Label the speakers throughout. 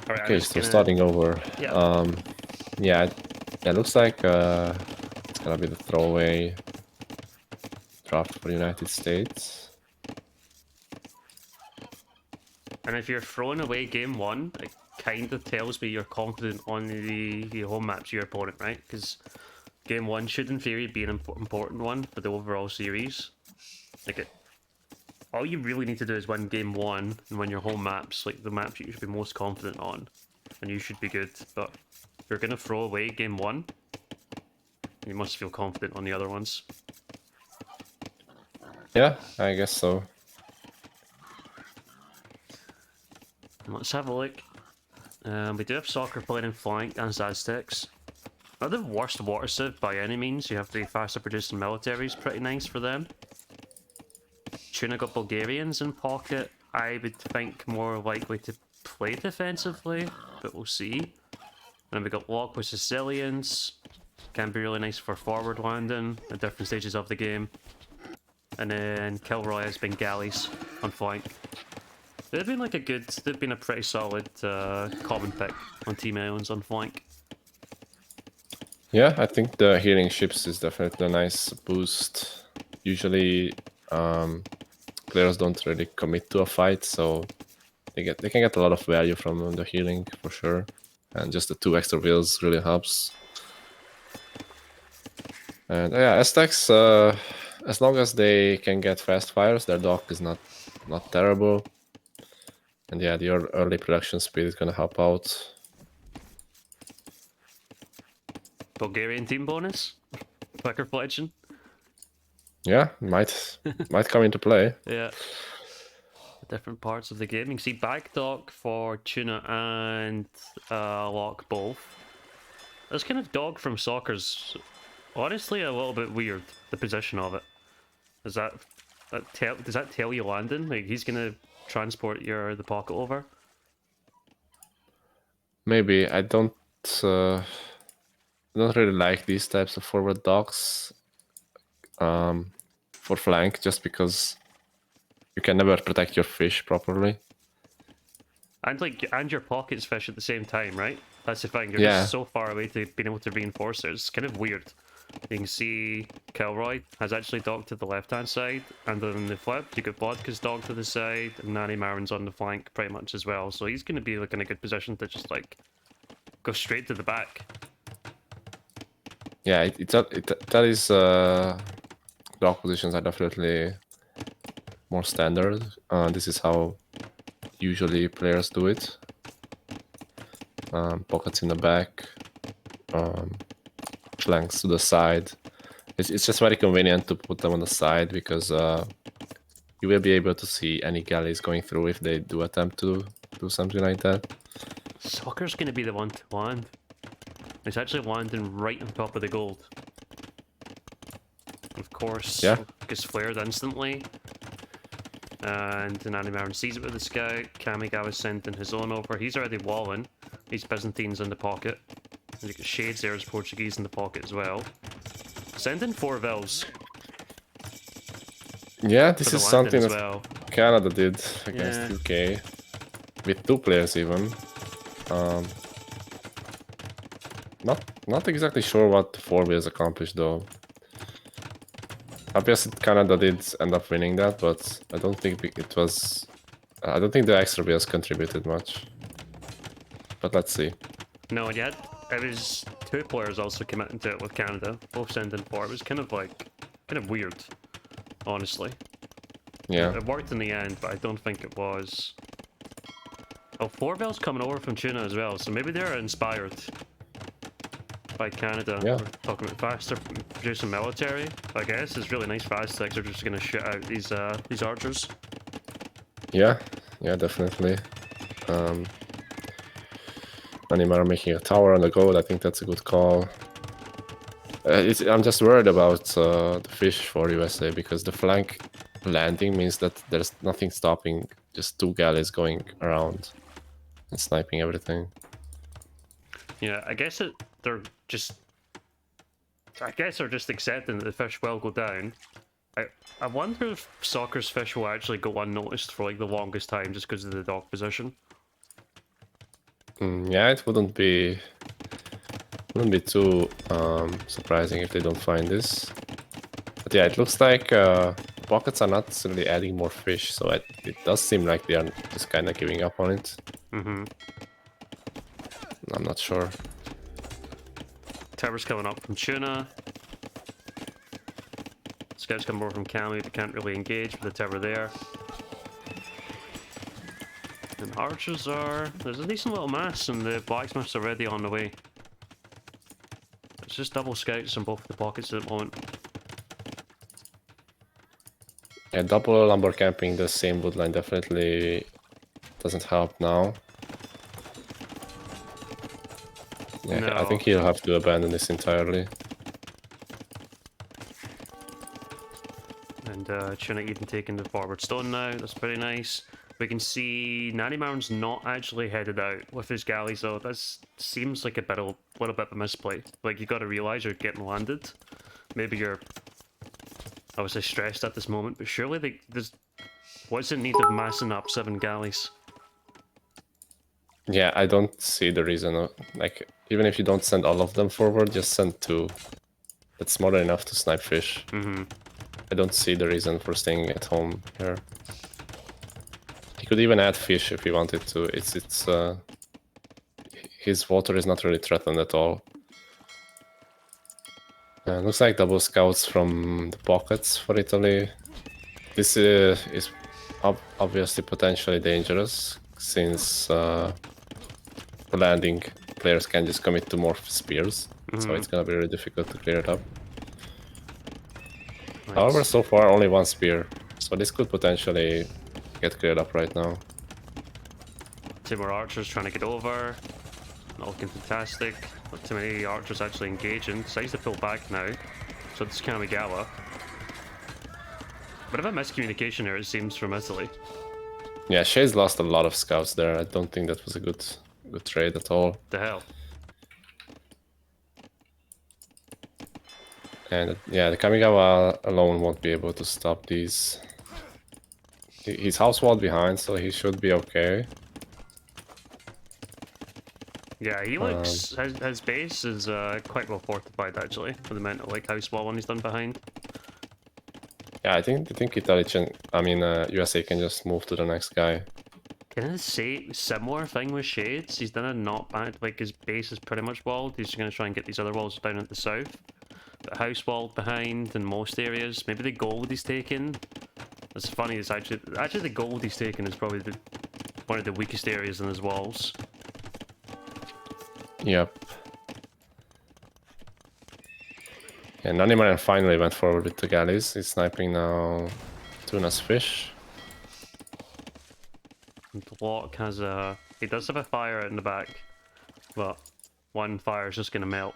Speaker 1: Alright, I'm
Speaker 2: Okay,
Speaker 1: just
Speaker 2: so
Speaker 1: gonna...
Speaker 2: starting over.
Speaker 1: Yeah.
Speaker 2: Yeah, it looks like it's gonna be the throwaway draft for United States.
Speaker 1: And if you're throwing away game one, it kind of tells me you're confident on the home match your opponent, right? Because game one should, in theory, be an important one for the overall series. Like, all you really need to do is win game one and win your home maps, like the maps you should be most confident on, and you should be good. But if you're gonna throw away game one, you must feel confident on the other ones.
Speaker 2: Yeah, I guess so.
Speaker 1: Let's have a look. We do have soccer playing in flank and Aztecs. Not the worst water civ by any means. You have the faster producing militaries, pretty nice for them. Tuna got Bulgarians in pocket. I would think more likely to play defensively, but we'll see. And we got Lock with Sicilians. Can be really nice for forward landing at different stages of the game. And then Kilroy has Bengalis on flank. They've been like they've been a pretty solid common pick on Team Islands on flank.
Speaker 2: Yeah, I think the healing ships is definitely a nice boost. Usually, players don't really commit to a fight, so they can get a lot of value from the healing for sure. And just the 2 extra wheels really helps. And yeah, Aztecs, as long as they can get fast fires, their dock is not terrible. And yeah, the early production speed is gonna help out.
Speaker 1: Bulgarian team bonus? Quicker fletching?
Speaker 2: Yeah, might come into play.
Speaker 1: Yeah. Different parts of the game. You can see backdock for Tuna and Lock both. This kind of dog from soccer's honestly a little bit weird, the position of it. Does that tell you landing? Like he's gonna transport the pocket over?
Speaker 2: Maybe I don't really like these types of forward docks for flank, just because you can never protect your fish properly.
Speaker 1: And your pockets fish at the same time, right? That's the thing. You're
Speaker 2: Yeah,
Speaker 1: just so far away to being able to reinforce it. It's kind of weird. You can see Kilroy has actually docked to the left-hand side, and then the flip, you got Vodka's docked to the side, and Nanny Marin's on the flank pretty much as well. So he's going to be like in a good position to just like go straight to the back.
Speaker 2: yeah, that is dock positions are definitely more standard. This is how usually players do it. Pockets in the back, flanks to the side. It's just very convenient to put them on the side, because you will be able to see any galleys going through if they do attempt to do something like that.
Speaker 1: Soccer's going to be the one to land. It's actually landing right on top of the gold. Of course,
Speaker 2: Yeah.
Speaker 1: gets flared instantly. And Nanny Marin sees it with the scout. Kamigawa sending his own over. He's already walling. He's Byzantines in the pocket. And you got Shades there as Portuguese in the pocket as well. Sending 4 Vils
Speaker 2: Yeah,
Speaker 1: for
Speaker 2: this
Speaker 1: the
Speaker 2: is
Speaker 1: landing
Speaker 2: something
Speaker 1: as
Speaker 2: that
Speaker 1: well.
Speaker 2: Canada did against
Speaker 1: Yeah.
Speaker 2: UK, with 2 players even. Not exactly sure what the 4 wheels accomplished though. Obviously, Canada did end up winning that, but I don't think it was. I don't think the extra wheels contributed much. But let's see.
Speaker 1: No, and yet it was 2 players also committing to it with Canada, both sending 4. It was kind of weird, honestly.
Speaker 2: Yeah.
Speaker 1: It worked in the end, but I don't think it was. Oh, 4 Vils coming over from Tuna as well, so maybe they're inspired by Canada.
Speaker 2: Yeah.
Speaker 1: We're talking about faster producing military. I guess it's really nice for Aztecs. They're just gonna shoot out these archers.
Speaker 2: Yeah, definitely. Animar making a tower on the goal, I think that's a good call. I'm just worried about the fish for USA, because the flank landing means that there's nothing stopping just 2 galleys going around and sniping everything.
Speaker 1: Yeah, I guess they're just accepting that the fish will go down. I wonder if soccer's fish will actually go unnoticed for like the longest time just because of the dock position.
Speaker 2: Yeah, it wouldn't be too surprising if they don't find this. But yeah, it looks like pockets are not necessarily adding more fish, so it does seem like they are just kind of giving up on it.
Speaker 1: Mm-hmm.
Speaker 2: I'm not sure.
Speaker 1: Tower's coming up from Tuna. Scouts come over from Cami, but can't really engage with the tower there. And archers are... There's a decent little mass, and the blacksmiths are already on the way. It's just double scouts in both of the pockets at the moment.
Speaker 2: Yeah, double lumber camping the same woodline definitely doesn't help now. Yeah, I
Speaker 1: No.
Speaker 2: think he'll have to abandon this entirely.
Speaker 1: And Tuna even taking the forward stone now, that's pretty nice. We can see Nanimarn's not actually headed out with his galleys though. That seems like a little bit of a misplay. Like, you gotta realise you're getting landed. Maybe you're, I would say, stressed at this moment, but surely what's the need of massing up 7 galleys?
Speaker 2: Yeah, I don't see the reason. Like, even if you don't send all of them forward, just send 2. That's more than enough to snipe fish.
Speaker 1: Mm-hmm.
Speaker 2: I don't see the reason for staying at home here. He could even add fish if he wanted to. His water is not really threatened at all. Looks like double scouts from the pockets for Italy. This is obviously potentially dangerous, since the landing players can just commit to more spears. So it's gonna be really difficult to clear it up.
Speaker 1: Nice.
Speaker 2: However, so far only 1 spear, so this could potentially get cleared up right now.
Speaker 1: 2 more archers trying to get over. Not looking fantastic. Not too many archers actually engaging. Decides to pull back now. So it's Kamigawa. Bit of a miscommunication here, it seems, from Italy.
Speaker 2: Yeah, Shade's lost a lot of scouts there. I don't think that was a good trade at all.
Speaker 1: The hell?
Speaker 2: And yeah, the Kamigawa alone won't be able to stop these. He's house walled behind, so he should be okay.
Speaker 1: Yeah, he looks... his base is quite well fortified, actually, for the amount of, like, house wall one he's done behind.
Speaker 2: Yeah, I think USA can just move to the next guy.
Speaker 1: Can I say similar thing with Shades? He's done a not bad, like, his base is pretty much walled. He's going to try and get these other walls down at the south. But house walled behind in most areas. Maybe the gold he's taken. It's funny, it's actually the gold he's taken is probably one of the weakest areas in his walls.
Speaker 2: Yep. And Nanimaran finally went forward with the galleys. He's sniping now Tuna's fish.
Speaker 1: And Block has he does have a fire out in the back, but 1 fire is just gonna melt.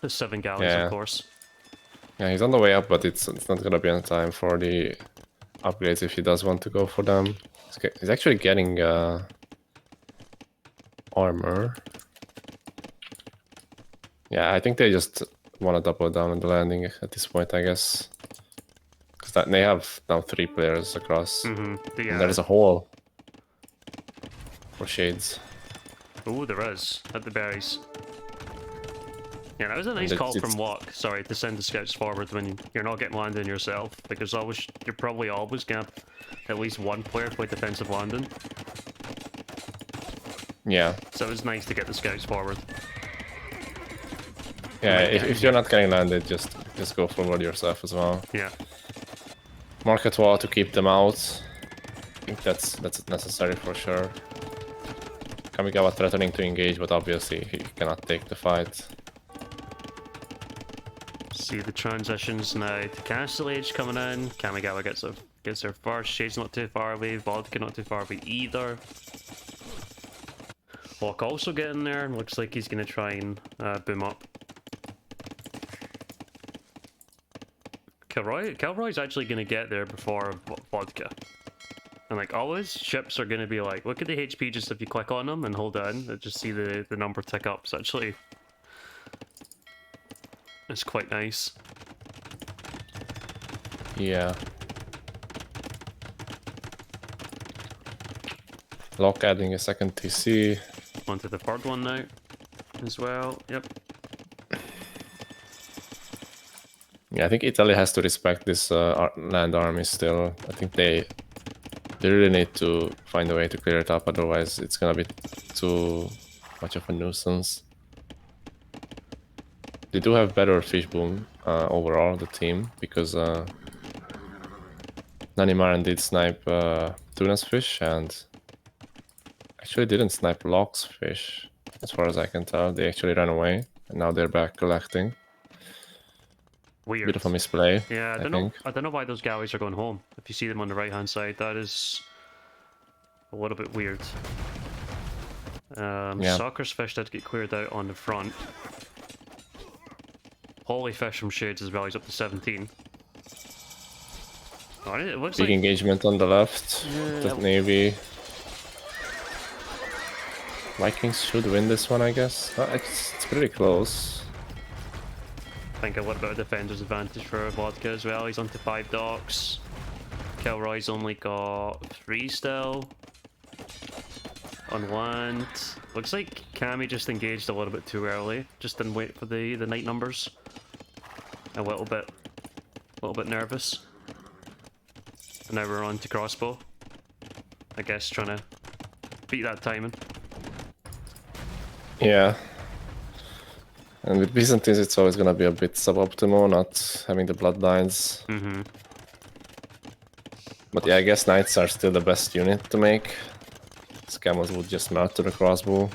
Speaker 1: The 7 galleys,
Speaker 2: Yeah.
Speaker 1: of course.
Speaker 2: Yeah, he's on the way up, but it's not gonna be on time for the upgrades if he does want to go for them. He's actually getting armor. Yeah, I think they just want to double down on the landing at this point, I guess. Because they have now 3 players across.
Speaker 1: Mm-hmm.
Speaker 2: And there's a hole for Shades.
Speaker 1: Oh, there is at the berries. Yeah, that was a nice call from Walk. Sorry, to send the scouts forward when you're not getting landing yourself, because you're probably always gonna have at least 1 player play defensive landing.
Speaker 2: Yeah.
Speaker 1: So it was nice to get the scouts forward.
Speaker 2: Yeah, if you're not getting landed, just go forward yourself as well.
Speaker 1: Yeah.
Speaker 2: Market wall to keep them out. I think that's necessary for sure. Kamigawa threatening to engage, but obviously he cannot take the fight.
Speaker 1: See the transitions now to Castle Age coming in. Kamigawa gets her first. Shade's not too far away. Vodka not too far away either. Walk also getting there. Looks like he's going to try and boom up. Kilroy's actually going to get there before Vodka. And like always, ships are going to be like, look at the HP just if you click on them and hold down. Just see the number tick up. So actually, it's quite nice.
Speaker 2: Yeah. Locke adding a second TC.
Speaker 1: onto the third one now as well. Yep.
Speaker 2: Yeah, I think Italy has to respect this land army still. I think they really need to find a way to clear it up, otherwise it's gonna be too much of a nuisance. They do have better fish boom overall, the team, because Nanimaran did snipe Tuna's fish and actually didn't snipe Locke's fish, as far as I can tell. They actually ran away and now they're back collecting.
Speaker 1: Weird.
Speaker 2: Bit of a misplay.
Speaker 1: Yeah,
Speaker 2: I think.
Speaker 1: I don't know why those galleys are going home. If you see them on the right hand side, that is a little bit weird.
Speaker 2: Yeah.
Speaker 1: Soccer's fish did get cleared out on the front. Holy fish from Shades as well, he's up to 17. Oh, it looks
Speaker 2: Big
Speaker 1: like
Speaker 2: engagement on the left. The Navy. Vikings should win this one, I guess. It's pretty close.
Speaker 1: I think a little bit of defender's advantage for Vodka as well. He's onto 5 docks. Kilroy's only got 3 still. On land. Looks like Cammy just engaged a little bit too early. Just didn't wait for the night numbers. A little bit nervous. And now we're on to crossbow. I guess trying to beat that timing.
Speaker 2: Yeah. And with Byzantines, it's always gonna be a bit suboptimal, not having the bloodlines.
Speaker 1: Mm-hmm.
Speaker 2: But yeah, I guess knights are still the best unit to make. Camels would just melt to the crossbow.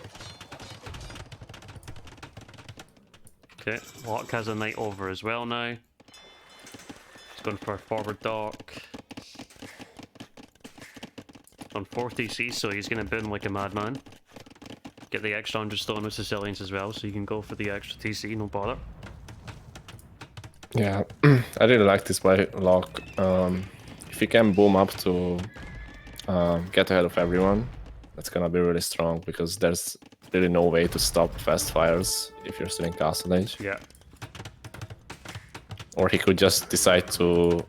Speaker 1: Okay, Locke has a knight over as well now. He's going for a forward dock. On 4 TC, so he's going to boom like a madman. Get the extra 100 stone with Sicilians as well, so you can go for the extra TC, no bother.
Speaker 2: Yeah, I really like this by Locke. If you can boom up to get ahead of everyone, that's gonna be really strong, because there's really no way to stop fast fires if you're still in Castle Age.
Speaker 1: Yeah.
Speaker 2: Or he could just decide to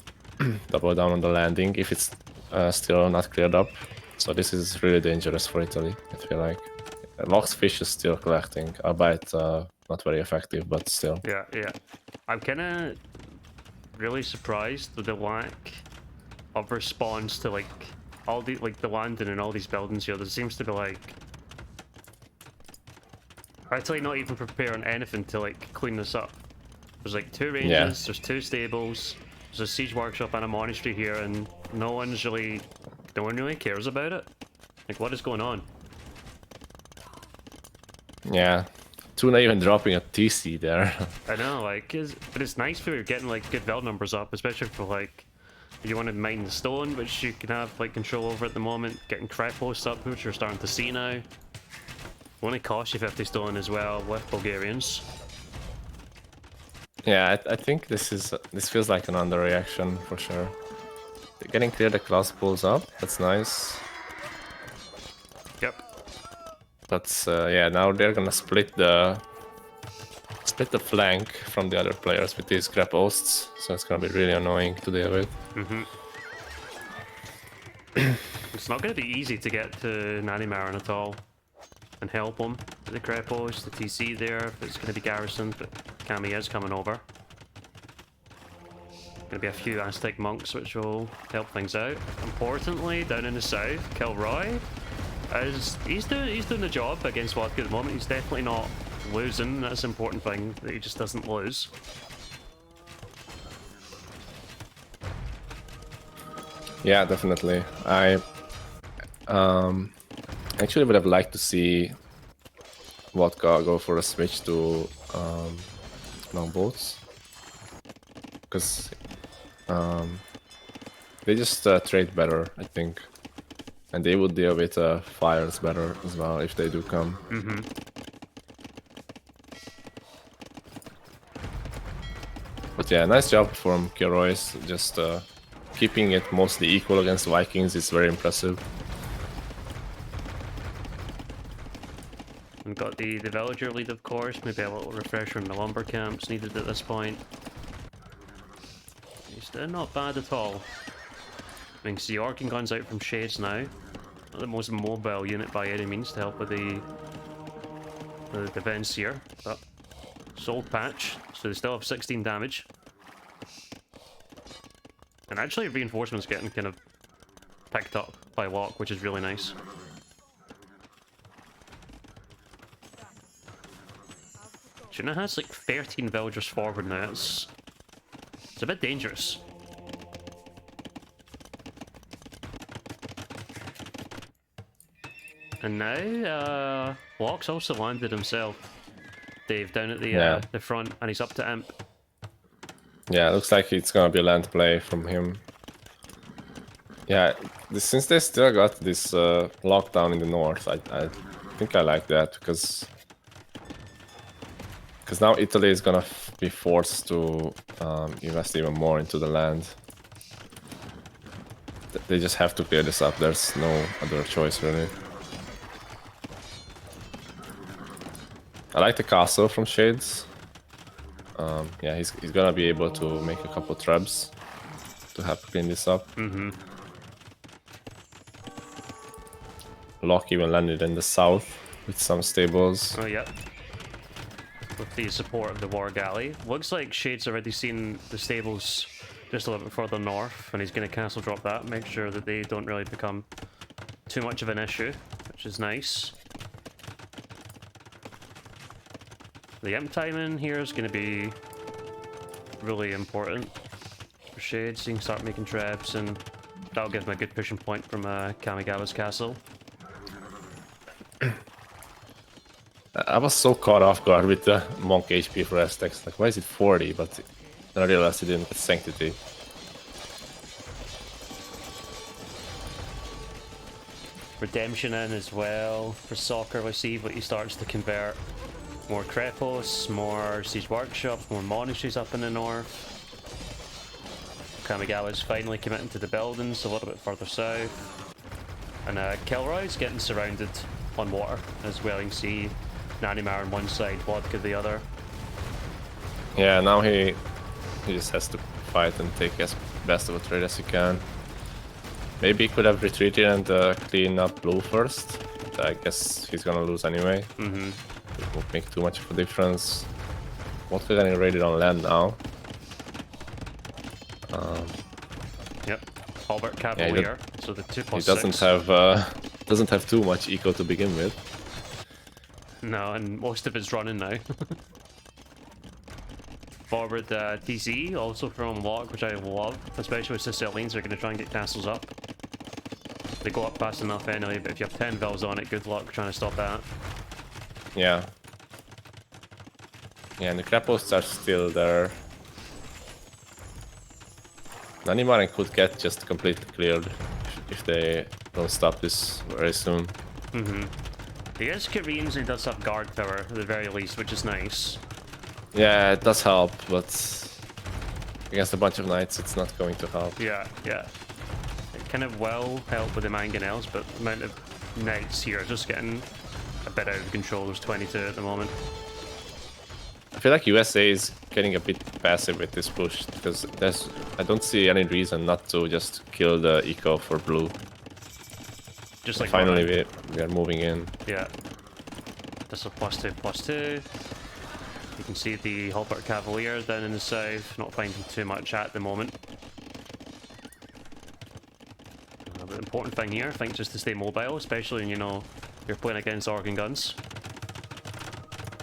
Speaker 2: double down on the landing if it's still not cleared up. So this is really dangerous for Italy, I feel like. Locke's fish is still collecting, albeit not very effective, but still.
Speaker 1: Yeah. I'm kind of really surprised with the lack of response to like all the the landing and all these buildings here. There seems to be like actually not even preparing anything to like clean this up. There's like 2 ranges, there's 2 stables, there's a siege workshop and a monastery here, and no one really cares about it. Like, what is going on?
Speaker 2: Yeah, Tuna even dropping a TC there.
Speaker 1: I know, like, but it's nice for getting like good build numbers up, especially for like if you want to mine the stone, which you can have like control over at the moment. Getting crap posts up, which you're starting to see now. Only cost you 50 stone as well with Bulgarians.
Speaker 2: Yeah, I think this feels like an underreaction for sure. They're getting clear the class pulls up, that's nice.
Speaker 1: Yep.
Speaker 2: But yeah, now they're gonna split the flank from the other players with these crap hosts, so it's gonna be really annoying to deal with.
Speaker 1: Mm-hmm. It's not gonna be easy to get to Nanimaran at all and help him with the crap host, the TC there, if it's gonna be garrisoned, but Cammy is coming over. Gonna be a few Aztec monks which will help things out. Importantly, down in the south, Kilroy he's doing the job against Vodka at the moment. He's definitely not losing. That's an important thing, that he just doesn't lose.
Speaker 2: Yeah, definitely. I actually would have liked to see Vodka go for a switch to longboats, because they just trade better, I think, and they would deal with fires better as well if they do come.
Speaker 1: Mm-hmm.
Speaker 2: But yeah, nice job from Kilroy's, just keeping it mostly equal against Vikings is very impressive.
Speaker 1: We've got the villager lead, of course. Maybe a little refresher in the lumber camps needed at this point. He's still not bad at all. I mean, Orkin guns out from Shades now. Not the most mobile unit by any means to help with the the defense here. But sold patch, so they still have 16 damage. And actually, reinforcements getting kind of picked up by Locke, which is really nice. Shuna has like 13 villagers forward now. It's a bit dangerous. And now, Locke's also landed himself, Dave, down at the front, and he's up to Imp.
Speaker 2: Yeah, it looks like it's gonna be land play from him. Yeah, since they still got this lockdown in the north, I think I like that because now Italy is gonna be forced to invest even more into the land. They just have to clear this up. There's no other choice really. I like the castle from Shades. Yeah, he's gonna be able to make a couple traps to help clean this up. Locke even landed in the south with some stables.
Speaker 1: Oh, yeah. With the support of the War Galley. Looks like Shade's already seen the stables just a little bit further north, and he's going to castle drop that, make sure that they don't really become too much of an issue, which is nice. The Imp timing here is going to be really important for Shade, so he can start making traps, and that'll give him a good pushing point from Kamigawa's castle.
Speaker 2: I was so caught off guard with the Monk HP for Aztecs. Like, why is it 40? But then I realized it didn't get Sanctity.
Speaker 1: Redemption in as well for Soccer. We see what he starts to convert. More Krepos, more Siege Workshops, more monasteries up in the north. Kamigawa's finally committing to the buildings a little bit further south. And Kilroy's getting surrounded on water as well. You can see Nanimar on one side, Vodka the other.
Speaker 2: Yeah, now he just has to fight and take as best of a trade as he can. Maybe he could have retreated and clean up blue first. But I guess he's gonna lose anyway. It won't make too much of a difference. Vodka getting raided on land now.
Speaker 1: Yep, Albert Cavalier. So the 2+6.
Speaker 2: He doesn't have too much eco to begin with.
Speaker 1: No, and most of it's running now. Forward TC, also from Locke, which I love, especially with Sicilians. They're going to try and get castles up. They go up fast enough anyway, but if you have 10 vills on it, good luck trying to stop that.
Speaker 2: Yeah. Yeah, and the Krepos are still there. Nanimaren could get just completely cleared if they don't stop this very soon.
Speaker 1: He has Koreans and he does have guard power at the very least, which is nice.
Speaker 2: Yeah, it does help, but against a bunch of knights, it's not going to help.
Speaker 1: Yeah, yeah. It kind of will help with the mangonels, but the amount of knights here are just getting a bit out of control. There's 22 at the moment.
Speaker 2: I feel like USA is getting a bit passive with this push, because I don't see any reason not to just kill the eco for blue.
Speaker 1: Just like
Speaker 2: finally we are moving in.
Speaker 1: Yeah. This is +2/+2. You can see the Halbert Cavalier down in the south, not finding too much at the moment. The important thing here, I think, just to stay mobile, especially when, you know, you're playing against organ guns.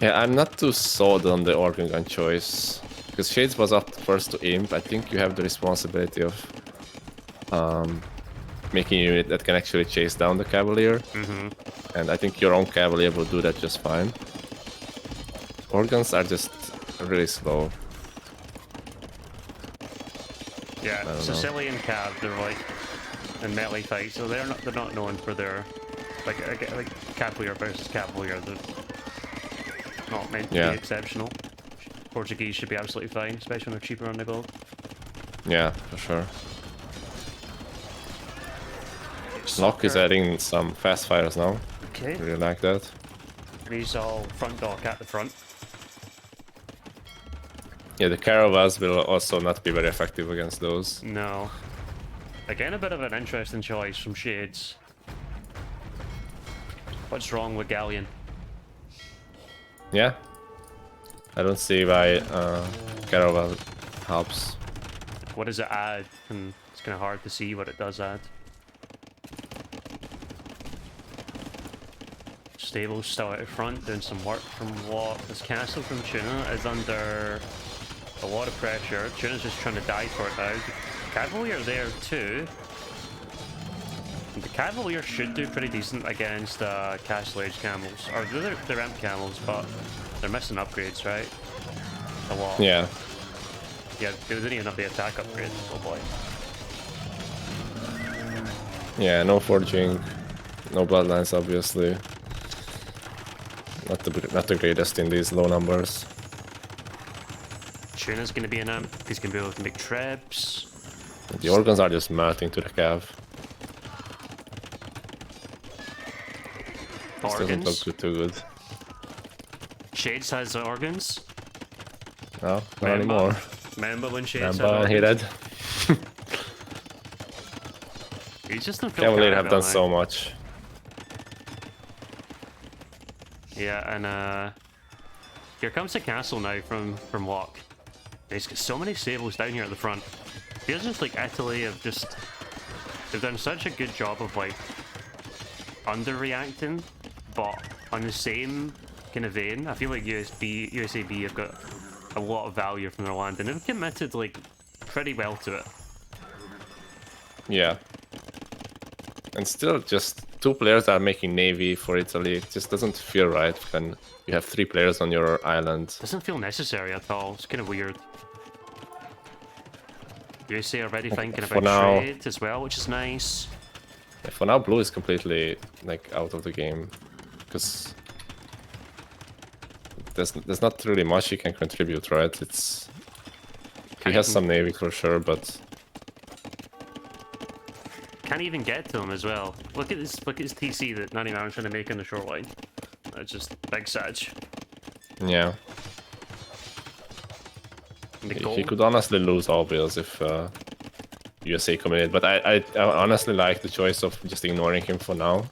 Speaker 2: Yeah, I'm not too sold on the organ gun choice, because Shades was up first to Imp. I think you have the responsibility of making a unit that can actually chase down the Cavalier. And I think your own Cavalier will do that just fine. Organs are just really slow.
Speaker 1: Yeah, Sicilian Cav, they're like in melee fights, so they're not known for their like Cavalier versus Cavalier. They're not meant to be exceptional. Portuguese should be absolutely fine, especially when they're cheaper on the go.
Speaker 2: Yeah, for sure. Locke is adding some fast fires now.
Speaker 1: Okay.
Speaker 2: Really like that.
Speaker 1: He's all front dock at the front.
Speaker 2: Yeah, the Caravas will also not be very effective against those.
Speaker 1: No. Again, a bit of an interesting choice from Shades. What's wrong with Galleon?
Speaker 2: Yeah. I don't see why Caravel helps.
Speaker 1: What does it add? And it's kind of hard to see what it does add. Stable's still out front, doing some work from what this castle from Tuna is under a lot of pressure. Tuna's just trying to die for it now. The Cavalier there too. The Cavalier should do pretty decent against Castle Age camels. Or they're imp camels, but they're missing upgrades, right? A lot.
Speaker 2: Yeah.
Speaker 1: Yeah, they didn't even have the attack upgrade. Oh boy.
Speaker 2: Yeah, no forging, no bloodlines, obviously. Not the greatest in these low numbers.
Speaker 1: Tuna's gonna be an imp. He's gonna be able to make trebs.
Speaker 2: The organs are just melting to the cav. This doesn't look good, too good.
Speaker 1: Shades has organs.
Speaker 2: No, not anymore.
Speaker 1: Remember when Shades had
Speaker 2: Remember,
Speaker 1: organs?
Speaker 2: he dead.
Speaker 1: He's just not feel
Speaker 2: Cavalier have
Speaker 1: Caravel
Speaker 2: done
Speaker 1: now.
Speaker 2: so much.
Speaker 1: Yeah, and here comes the castle now from Locke. He's got so many sables down here at the front. Feels just like Italy have just they've done such a good job of like underreacting, but on the same kind of vein, I feel like USAB have got a lot of value from their land and they've committed like pretty well to it.
Speaker 2: Yeah. And still just 2 players are making Navy for Italy. It just doesn't feel right when you have 3 players on your island.
Speaker 1: Doesn't feel necessary at all. It's kind of weird. USA already thinking
Speaker 2: For
Speaker 1: about
Speaker 2: now.
Speaker 1: trade as well, which is nice.
Speaker 2: Yeah, for now, blue is completely like out of the game because there's not really much he can contribute, right? He has some Navy for sure, but
Speaker 1: Can't even get to him as well. Look at this TC that 99 is trying to make on the shoreline. That's just big Sag.
Speaker 2: yeah.
Speaker 1: And the
Speaker 2: He
Speaker 1: gold,
Speaker 2: could honestly lose all bills if USA committed, but I honestly like the choice of just ignoring him for now.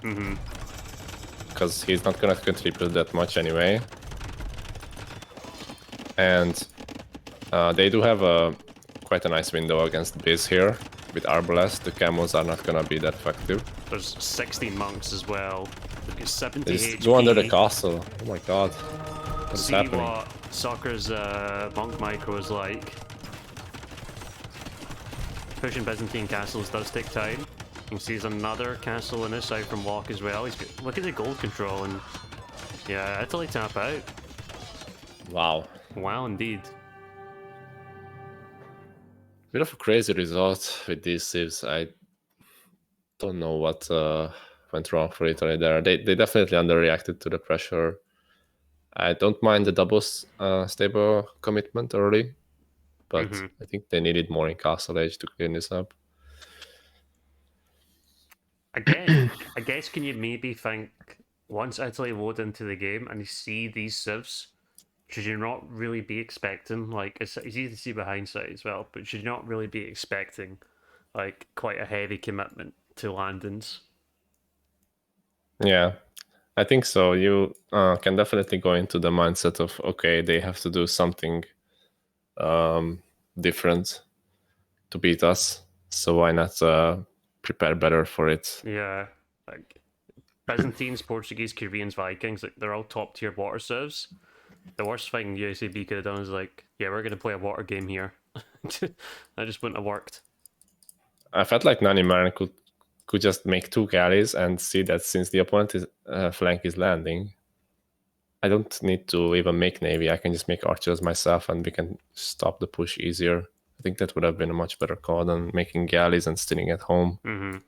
Speaker 2: Because he's not gonna contribute that much anyway. And they do have quite a nice window against Biz here. With Arbalest, the camels are not gonna be that effective.
Speaker 1: there's 16 monks as well. They've got 70
Speaker 2: They
Speaker 1: HP.
Speaker 2: just go under the castle. Oh my god. What's
Speaker 1: See
Speaker 2: happening?
Speaker 1: what Soccer's monk micro is like. Pushing Byzantine castles does take time. You can see there's another castle in this side from Locke as well. He's got, look at the gold control and yeah, Italy tap out.
Speaker 2: Wow.
Speaker 1: Wow, indeed.
Speaker 2: Bit of a crazy result with these civs. I don't know what went wrong for Italy there. They definitely underreacted to the pressure. I don't mind the double stable commitment early, but I think they needed more in Castle Age to clean this up.
Speaker 1: I guess can you maybe think once Italy load into the game and you see these civs, should you not really be expecting like it's easy to see behind sight as well, but should you not really be expecting like quite a heavy commitment to landings?
Speaker 2: Yeah, I think so. You can definitely go into the mindset of, okay, they have to do something different to beat us, so why not prepare better for it?
Speaker 1: Yeah, like Byzantines, Portuguese, Koreans, Vikings, like they're all top tier water civs. The worst thing USAB could have done is like, yeah, we're gonna play a water game here. That just wouldn't have worked.
Speaker 2: I felt like Nani Marin could just make 2 galleys and see that since the opponent flank is landing, I don't need to even make Navy. I can just make archers myself and we can stop the push easier. I think that would have been a much better call than making galleys and staying at home. I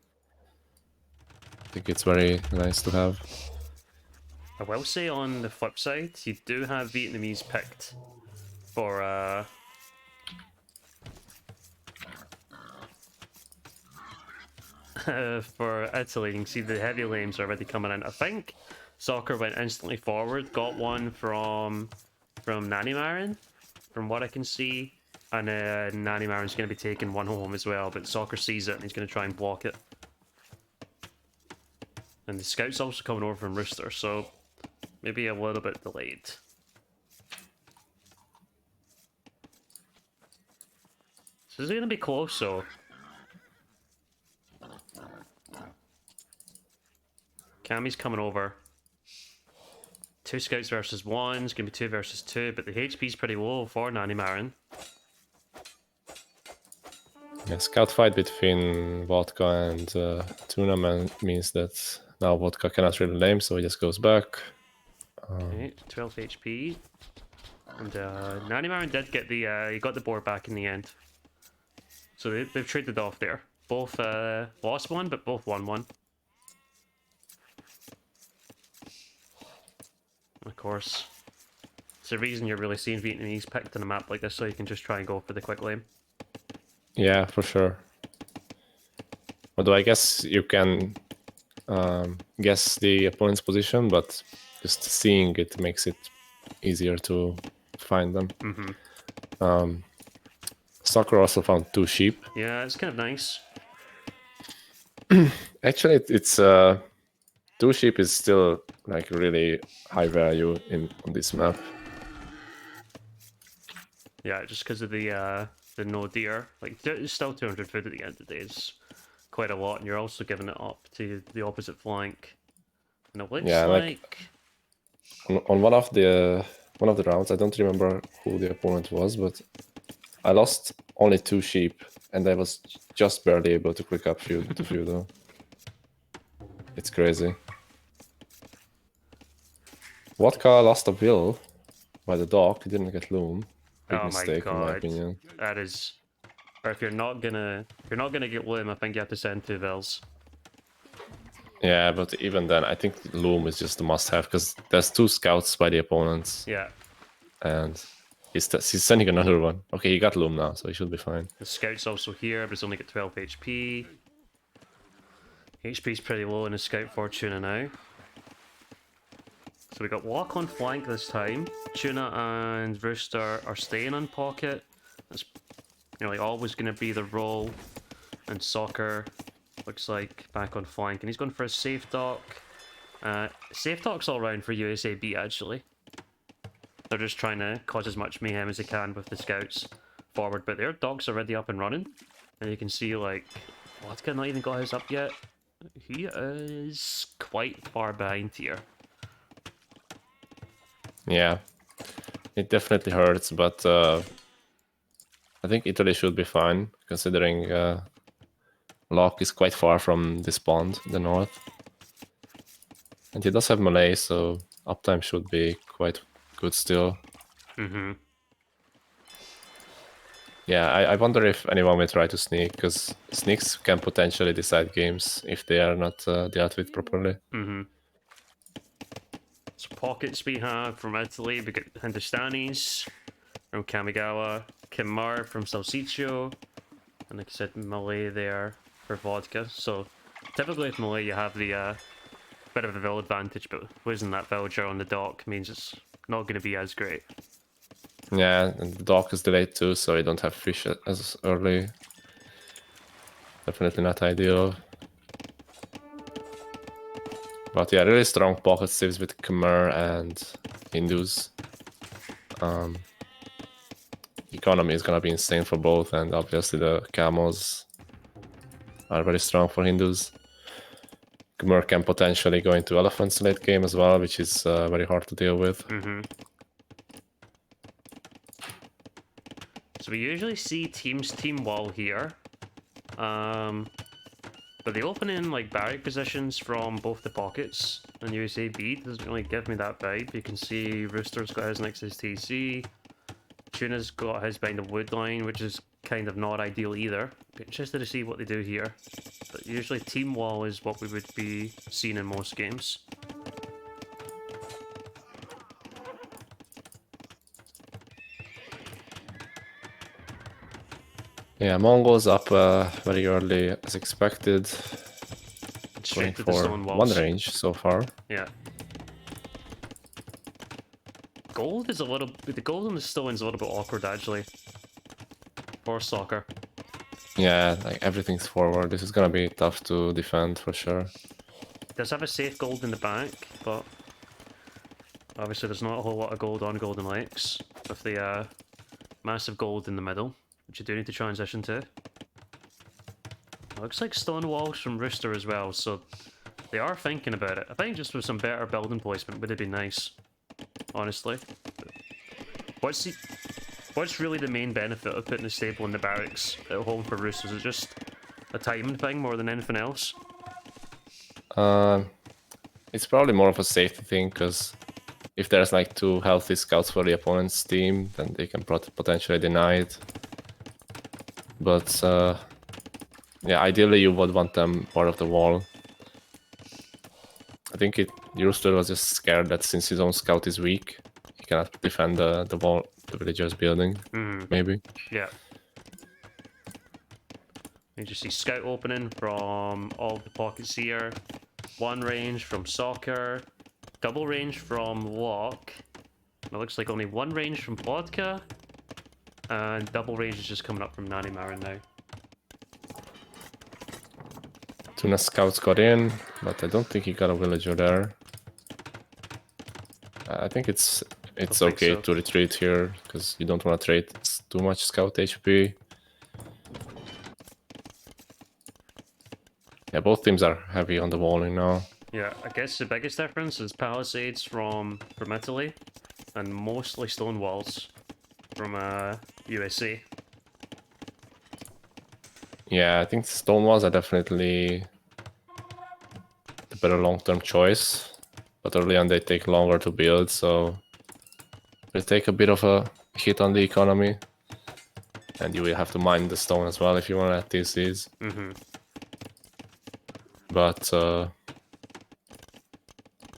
Speaker 2: think it's very nice to have.
Speaker 1: I will say on the flip side, you do have Vietnamese picked for for Italy. You can see the heavy lames are already coming in. I think Soccer went instantly forward, got one from Nani Marin, from what I can see. And Nani Marin's going to be taking one home as well, but Soccer sees it and he's going to try and block it. And the scout's also coming over from Rooster, so maybe a little bit delayed. So this is gonna be close, so. Cammy's coming over. 2 scouts versus 1. It's gonna be 2 versus 2, but the HP's pretty low for Nanny Marin.
Speaker 2: Yeah, scout fight between Vodka and Tuna means that now Vodka cannot really lame, so he just goes back.
Speaker 1: Okay, 12 HP. And Nanny Marin did get the he got the board back in the end. So they've traded off there. Both lost one, but both won one. Of course, it's the reason you're really seeing Vietnamese picked on a map like this, so you can just try and go for the quick lane.
Speaker 2: Yeah, for sure. Although I guess you can guess the opponent's position, but just seeing it makes it easier to find them.
Speaker 1: Mm-hmm.
Speaker 2: Soccer also found 2 sheep.
Speaker 1: Yeah, it's kind of nice.
Speaker 2: Actually, it's 2 sheep is still like really high value on this map.
Speaker 1: Yeah, just because of the no deer. Like, it's still 200 food at the end of the day. It's quite a lot, and you're also giving it up to the opposite flank. And it looks
Speaker 2: Yeah,
Speaker 1: like
Speaker 2: on one of the rounds, I don't remember who the opponent was, but I lost only 2 sheep, and I was just barely able to quick up few though. It's crazy. Vodka lost a bill by the dock. He didn't get loom. Big
Speaker 1: oh my
Speaker 2: mistake in my
Speaker 1: god,
Speaker 2: opinion.
Speaker 1: that is. Or if you're not gonna get loom, I think you have to send 2 vills.
Speaker 2: Yeah, but even then, I think loom is just a must-have because there's 2 scouts by the opponents,
Speaker 1: Yeah,
Speaker 2: and he's sending another one. Okay, he got loom now, so he should be fine.
Speaker 1: the scout's also here, but it's only got 12 HP. HP's pretty low in his scout for Tuna now. So we got walk on flank this time. Tuna and Rooster are staying on pocket. That's like always going to be the role. And Soccer looks like back on flank, and he's going for a safe dock. Safe dock's all round for USAB actually. They're just trying to cause as much mayhem as they can with the scouts forward, but their dock's already up and running. And you can see like Vodka not even got his up yet. He is quite far behind here.
Speaker 2: Yeah, it definitely hurts, but I think Italy should be fine, considering Locke is quite far from this pond in the north. And he does have Malay, so uptime should be quite good still.
Speaker 1: Mm-hmm.
Speaker 2: Yeah, I wonder if anyone will try to sneak, because sneaks can potentially decide games if they are not dealt with properly.
Speaker 1: Mm-hmm. So pockets we have from Italy, we got Hindustanis from Kamigawa, Kimar from Salsiccio, and like I said, Malay there for Vodka. So typically with Malay you have the bit of a vill advantage, but losing that villager on the dock means it's not going to be as great.
Speaker 2: Yeah, and the dock is delayed too, so you don't have fish as early. Definitely not ideal. But yeah, really strong pocket saves with Khmer and Hindus. Economy is gonna be insane for both, and obviously the camos are very strong for Hindus. Khmer can potentially go into elephants late game as well, which is very hard to deal with.
Speaker 1: Mm-hmm. So we usually see teams team wall here. But the opening like barrack positions from both the pockets and USAB doesn't really give me that vibe. You can see Rooster's got his next to his TC. Tuna's got his behind the wood line, which is kind of not ideal either. Be interested to see what they do here. But usually team wall is what we would be seeing in most games.
Speaker 2: Yeah, Mongols up very early as expected. Going
Speaker 1: Straight to
Speaker 2: for
Speaker 1: the stone walls.
Speaker 2: one range so far.
Speaker 1: Yeah. Gold is a little... The gold on the stone's a little bit awkward, actually. For Soccer.
Speaker 2: Yeah, like everything's forward. This is gonna be tough to defend for sure.
Speaker 1: Does have a safe gold in the back, but... Obviously there's not a whole lot of gold on Golden Lakes. With the massive gold in the middle. which you do need to transition to. Looks like stone walls from Rooster as well, so they are thinking about it. I think just with some better building placement would have been nice, honestly. What's really the main benefit of putting a stable in the barracks at home for Roosters? Is it just a timing thing more than anything else?
Speaker 2: It's probably more of a safety thing, because if there's like 2 healthy scouts for the opponent's team, then they can potentially deny it. But yeah, ideally you would want them part of the wall. I think Rooster was just scared that since his own scout is weak, he cannot defend the wall, the villager's building, maybe.
Speaker 1: Yeah. You just see scout opening from all the pockets here. 1 range from Soccer. Double range from Lock. It looks like only 1 range from Vodka. And double range is just coming up from Nanny Marin now.
Speaker 2: Tuna scouts got in, but I don't think he got a villager there. I think it's okay to retreat here, because you don't want to trade too much scout HP. Yeah, both teams are heavy on the walling now.
Speaker 1: Yeah, I guess the biggest difference is palisades from Italy, and mostly stone walls from USA.
Speaker 2: Yeah, I think stone walls are definitely the better long-term choice, but early on they take longer to build, so they take a bit of a hit on the economy, and you will have to mine the stone as well if you want to add TCs. But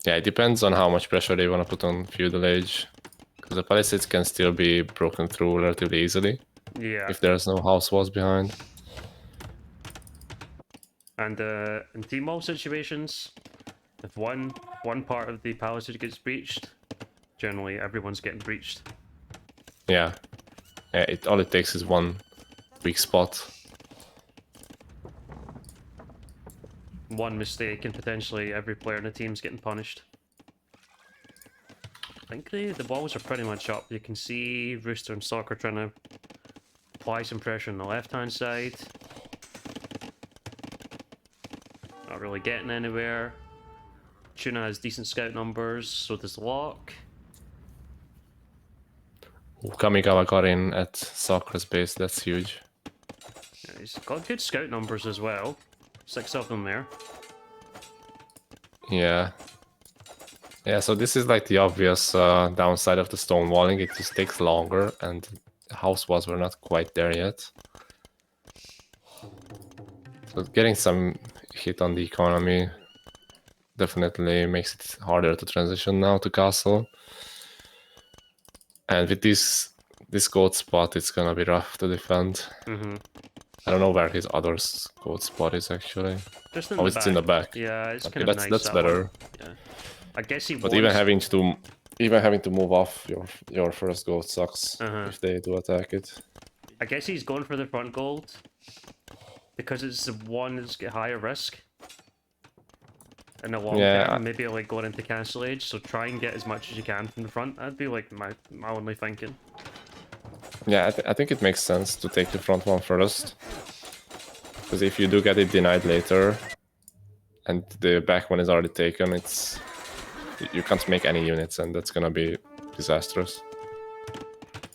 Speaker 2: yeah, it depends on how much pressure they want to put on feudal age, because the palisades can still be broken through relatively easily.
Speaker 1: Yeah.
Speaker 2: If there's no house walls behind.
Speaker 1: And in team wall situations, if one part of the palisade gets breached, generally everyone's getting breached.
Speaker 2: Yeah. Yeah, all it takes is 1 weak spot.
Speaker 1: 1 mistake and potentially every player in the team's getting punished. I think the walls are pretty much up. You can see Rooster and Soccer trying to apply some pressure on the left-hand side. Not really getting anywhere. Tuna has decent scout numbers, so does Lock.
Speaker 2: Kamigawa got in at Soccer's base, that's huge.
Speaker 1: Yeah, he's got good scout numbers as well. 6 of them there.
Speaker 2: Yeah. Yeah, so this is like the obvious downside of the stone walling. It just takes longer, and the house walls were not quite there yet. So getting some hit on the economy definitely makes it harder to transition now to castle. And with this goat spot, it's gonna be rough to defend. I don't know where his other goat spot is actually.
Speaker 1: Just in
Speaker 2: oh,
Speaker 1: the
Speaker 2: it's
Speaker 1: back.
Speaker 2: in the back.
Speaker 1: Yeah, it's
Speaker 2: Okay,
Speaker 1: kind of nice.
Speaker 2: that's better.
Speaker 1: One. Yeah, I guess he.
Speaker 2: But
Speaker 1: wants...
Speaker 2: even having to move off your first goat sucks if they do attack it.
Speaker 1: I guess he's going for the front gold because it's the one that's got higher risk. In the long term, maybe like going into Castle Age, so try and get as much as you can from the front. That'd be like my only thinking.
Speaker 2: Yeah, I think it makes sense to take the front one first, because if you do get it denied later, and the back one is already taken, you can't make any units, and that's gonna be disastrous.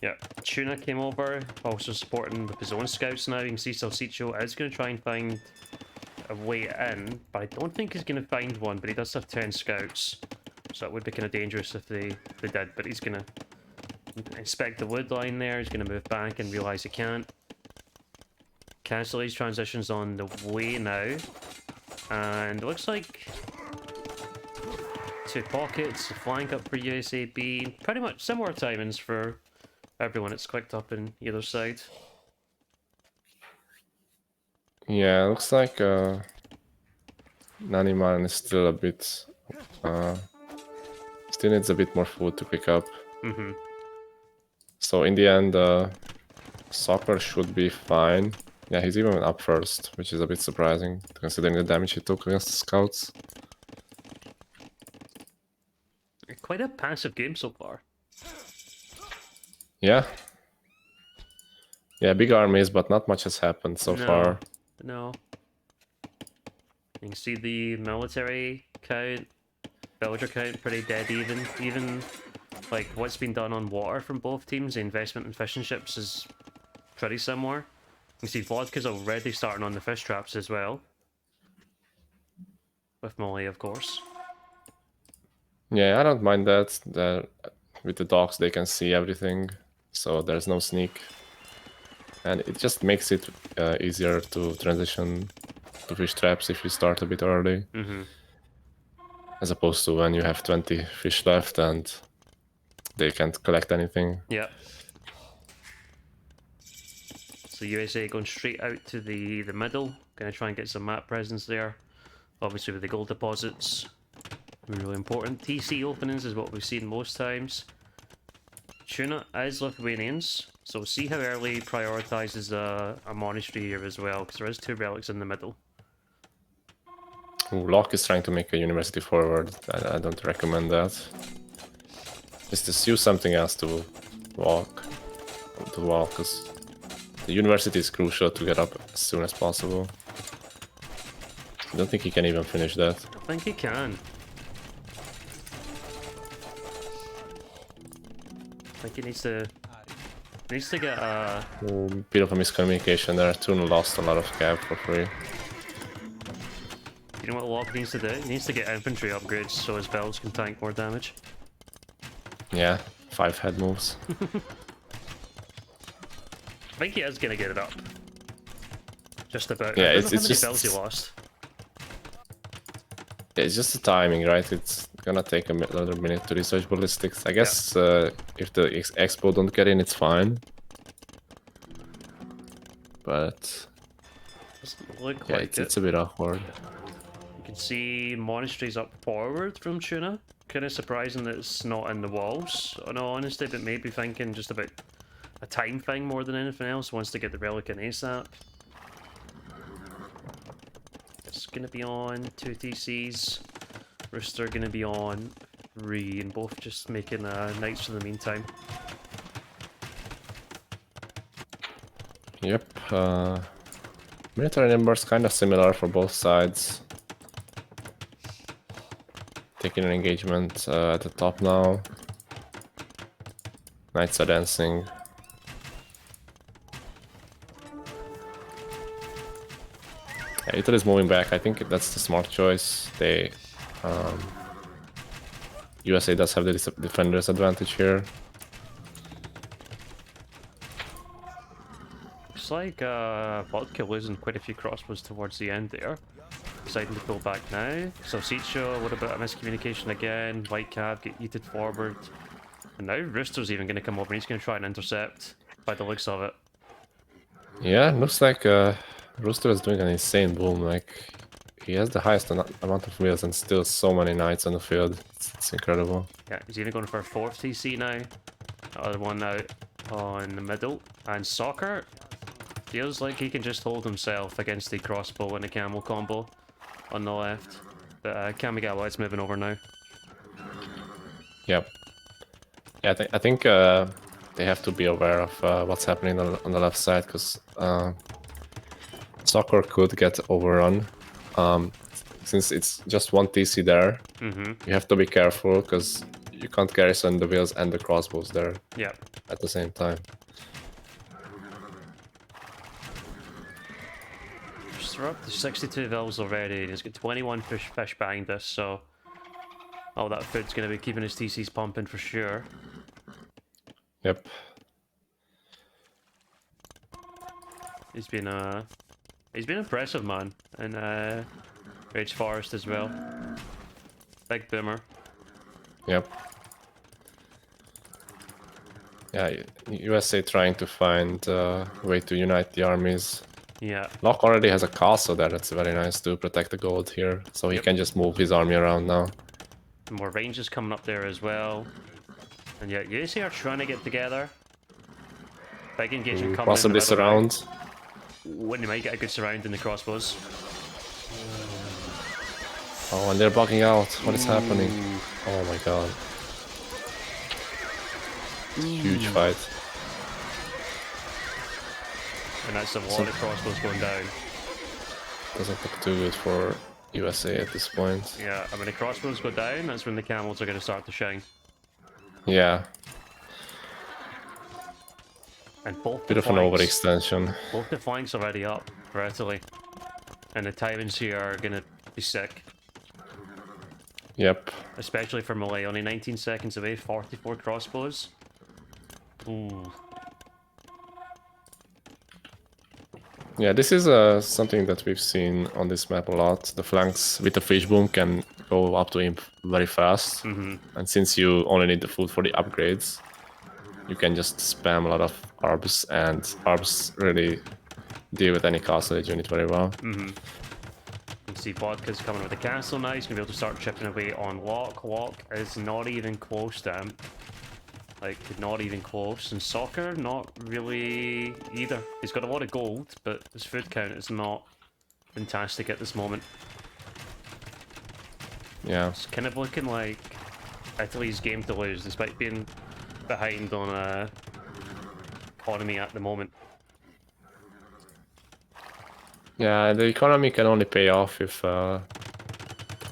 Speaker 1: Yeah, Tuna came over, also supporting with his own scouts now. You can see Salsicho is going to try and find a way in, but I don't think he's going to find one, but he does have 10 scouts, so it would be kind of dangerous if they did, but he's going to inspect the wood line there, he's going to move back and realise he can't. Cancel these transitions on the way now, and it looks like 2 pockets, a flank up for USAB, pretty much similar timings for everyone. It's clicked up in either side.
Speaker 2: Yeah, it looks like Naniman is still a bit... still needs a bit more food to pick up. So in the end, Soccer should be fine. Yeah, he's even up first, which is a bit surprising, considering the damage he took against the scouts.
Speaker 1: Quite a passive game so far.
Speaker 2: Yeah. Yeah, big armies, but not much has happened so far.
Speaker 1: No. You can see the military count, villager count, pretty dead even. Even, like, what's been done on water from both teams, the investment in fishing ships is pretty similar. You can see Vodka's already starting on the fish traps as well. With Molly, of course.
Speaker 2: Yeah, I don't mind that. With the docks, they can see everything, so there's no sneak. And it just makes it easier to transition to fish traps if you start a bit early.
Speaker 1: Mm-hmm.
Speaker 2: As opposed to when you have 20 fish left and they can't collect anything.
Speaker 1: Yeah. So USA going straight out to the middle. Gonna try and get some map presence there. Obviously with the gold deposits. Really important. TC openings is what we've seen most times. Tuna is Lithuanians, so see how early he prioritizes a monastery here as well, because there is 2 relics in the middle.
Speaker 2: Ooh, Locke is trying to make a university forward. I don't recommend that. Just use something else to walk. Because the university is crucial to get up as soon as possible. I don't think he can even finish that.
Speaker 1: I think he can. I think he needs to get a...
Speaker 2: Ooh, bit of a miscommunication there. Tuna lost a lot of cap for free.
Speaker 1: You know what Locke needs to do? He needs to get infantry upgrades so his bells can tank more damage.
Speaker 2: Yeah, 5 head moves.
Speaker 1: I think he is gonna get it up. Just about.
Speaker 2: Yeah,
Speaker 1: I don't know
Speaker 2: it's
Speaker 1: how many
Speaker 2: just...
Speaker 1: bells he lost.
Speaker 2: Yeah, it's just the timing, right? It's gonna take another minute to research ballistics. I guess if the expo don't get in, it's fine. But
Speaker 1: Doesn't look
Speaker 2: yeah,
Speaker 1: like
Speaker 2: it's a bit awkward.
Speaker 1: You can see monasteries up forward from Tuna. Kind of surprising that it's not in the walls, in all honesty, but maybe thinking just about a time thing more than anything else. Wants to get the relic in ASAP. It's gonna be on 2 TCs. Rooster gonna be on 3, and both just making knights for the meantime.
Speaker 2: Yep. Military numbers kind of similar for both sides. Taking an engagement at the top now. Knights are dancing. Yeah, Italy is moving back. I think that's the smart choice. They USA does have the defender's advantage here.
Speaker 1: Looks like Vodka losing quite a few crossbows towards the end there. Deciding to pull back now. So Seicho, what about a miscommunication again? White Cab get yeeted forward. And now Rooster's even going to come over and he's going to try and intercept by the looks of it.
Speaker 2: Yeah, looks like Rooster is doing an insane boom. Like, he has the highest amount of wheels and still so many knights on the field. It's incredible.
Speaker 1: Yeah, he's even going for a 4th TC now. The other one out on the middle. And Soccer feels like he can just hold himself against the crossbow and the camel combo on the left. But Kamigawa is moving over now.
Speaker 2: Yep. Yeah, I think they have to be aware of what's happening on the left side, because Soccer could get overrun. Since it's just 1 TC there, you have to be careful, because you can't garrison the wheels and the crossbows there at the same time.
Speaker 1: We're up to 62 vills already, and he's got 21 fish behind us, so all that food's going to be keeping his TCs pumping for sure.
Speaker 2: Yep.
Speaker 1: He's been impressive, man, and Rage Forest as well. Big boomer.
Speaker 2: Yep. Yeah, USA trying to find a way to unite the armies.
Speaker 1: Yeah.
Speaker 2: Locke already has a castle there, that's very nice to protect the gold here, so he can just move his army around now.
Speaker 1: More ranges coming up there as well. And yeah, USA are trying to get together. Big engagement coming
Speaker 2: possibly
Speaker 1: in the middle
Speaker 2: surround.
Speaker 1: when they might get a good surround in the crossbows.
Speaker 2: Oh, and they're bugging out. What is happening? Oh my god. Huge fight.
Speaker 1: And that's a lot of crossbows going down.
Speaker 2: Doesn't look too good for USA at this point.
Speaker 1: Yeah, and when the crossbows go down, that's when the camels are going to start to shine.
Speaker 2: Yeah,
Speaker 1: And both
Speaker 2: bit
Speaker 1: the
Speaker 2: of an
Speaker 1: flanks,
Speaker 2: overextension.
Speaker 1: both the flanks already up for Italy. And the timings here are going to be sick.
Speaker 2: Yep.
Speaker 1: Especially for Malay, only 19 seconds away, 44 crossbows. Ooh.
Speaker 2: Yeah, this is something that we've seen on this map a lot. The flanks with the fishbone can go up to imp very fast.
Speaker 1: Mm-hmm.
Speaker 2: And since you only need the food for the upgrades, you can just spam a lot of arbs, and arbs really deal with any castle age unit very well.
Speaker 1: Mm-hmm. You can see Vodka's coming with the castle now. He's going to be able to start chipping away on Locke. Locke is not even close to him. Like, not even close. And Soccer, not really either. He's got a lot of gold, but his food count is not fantastic at this moment.
Speaker 2: Yeah.
Speaker 1: It's kind of looking like Italy's game to lose, despite being behind on economy at the moment.
Speaker 2: Yeah, the economy can only pay off if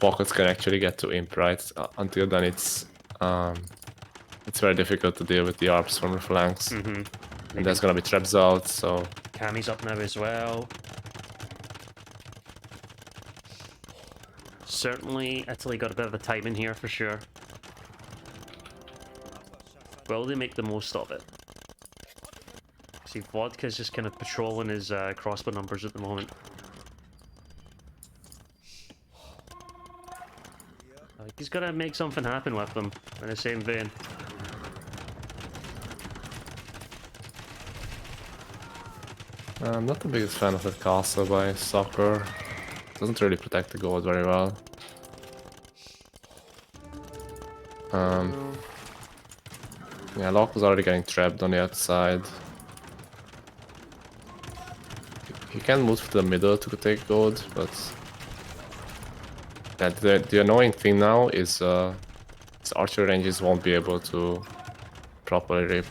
Speaker 2: pockets can actually get to imp, right? Until then, it's very difficult to deal with the arbs from the flanks.
Speaker 1: Mm-hmm.
Speaker 2: And there's gonna be traps out, so...
Speaker 1: Kami's up now as well. Certainly, Italy got a bit of a timing here for sure. Will they make the most of it? See, Vodka's just kind of patrolling his crossbow numbers at the moment. Like, he's got to make something happen with them in the same vein.
Speaker 2: I'm not the biggest fan of that castle by Soccer. Doesn't really protect the gold very well. Yeah, Locke was already getting trapped on the outside. He can move to the middle to take gold, but... Yeah, the annoying thing now is his archer ranges won't be able to properly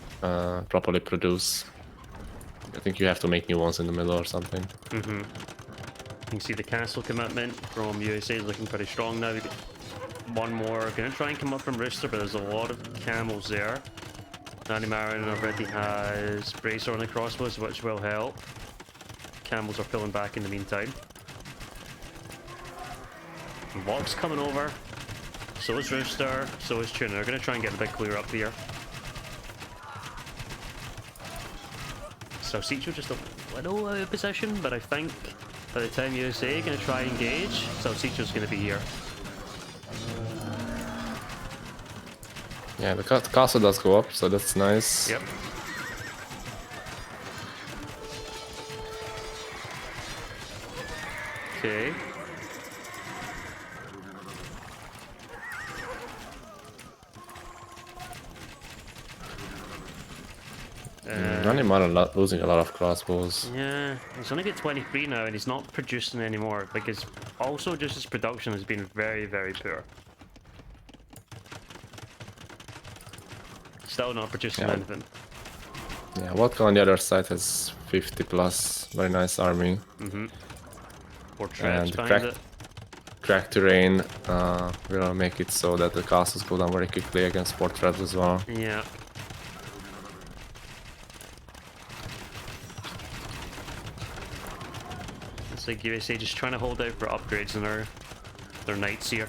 Speaker 2: produce. I think you have to make new ones in the middle or something.
Speaker 1: Mm-hmm. You can see the castle commitment from USA is looking pretty strong now. We got one more. Gonna try and come up from Rooster, but there's a lot of camels there. Danny Marin already has Bracer on the crossbows, which will help. Camels are pulling back in the meantime. Locke's coming over. So is Rooster. So is Tuna. They're gonna try and get a big clear up here. Salsicho just a little out of position, but I think by the time USA are going to try and engage, Salsicho's going to be here.
Speaker 2: Yeah, the castle does go up, so that's nice.
Speaker 1: Yep. Okay.
Speaker 2: Danny Marin losing a lot of crossbows.
Speaker 1: Yeah, he's only got 23 now and he's not producing anymore because also just his production has been very, very poor. Still not producing anything.
Speaker 2: Yeah, Vodka on the other side has 50 plus, very nice army.
Speaker 1: Mm-hmm. Or traps
Speaker 2: And
Speaker 1: behind it.
Speaker 2: crack terrain will make it so that the castles go down very quickly against port traps as well.
Speaker 1: Yeah. It's like USA just trying to hold out for upgrades in their knights here.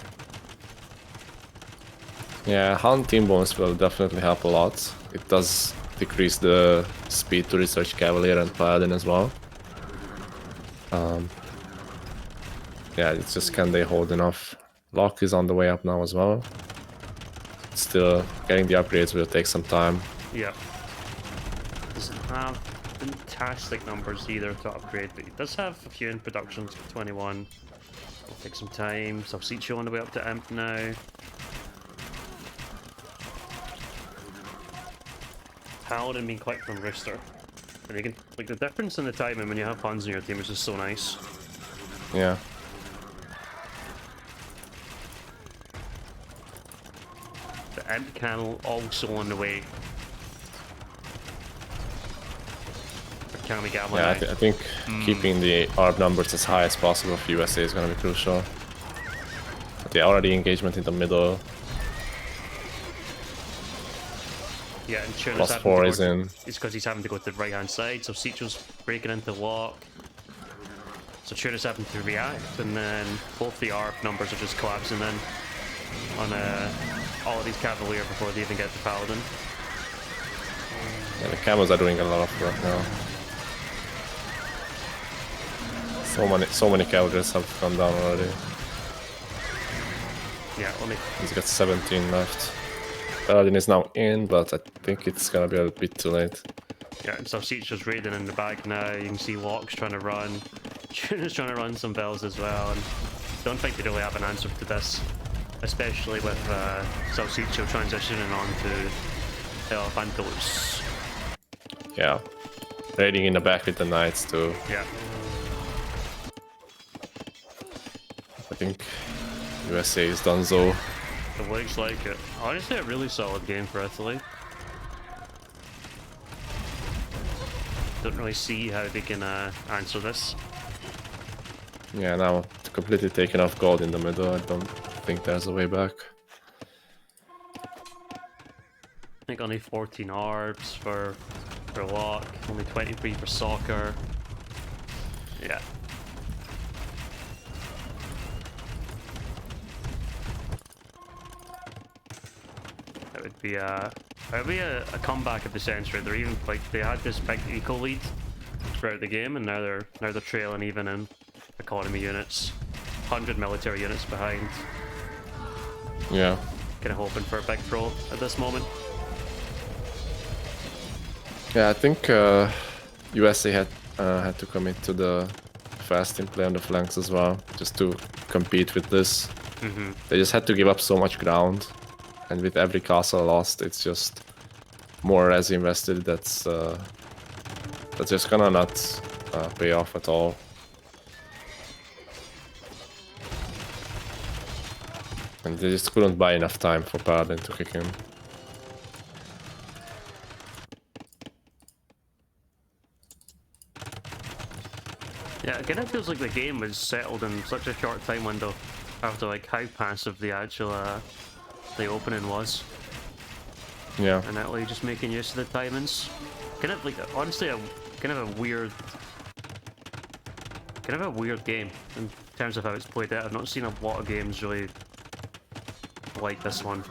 Speaker 2: Yeah, Hound Team Bones will definitely help a lot. It does decrease the speed to research Cavalier and Paladin as well. Yeah, it's just can they hold enough. Locke is on the way up now as well. Still, getting the upgrades will take some time.
Speaker 1: Yeah. Doesn't have fantastic numbers either to upgrade, but he does have a few in production, so 21. It'll take some time. Salsicho on the way up to Imp now. Paladin being quick from Rooster. And you can, like, the difference in the timing when you have Huns in your team is just so nice.
Speaker 2: Yeah.
Speaker 1: The Imp Canal also on the way. Kamigawa
Speaker 2: Yeah,
Speaker 1: now.
Speaker 2: I think keeping the ARB numbers as high as possible for USA is gonna be crucial. But yeah, already engagement in the middle.
Speaker 1: Yeah, and Tuna's
Speaker 2: Plus
Speaker 1: having
Speaker 2: 4
Speaker 1: to
Speaker 2: is
Speaker 1: go to,
Speaker 2: in.
Speaker 1: it's because he's having to go to the right hand side, so Citro's breaking into lock. So Tuna's having to react, and then both the ARP numbers are just collapsing in on all of these Cavalier before they even get to Paladin.
Speaker 2: Yeah, the camos are doing a lot of work now. So many cavaliers have gone down already.
Speaker 1: Yeah, let me.
Speaker 2: He's got 17 left. Paladin is now in, but I think it's gonna be a bit too late.
Speaker 1: Yeah, and so Citro's raiding in the back now. You can see Locke's trying to run. Tuna's trying to run some bells as well, and don't think they really have an answer to this, especially with Salsicho transitioning on to Elephantos.
Speaker 2: Yeah. Raiding in the back with the knights too.
Speaker 1: Yeah.
Speaker 2: I think USA is done so.
Speaker 1: It looks like it. Honestly, a really solid game for Italy. Don't really see how they can answer this.
Speaker 2: Yeah, now completely taken off gold in the middle. I don't think there's a way back.
Speaker 1: I think only 14 ARBs for Locke, only 23 for Soccer. Yeah. That would be a comeback of the century. They're even like they had this big eco lead throughout the game, and now they're trailing even in economy units, 100 military units behind.
Speaker 2: Yeah.
Speaker 1: Kind of hoping for a big pro at this moment.
Speaker 2: Yeah, I think USA had to commit to the fasting play on the flanks as well, just to compete with this. They just had to give up so much ground, and with every castle lost, it's just more res invested. That's just gonna not pay off at all. And they just couldn't buy enough time for Paladin to kick in.
Speaker 1: Yeah, it kind of feels like the game was settled in such a short time window after like how passive the actual the opening was,
Speaker 2: Yeah.
Speaker 1: and Italy just making use of the timings. Kind of like honestly a kind of a weird game in terms of how it's played out. I've not seen a lot of games really like this one.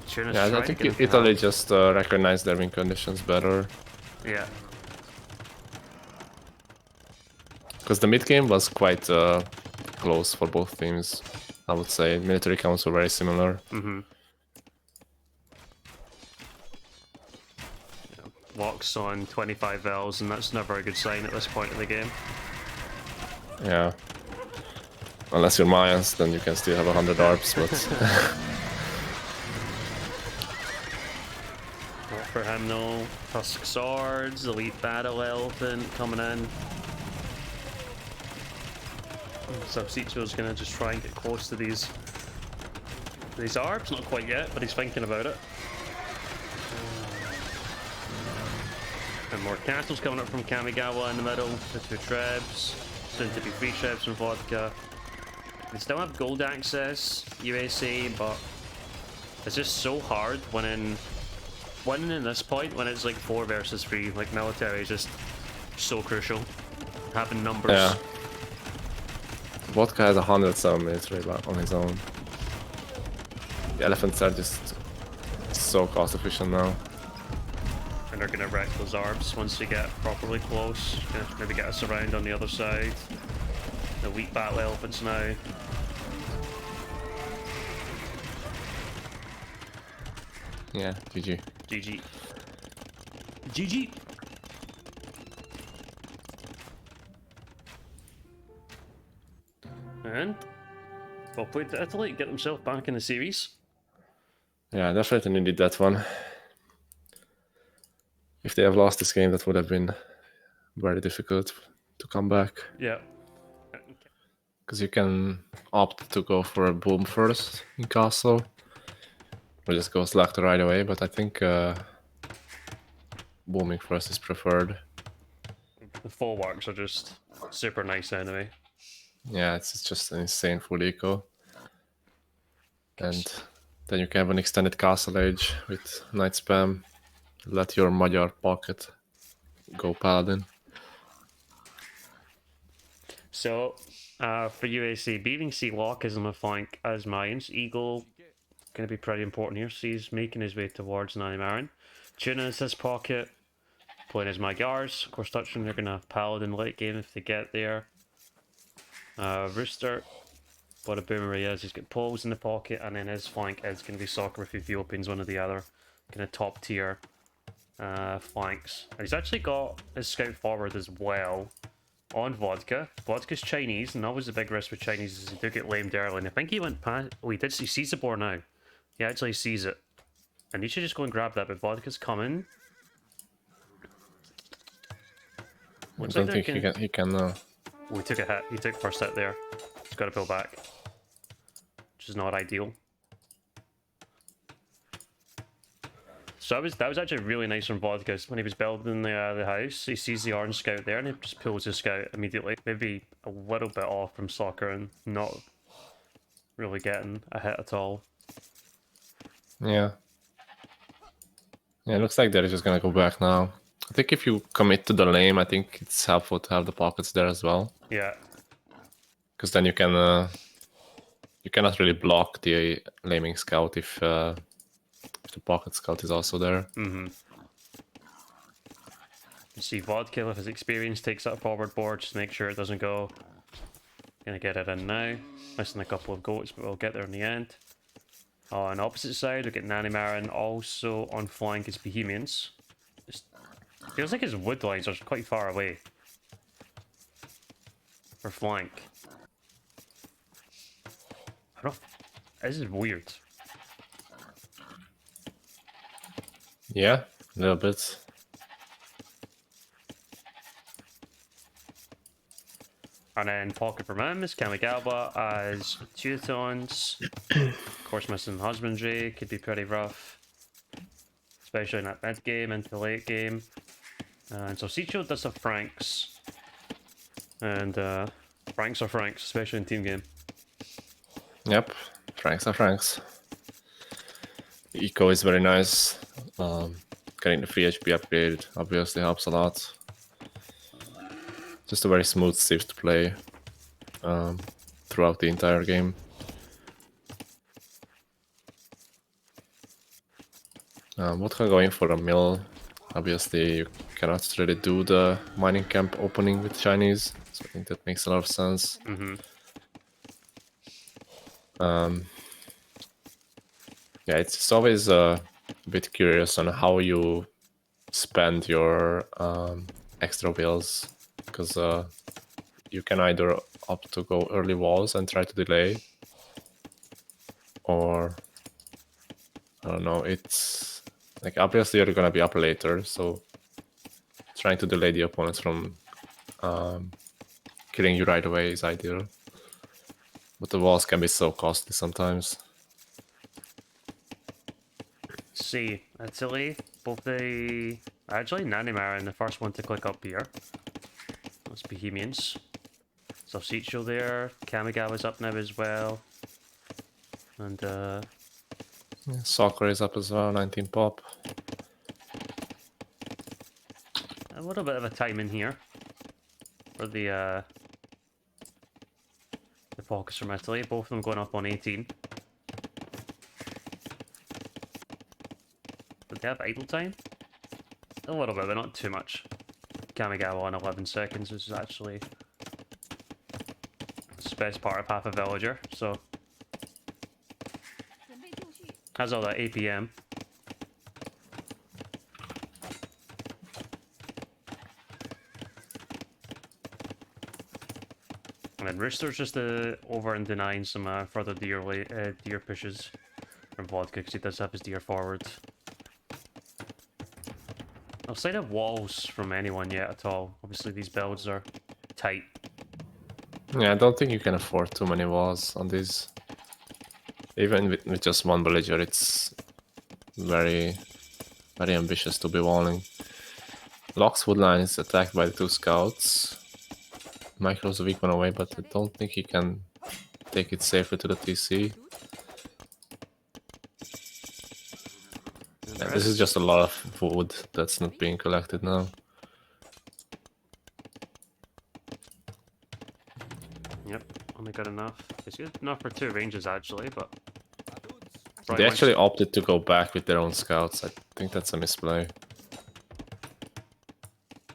Speaker 1: Tuna's
Speaker 2: Yeah, I
Speaker 1: trying to
Speaker 2: think
Speaker 1: get into
Speaker 2: Italy
Speaker 1: help.
Speaker 2: just recognized their win conditions better.
Speaker 1: Yeah.
Speaker 2: Because the mid game was quite close for both teams, I would say. Military counts were very similar.
Speaker 1: Locks on 25 Vels, and that's never a good sign at this point in the game.
Speaker 2: Yeah. Unless you're Mayans, then you can still have 100 ARPs, but...
Speaker 1: Not for him though. Tusk Swords, Elite Battle Elephant coming in. Subsito's gonna just try and get close to these ARPs, not quite yet, but he's thinking about it. And more castles coming up from Kamigawa in the middle, the 2 trebs, soon to be 3 trebs and vodka. We still have gold access, USA, but it's just so hard winning in this point when it's like 4 versus 3. Like military is just so crucial. Having numbers.
Speaker 2: Yeah. Vodka has 107 military on his own. The elephants are just so cost efficient now.
Speaker 1: And they're gonna wreck those ARBs once they get properly close. Gonna maybe get us around on the other side. The weak battle elephants now.
Speaker 2: Yeah, GG.
Speaker 1: GG. GG! And well played to Italy, get themselves back in the series.
Speaker 2: Yeah, definitely needed that one. If they have lost this game, that would have been very difficult to come back.
Speaker 1: Yeah.
Speaker 2: Because you can opt to go for a boom first in castle. We'll just go Slaughter right away, but I think booming first is preferred.
Speaker 1: The full works are just super nice anyway.
Speaker 2: Yeah, it's just an insane full eco. And then you can have an extended castle age with Night Spam. Let your Magyar pocket go Paladin.
Speaker 1: So, for UAC, beating Sea Lock is on the flank as Mayans. Eagle going to be pretty important here. So he's making his way towards Nanimaran. Tuna is his pocket. Playing as Magyars. Of course, touching, they're going to have Paladin late game if they get there. Rooster, what a boomer he is. He's got poles in the pocket, and then his flank is going to be Soccer if he opens one of the other kind of top tier flanks. And he's actually got his scout forward as well on Vodka. Vodka's Chinese, and that was the big risk with Chinese is he do get lamed early. And I think he went past. Oh, he sees the boar now. He actually sees it, and he should just go and grab that. But Vodka's coming.
Speaker 2: I don't think he can.
Speaker 1: Oh, he took a hit. He took first hit there. He's got to pull back, which is not ideal. So that was actually really nice from Vodka. When he was building the house, he sees the orange scout there and he just pulls his scout immediately. Maybe a little bit off from Soccer and not really getting a hit at all.
Speaker 2: Yeah. Yeah, it looks like they're just gonna go back now. I think if you commit to the lane, I think it's helpful to have the pockets there as well.
Speaker 1: Yeah.
Speaker 2: Because then you can you cannot really block the laming scout if the pocket scout is also there.
Speaker 1: Mm-hmm. You see Vodka with his experience takes that forward board just to make sure it doesn't go. Gonna get it in now. Missing a couple of goats, but we'll get there in the end. On the opposite side, we get Nanimaran also on flank as Bohemians. Feels like his wood lines are quite far away. For flank. I don't. This is weird.
Speaker 2: Yeah, a little bit.
Speaker 1: And then pocket for him is Kamigawa as Teutons. Of course, missing husbandry could be pretty rough. Especially in that mid game into late game. And so Sicho does have Franks. And Franks are Franks, especially in team game.
Speaker 2: Yep, Franks are Franks. Eco is very nice. Getting the free HP upgrade obviously helps a lot. Just a very smooth Civ to play throughout the entire game. Vodka going for a mill. Obviously, you cannot really do the mining camp opening with Chinese, so I think that makes a lot of sense.
Speaker 1: Mm-hmm.
Speaker 2: Yeah, it's always a bit curious on how you spend your extra wills, because you can either opt to go early walls and try to delay, or I don't know, it's like obviously you're gonna be up later, so trying to delay the opponents from killing you right away is ideal. But the walls can be so costly sometimes.
Speaker 1: See, Italy, both the... Actually, Nanimaran, the first one to click up here. That's Bohemians. So Sicho there, Kamigawa's up now as well. And
Speaker 2: Yeah, Soccer is up as well, 19 pop.
Speaker 1: a little bit of a time in here for the focus from Italy, both of them going up on 18. Did they have idle time? A little bit, but not too much. Kamigawa on 11 seconds, which is actually the best part of half a villager, so has all that APM. And then Rooster's just over and denying some further deer pushes from Vodka because he does have his deer forward. No sight of walls from anyone yet at all. Obviously these builds are tight.
Speaker 2: Yeah, I don't think you can afford too many walls on these. Even with just one villager, it's very, very ambitious to be walling. Lockswood line is attacked by the 2 scouts. Micro's a weak one away, but I don't think he can take it safely to the TC. Yeah, this is just a lot of wood that's not being collected now.
Speaker 1: Yep, only got enough. It's good enough for 2 ranges actually, but
Speaker 2: They actually opted to go back with their own scouts. I think that's a misplay.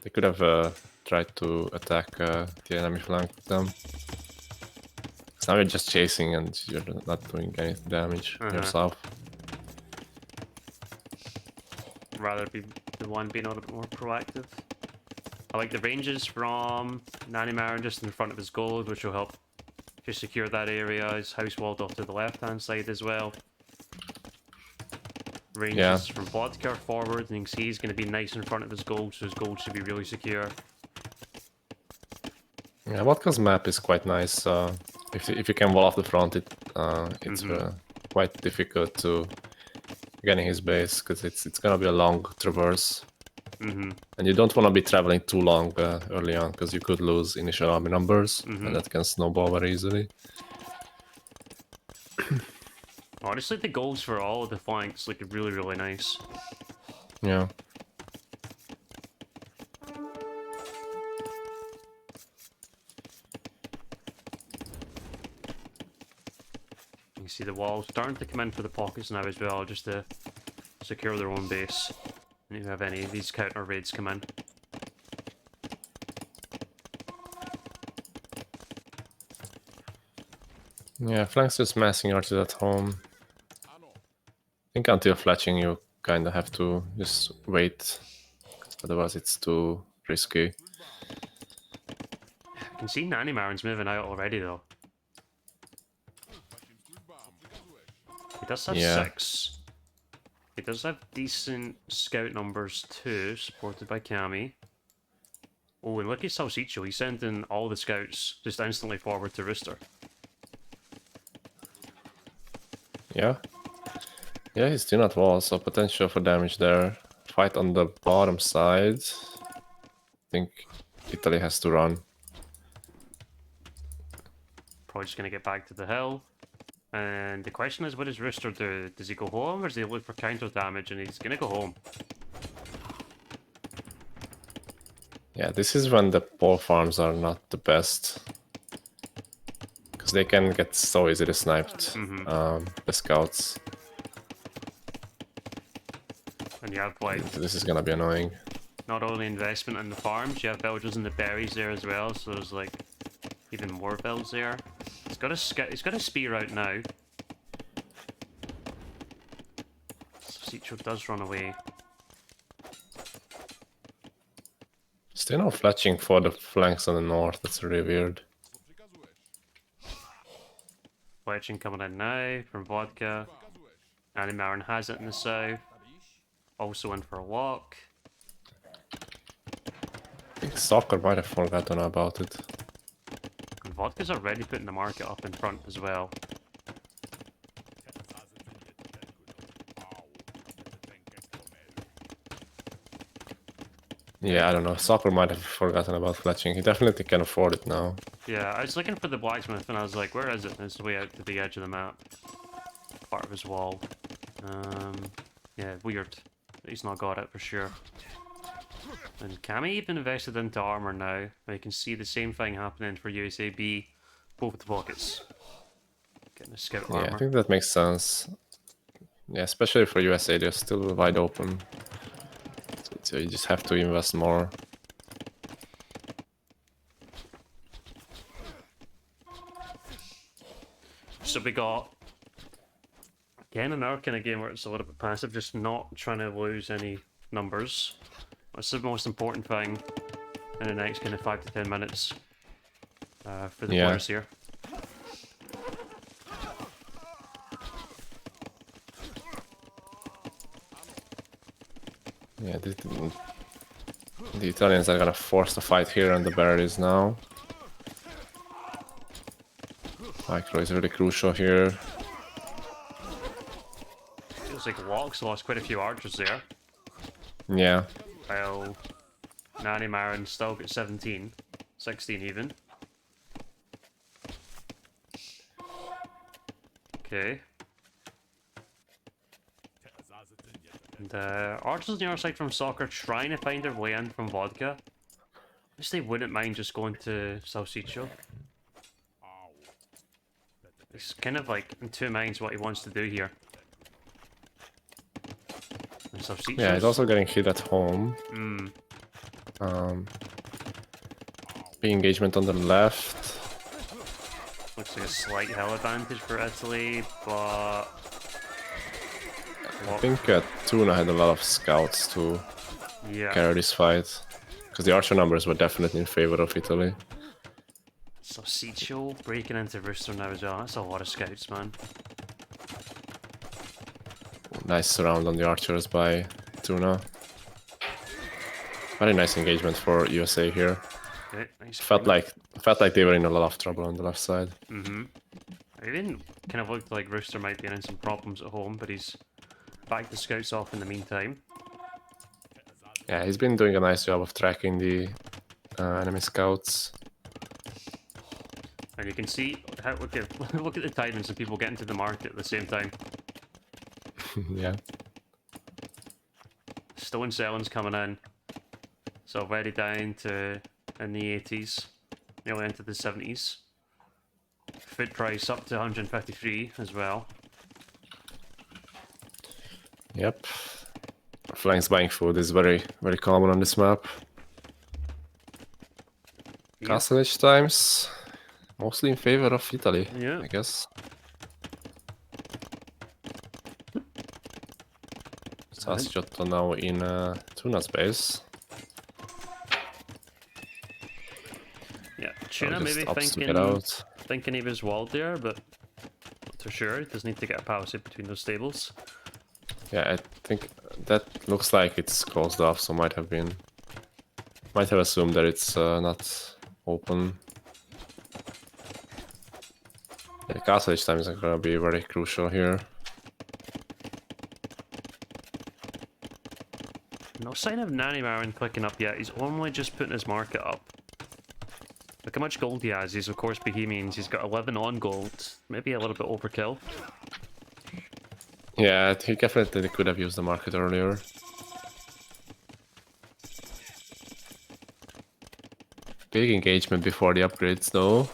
Speaker 2: They could have tried to attack the enemy flank with them. So now you're just chasing and you're not doing any damage yourself.
Speaker 1: rather be the one being a little bit more proactive. I like the ranges from Nanny Marin just in front of his gold, which will help to secure that area. His house walled off to the left-hand side as well. Ranges from Vodka forward, and you can see he's going to be nice in front of his gold, so his gold should be really secure.
Speaker 2: Yeah, Vodka's map is quite nice. If you can wall off the front, it's quite difficult to get in his base, because it's gonna be a long traverse. And you don't want to be traveling too long early on, because you could lose initial army numbers, and that can snowball very easily.
Speaker 1: Honestly, the golds for all of the flanks look really, really nice.
Speaker 2: Yeah.
Speaker 1: You can see the walls starting to come in for the pockets now as well, just to secure their own base. And if you have any of these counter raids come in.
Speaker 2: Yeah, flanks just massing archers at home. I think until fletching you kind of have to just wait, otherwise it's too risky.
Speaker 1: I can see Nanny Marin's moving out already though. He does have 6. He does have decent scout numbers too, supported by Kami. Oh, and look at Salsicho, he's sending all the scouts just instantly forward to Rooster.
Speaker 2: Yeah, he's still not wall, so potential for damage there. Fight on the bottom side. I think Italy has to run.
Speaker 1: Probably just gonna get back to the hill. And the question is, what does Rooster do? Does he go home or does he look for counter damage? And he's gonna go home.
Speaker 2: Yeah, this is when the pole farms are not the best, because they can get so easily sniped, the scouts.
Speaker 1: And you have like...
Speaker 2: This is gonna be annoying.
Speaker 1: Not only investment in the farms, you have villagers in the berries there as well, so there's like even more builds there. He's got a spear out now. Cicho does run away.
Speaker 2: Still no fletching for the flanks on the north, that's really weird.
Speaker 1: Fletching coming in now from Vodka. Nanny Marin has it in the south. Also in for a walk.
Speaker 2: I think Soccer might have forgotten about it.
Speaker 1: And Vodka's already putting the market up in front as well.
Speaker 2: Yeah, I don't know. Soccer might have forgotten about fletching. He definitely can afford it now.
Speaker 1: Yeah, I was looking for the blacksmith and I was like, where is it? And it's way out to the edge of the map. Part of his wall. Yeah, weird. He's not got it for sure. And Kami even invested into armor now. You can see the same thing happening for USAB. Both the pockets. Getting a scout armor.
Speaker 2: Yeah, I think that makes sense. Yeah, especially for USA, they're still wide open. So you just have to invest more.
Speaker 1: So we got again another kind of game where it's a little bit passive, just not trying to lose any numbers. That's the most important thing in the next kind of 5 to 10 minutes for the players here.
Speaker 2: Yeah, the Italians are gonna force the fight here on the berries now. Micro is really crucial here.
Speaker 1: Looks like Locke's lost quite a few archers there.
Speaker 2: Yeah.
Speaker 1: While Nanny Marin still got 17. 16 even. Okay. And archers on the other side from Soccer trying to find their way in from Vodka. I wish they wouldn't mind just going to Salsicho. He's kind of like in two minds what he wants to do here. And
Speaker 2: Yeah, he's also getting hit at home.
Speaker 1: Hmm.
Speaker 2: Big engagement on the left.
Speaker 1: Looks like a slight hill advantage for Italy, but...
Speaker 2: I think Tuna had a lot of scouts to
Speaker 1: Yeah.
Speaker 2: carry this fight. Because the archer numbers were definitely in favor of Italy.
Speaker 1: Salsicho breaking into Rooster now as well. That's a lot of scouts, man.
Speaker 2: Nice surround on the archers by Tuna. Very nice engagement for USA here.
Speaker 1: Okay, nice.
Speaker 2: Felt like they were in a lot of trouble on the left side.
Speaker 1: Mm-hmm. It even kind of looked like Rooster might be in some problems at home, but he's backed the scouts off in the meantime.
Speaker 2: Yeah, he's been doing a nice job of tracking the enemy scouts.
Speaker 1: And you can see how look at the timings of people getting to the market at the same time.
Speaker 2: Yeah.
Speaker 1: Stone selling's coming in. So already down to in the 80s, nearly into the 70s. Food price up to 153 as well.
Speaker 2: Yep. Flanks buying food is very, very common on this map.
Speaker 1: Yep.
Speaker 2: Castle Age times, mostly in favor of Italy,
Speaker 1: Yeah.
Speaker 2: I guess. Sasgiotto now in Tuna's base.
Speaker 1: Yeah,
Speaker 2: So
Speaker 1: Tuna
Speaker 2: just
Speaker 1: maybe
Speaker 2: opts to get out.
Speaker 1: thinking he was walled there, but not too sure. He does need to get a palisade between those stables.
Speaker 2: Yeah, I think that looks like it's closed off, so might have assumed that it's not open. Yeah, castle Age time is gonna be very crucial here.
Speaker 1: No sign of Nanny Marin clicking up yet. He's only just putting his market up. Look how much gold he has. He's of course Bohemians. He's got 11 on gold. Maybe a little bit overkill.
Speaker 2: Yeah, he definitely could have used the market earlier. Big engagement before the upgrades though.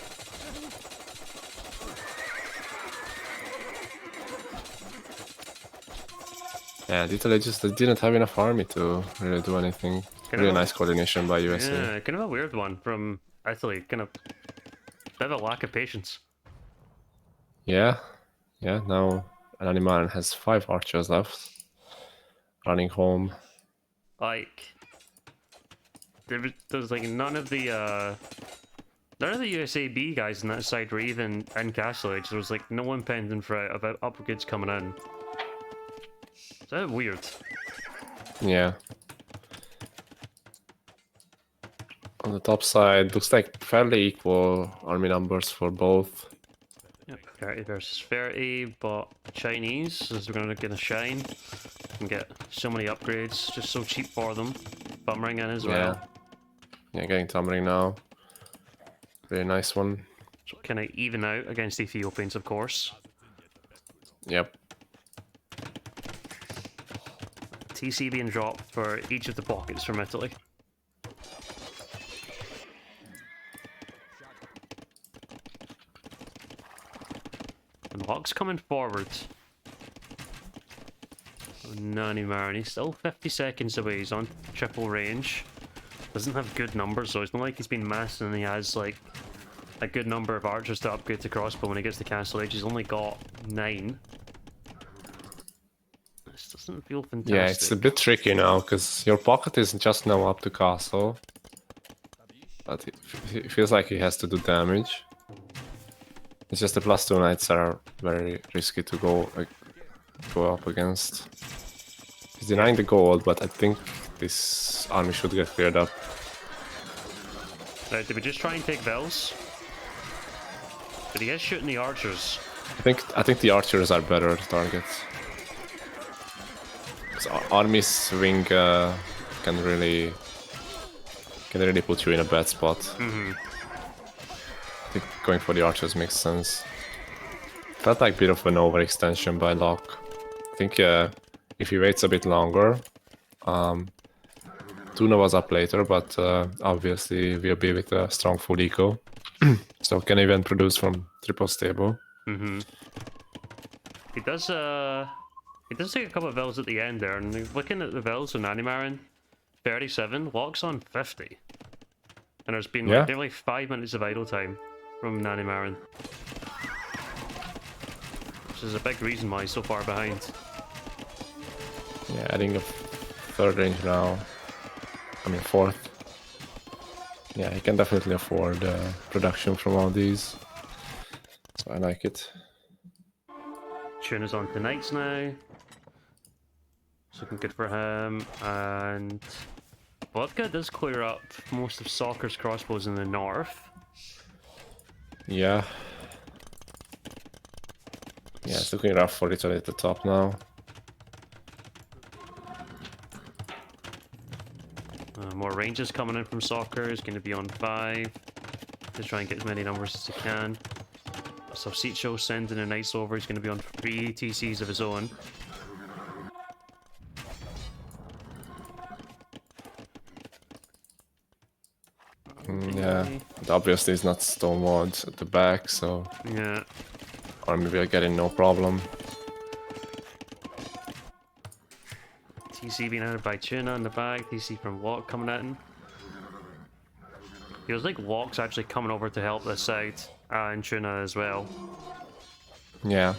Speaker 2: Yeah, Italy just didn't have enough army to really do anything. Really nice coordination by USA.
Speaker 1: Yeah, kind of a weird one from Italy. Kind of bit of a lack of patience.
Speaker 2: Yeah, now Animaran has 5 archers left. Running home.
Speaker 1: Like, there's like none of the USAB guys on that side were even in Castle Age. There was like no one pending for about upgrades coming in. Is that weird?
Speaker 2: Yeah. On the top side, looks like fairly equal army numbers for both.
Speaker 1: Yep, 30 versus 30, but Chinese is gonna shine and get so many upgrades, just so cheap for them. Bummering in as well.
Speaker 2: Yeah, getting Tumbling now. Really nice one.
Speaker 1: So kind of even out against Ethiopians, of course.
Speaker 2: Yep.
Speaker 1: TC being dropped for each of the pockets from Italy. And Hawk's coming forward. Oh, Nanny Marin, he's still 50 seconds away. He's on triple range. Doesn't have good numbers, so it's not like he's been massing and he has like a good number of archers to upgrade to crossbow when he gets to Castle Age. He's only got 9. This doesn't feel fantastic.
Speaker 2: Yeah, it's a bit tricky now, because your pocket is just now up to castle. But it feels like he has to do damage. It's just the +2 knights are very risky to go up against. He's denying the gold, but I think this army should get cleared up.
Speaker 1: Right, did we just try and take Vels? But he is shooting the archers.
Speaker 2: I think the archers are better targets. So Army's wing can really put you in a bad spot. I think going for the archers makes sense. Felt like a bit of an overextension by Locke. I think if he waits a bit longer, Tuna was up later, but obviously will be with a strong full eco. So can even produce from triple stable.
Speaker 1: He does take a couple of vills at the end there, and looking at the vills on Animarin, 37, Locke's on 50. And there's been like nearly 5 minutes of idle time from Nanimarin. Which is a big reason why he's so far behind.
Speaker 2: Yeah, adding a third range now. I mean fourth. Yeah, he can definitely afford production from all these. So I like it.
Speaker 1: Tuna's on to Knights now. It's looking good for him. And Vodka does clear up most of Soccer's crossbows in the north.
Speaker 2: Yeah. Yeah, it's looking rough for Italy at the top now.
Speaker 1: More ranges coming in from Soccer. He's going to be on 5. To try and get as many numbers as he can. Salsicho sending a Knights over. He's going to be on 3 TCs of his own.
Speaker 2: Yeah, obviously it's not stonewalled at the back, so
Speaker 1: yeah,
Speaker 2: Army will get in no problem.
Speaker 1: TC being added by Tuna in the back. TC from Locke coming at him. Feels like Locke's actually coming over to help this side, and Tuna as well.
Speaker 2: Yeah.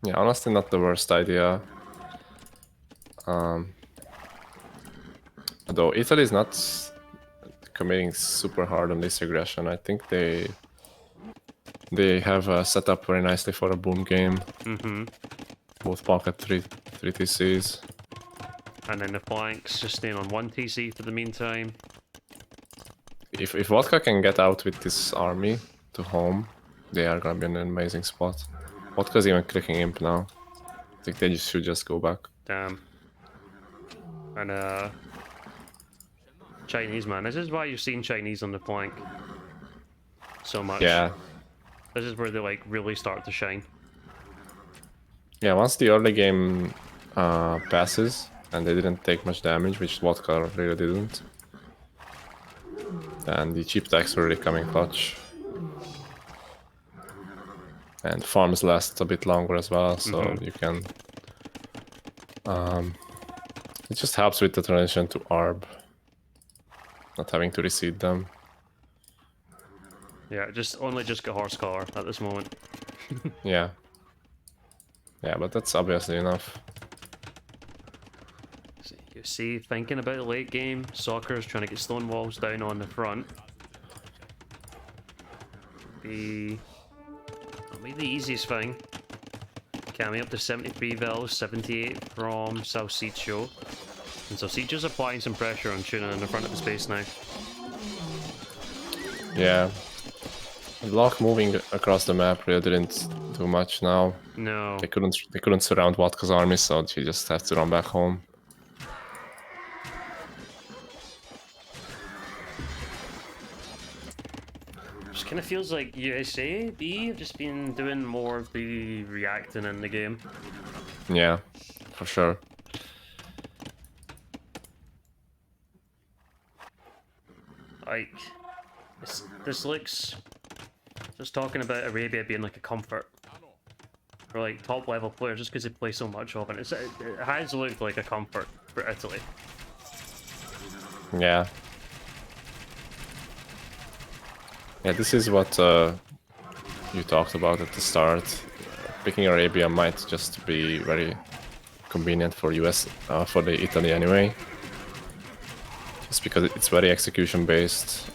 Speaker 2: Yeah, honestly not the worst idea. Though Italy is not committing super hard on this aggression. I think they have set up very nicely for a boom game. Both pocket 3 TCs.
Speaker 1: And then the flanks just staying on 1 TC for the meantime.
Speaker 2: If Vodka can get out with this army to home, they are gonna be in an amazing spot. Vodka's even clicking imp now. I think they should just go back.
Speaker 1: Damn. And Chinese, man. This is why you're seeing Chinese on the flank so much.
Speaker 2: Yeah.
Speaker 1: This is where they like really start to shine.
Speaker 2: Yeah, once the early game passes and they didn't take much damage, which Vodka really didn't, then the cheap attacks were really coming clutch. And farms last a bit longer as well, so you can... it just helps with the transition to ARB. Not having to reseed them.
Speaker 1: Yeah, only just got horse collar at this moment.
Speaker 2: Yeah. Yeah, but that's obviously enough.
Speaker 1: You see, thinking about the late game, Soccer's trying to get stone walls down on the front. That'll be the easiest thing. Cami up to 73 Vels, 78 from Salsicho. And Salsicho's applying some pressure on Tuna in the front of the space now.
Speaker 2: Yeah. Locke moving across the map really didn't do much now.
Speaker 1: No.
Speaker 2: They couldn't surround Vodka's army, so he just had to run back home.
Speaker 1: Just kind of feels like USA B have just been doing more of the reacting in the game.
Speaker 2: Yeah, for sure.
Speaker 1: Like, this looks... Just talking about Arabia being like a comfort for like top level players just because they play so much of it. It has looked like a comfort for Italy.
Speaker 2: Yeah. Yeah, this is what you talked about at the start. Picking Arabia might just be very convenient for for the Italy anyway. Just because it's very execution based,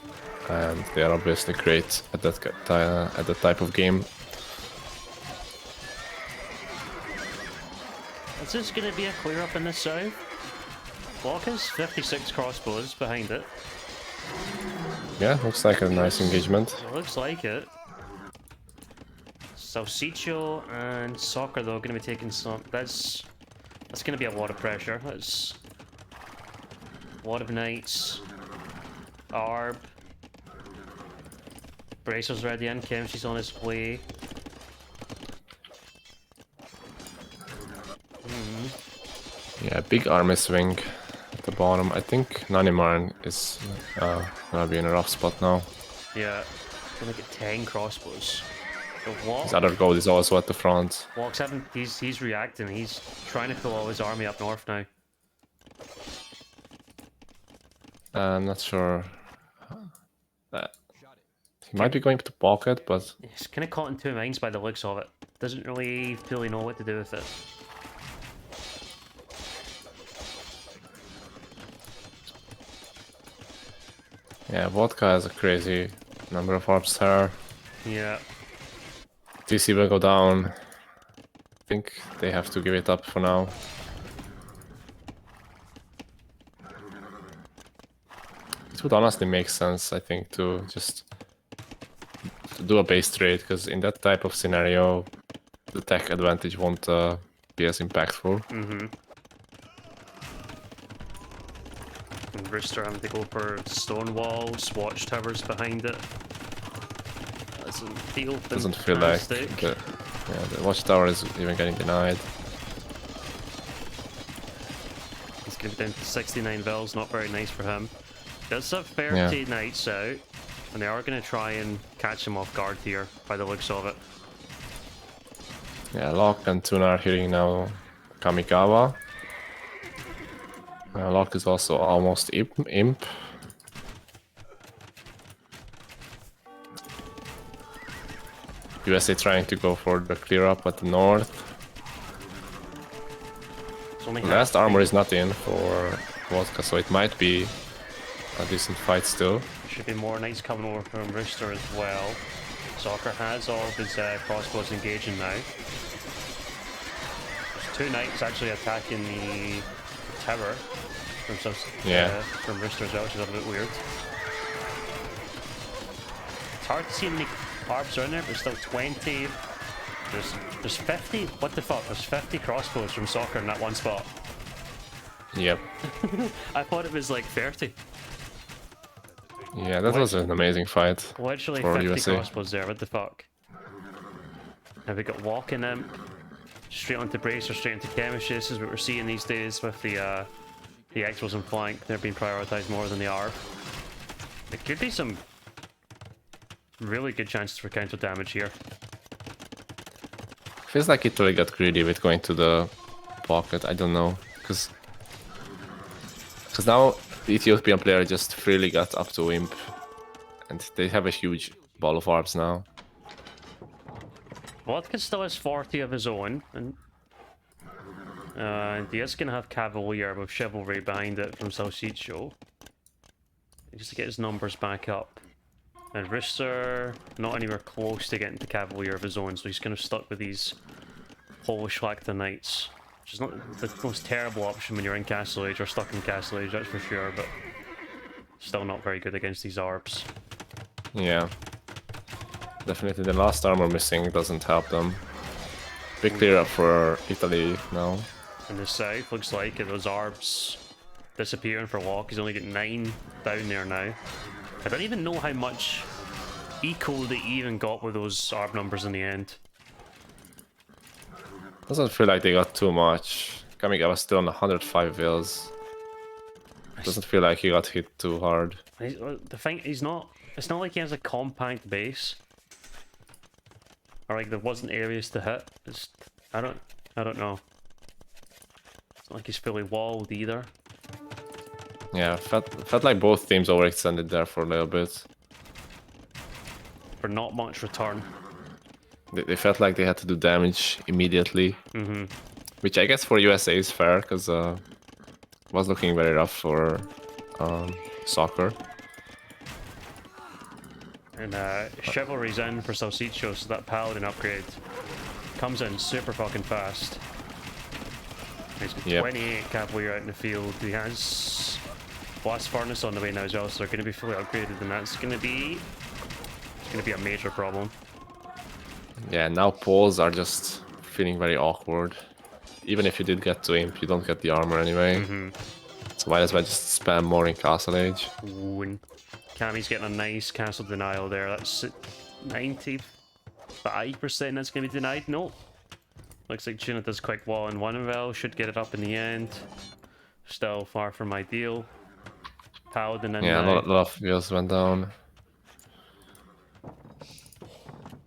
Speaker 2: and they are obviously great at that type of game.
Speaker 1: Is this going to be a clear up in the south? Locke has 56 crossbows behind it.
Speaker 2: Yeah, looks like a nice engagement.
Speaker 1: It looks like it. Salsicho and Soccer though going to be taking some. That's That's going to be a lot of pressure. That's a lot of knights. Arb. Bracer's ready in. Kemshi's on his way.
Speaker 2: Yeah, big army swing at the bottom. I think Nanimarn is gonna be in a rough spot now.
Speaker 1: Yeah. Gonna get 10 crossbows. The
Speaker 2: His
Speaker 1: Walk.
Speaker 2: other gold is also at the front.
Speaker 1: Walk's having. He's reacting. He's trying to pull all his army up north now.
Speaker 2: I'm not sure. He might be going to pocket, but
Speaker 1: He's kind of caught in two minds by the looks of it. Doesn't really know what to do with it.
Speaker 2: yeah, Vodka has a crazy number of orbs there.
Speaker 1: Yeah.
Speaker 2: TC will go down. I think they have to give it up for now. It would honestly make sense, I think, to just do a base trade, because in that type of scenario, the tech advantage won't be as impactful.
Speaker 1: Mm-hmm. And Rooster having to go for stone walls, watchtowers behind it.
Speaker 2: Doesn't feel like the watchtower is even getting denied.
Speaker 1: He's going to be down to 69 vills, not very nice for him. Does have 30 knights out, and they are going to try and catch him off guard here, by the looks of it.
Speaker 2: Yeah, Locke and Tuna are hitting now Kamikawa. Locke is also almost imp. USA trying to go for the clear up at the north. Last armor is not in for Vodka, so it might be a decent fight still.
Speaker 1: Should be more knights coming over from Rooster as well. Soccer has all of his crossbows engaging now. There's two knights actually attacking the tower from Rooster as well, which is a little bit weird. It's hard to see how many Arbs are in there, but still 20. There's 50. What the fuck? There's 50 crossbows from Soccer in that one spot.
Speaker 2: Yep.
Speaker 1: I thought it was like 30.
Speaker 2: Yeah, that was an amazing fight.
Speaker 1: Literally
Speaker 2: for
Speaker 1: 50
Speaker 2: USA.
Speaker 1: crossbows there. What the fuck? Now we got Walking Imp. Straight onto Bracer, straight into Chemistry. This is what we're seeing these days with the Expos in flank. They're being prioritized more than they are. There could be some really good chances for counter damage here.
Speaker 2: Feels like Italy got greedy with going to the pocket. I don't know, because now the Ethiopian player just freely got up to Imp, and they have a huge ball of orbs now.
Speaker 1: Vodka still has 40 of his own, and he is going to have Cavalier with Chivalry behind it from Salsiccio, just to get his numbers back up. And Rooster not anywhere close to getting to Cavalier of his own, so he's kind of stuck with these Polish Lacta Knights, which is not the most terrible option when you're in Castle Age or stuck in Castle Age, that's for sure, but still not very good against these ARBs.
Speaker 2: Yeah. Definitely the last armor missing doesn't help them. Big clear up for Italy now.
Speaker 1: In the south, looks like those ARBs disappearing for Locke. He's only got 9 down there now. I don't even know how much eco they even got with those ARB numbers in the end.
Speaker 2: Doesn't feel like they got too much. Kamigawa still on 105 vills. Doesn't feel like he got hit too hard.
Speaker 1: The thing, he's not... It's not like he has a compact base. Or like there wasn't areas to hit. It's... I don't know. It's not like he's fully walled either.
Speaker 2: Yeah, felt like both teams overextended there for a little bit.
Speaker 1: For not much return.
Speaker 2: They felt like they had to do damage immediately.
Speaker 1: Mm-hmm.
Speaker 2: Which I guess for USA is fair, because it was looking very rough for Soccer.
Speaker 1: And Chivalry's in for Salsiccio, so that Paladin upgrade comes in super fucking fast. He's got 28 Cavalier out in the field. He has Blast Furnace on the way now as well, so they're going to be fully upgraded, and that's going to be... It's going to be a major problem.
Speaker 2: Yeah, now Poles are just feeling very awkward. even if you did get to Imp, you don't get the armor anyway.
Speaker 1: Mm-hmm.
Speaker 2: So might as well just spam more in Castle Age.
Speaker 1: Ooh, and Cammy's getting a nice castle denial there. That's 95% that's going to be denied. No. Looks like Tuna does quick wall and one well. Should get it up in the end. Still far from ideal. Paladin in
Speaker 2: Yeah, a
Speaker 1: now.
Speaker 2: lot of wheels went down.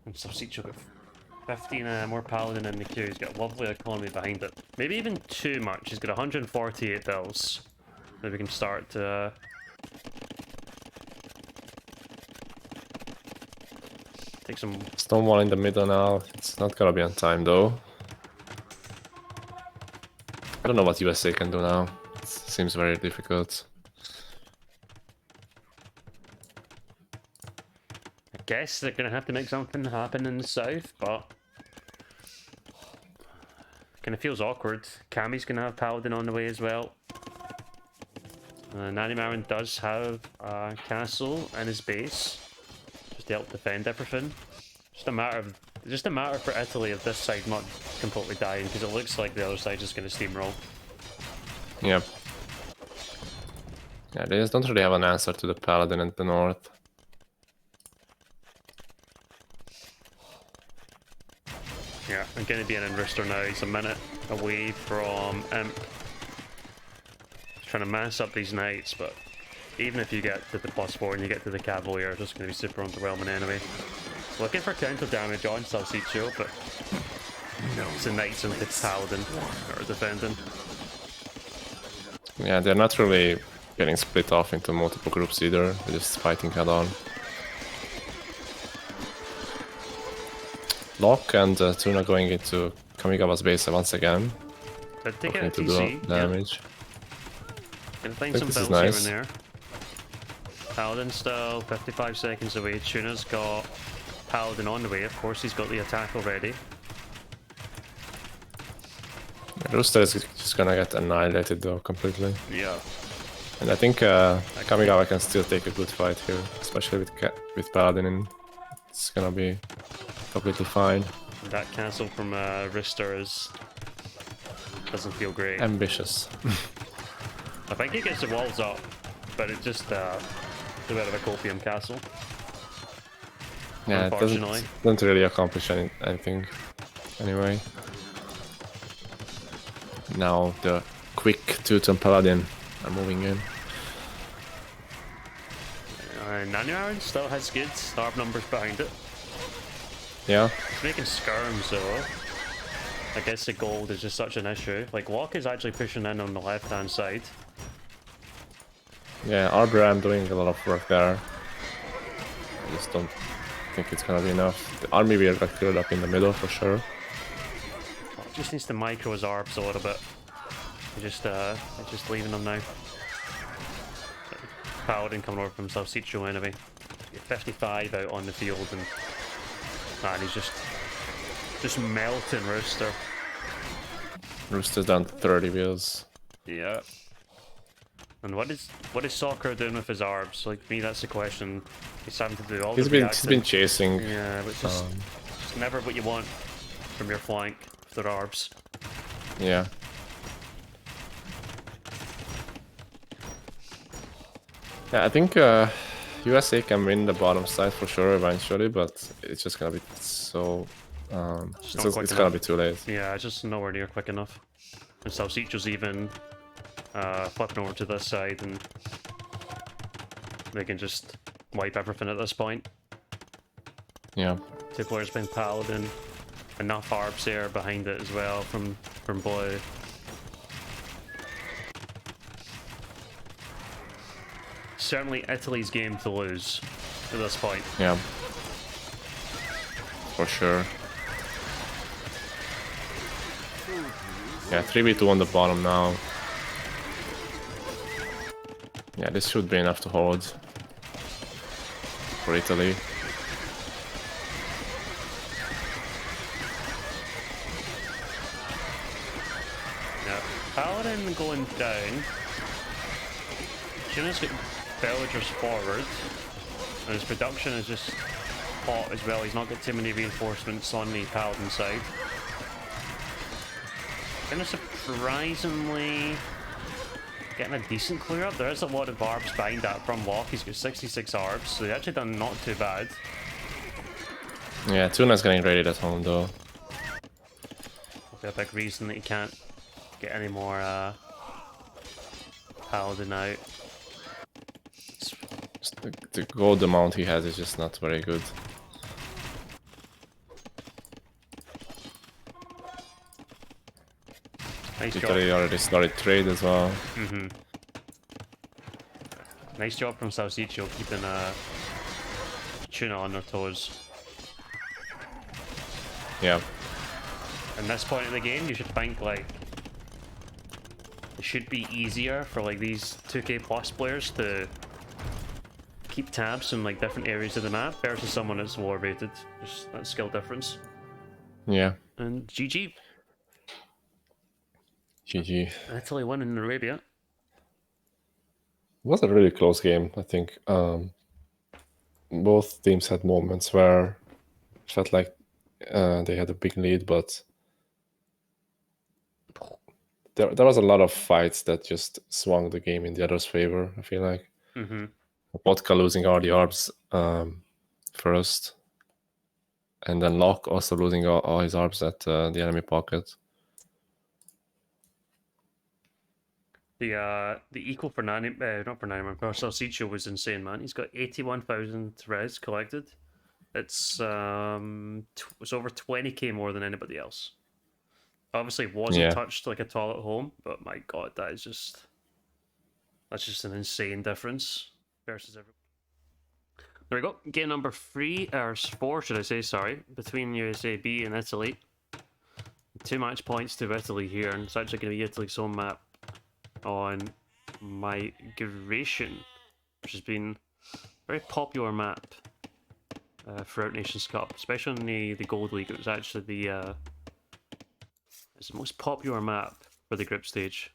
Speaker 1: And Subsequent got 15 more Paladin in the queue. He's got a lovely economy behind it. Maybe even too much. He's got 148 bills. Maybe we can start to... take some...
Speaker 2: Stonewall in the middle now. It's not gonna be on time though. I don't know what USA can do now. It seems very difficult.
Speaker 1: I guess they're going to have to make something happen in the south, but... kind of feels awkward. Cammy's going to have Paladin on the way as well. Nanny Marin does have a castle and his base, just to help defend everything. Just a matter for Italy of this side not completely dying, because it looks like the other side is going to steamroll.
Speaker 2: Yep. Yeah, they just don't really have an answer to the Paladin in the north.
Speaker 1: Yeah, I'm going to be in Rooster now. He's a minute away from Imp. Trying to mass up these knights, but even if you get to the +4 and you get to the Cavalier, it's just going to be super underwhelming anyway. Looking for counter damage on Salsiccio, but no, it's the knights and the Paladin that are defending.
Speaker 2: Yeah, they're not really getting split off into multiple groups either. They're just fighting head on. Locke and Tuna going into Kamigawa's base once again.
Speaker 1: Did they get a
Speaker 2: Looking to do
Speaker 1: TC?
Speaker 2: damage.
Speaker 1: Yeah. Gonna find
Speaker 2: I
Speaker 1: some
Speaker 2: think this is
Speaker 1: builds
Speaker 2: nice.
Speaker 1: here and there. Paladin still 55 seconds away. Tuna's got Paladin on the way. Of course, he's got the attack already.
Speaker 2: Rooster is just gonna get annihilated though completely.
Speaker 1: Yeah.
Speaker 2: And I think Kamigawa can still take a good fight here, especially with Paladin in. It's gonna be completely fine.
Speaker 1: That cancel from Rooster doesn't feel great.
Speaker 2: Ambitious.
Speaker 1: I think he gets the walls up, but it's just a bit of a copium castle.
Speaker 2: Yeah, it
Speaker 1: Unfortunately.
Speaker 2: doesn't really accomplish anything anyway. Now the quick Teuton Paladin are moving in.
Speaker 1: Nanyarn still has good starve numbers behind it.
Speaker 2: Yeah,
Speaker 1: It's making skirms though. I guess the gold is just such an issue. Like, Locke is actually pushing in on the left-hand side.
Speaker 2: yeah, Arbram doing a lot of work there. I just don't think it's gonna be enough. The army weir got cleared up in the middle for sure.
Speaker 1: Just needs to micro his ARPs a little bit. Just leaving them now. Paladin coming over from Salsiccio anyway. 55 out on the field, and man, he's just melting Rooster.
Speaker 2: Rooster's down to 30 wheels.
Speaker 1: Yeah. And what is Soccer doing with his ARPs? Like me, that's the question. He's having to do all
Speaker 2: He's
Speaker 1: the
Speaker 2: been
Speaker 1: reacting.
Speaker 2: chasing.
Speaker 1: Yeah, but just never what you want from your flank with their ARPs.
Speaker 2: Yeah. Yeah, I think USA can win the bottom side for sure eventually, but it's just gonna be so. It's gonna be too late.
Speaker 1: Yeah, it's just nowhere near quick enough. And Salsiccio's even flipping over to this side, and they can just wipe everything at this point.
Speaker 2: Yeah.
Speaker 1: Two players playing Paladin. Enough ARPs there behind it as well from Blue. Certainly Italy's game to lose at this point.
Speaker 2: Yeah. For sure. Yeah, 3v2 on the bottom now. Yeah, this should be enough to hold for Italy.
Speaker 1: Yeah. Paladin going down. Tuna's got villagers forward. And his production is just hot as well. He's not got too many reinforcements on the Paladin side. Kind of surprisingly getting a decent clear up. There is a lot of arbs behind that from Walk. He's got 66 arbs, so they actually done not too bad.
Speaker 2: Yeah, Tuna's getting raided at home though.
Speaker 1: Be a big reason that you can't get any more Paladin out.
Speaker 2: Just the gold amount he has is just not very good.
Speaker 1: Nice job.
Speaker 2: Italy already started trade as well.
Speaker 1: Nice job from Salsiccio keeping Tuna on their toes.
Speaker 2: Yeah.
Speaker 1: In this point of the game, you should think like it should be easier for like these 2K plus players to keep tabs in like different areas of the map versus someone that's lower rated. There's that skill difference.
Speaker 2: Yeah.
Speaker 1: And GG.
Speaker 2: GG.
Speaker 1: Italy won in Arabia.
Speaker 2: It was a really close game, I think. Both teams had moments where it felt like they had a big lead, but there was a lot of fights that just swung the game in the other's favor, I feel like. Vodka losing all the orbs first, and then Locke also losing all his orbs at the enemy pocket.
Speaker 1: The equal for Nani, not for Nani, for Salsiccio was insane, man. He's got 81,000 res collected. It's it's over 20k more than anybody else. Obviously, it wasn't touched like at all at home, but my god, that's just an insane difference versus everyone. There we go. Game number 3 or 4, should I say? Sorry, between USA B and Italy. 2 match points to Italy here, and it's actually going to be Italy's home map on Migration, which has been a very popular map throughout Nations Cup, especially in the Gold League. It was actually it's the most popular map for the group stage,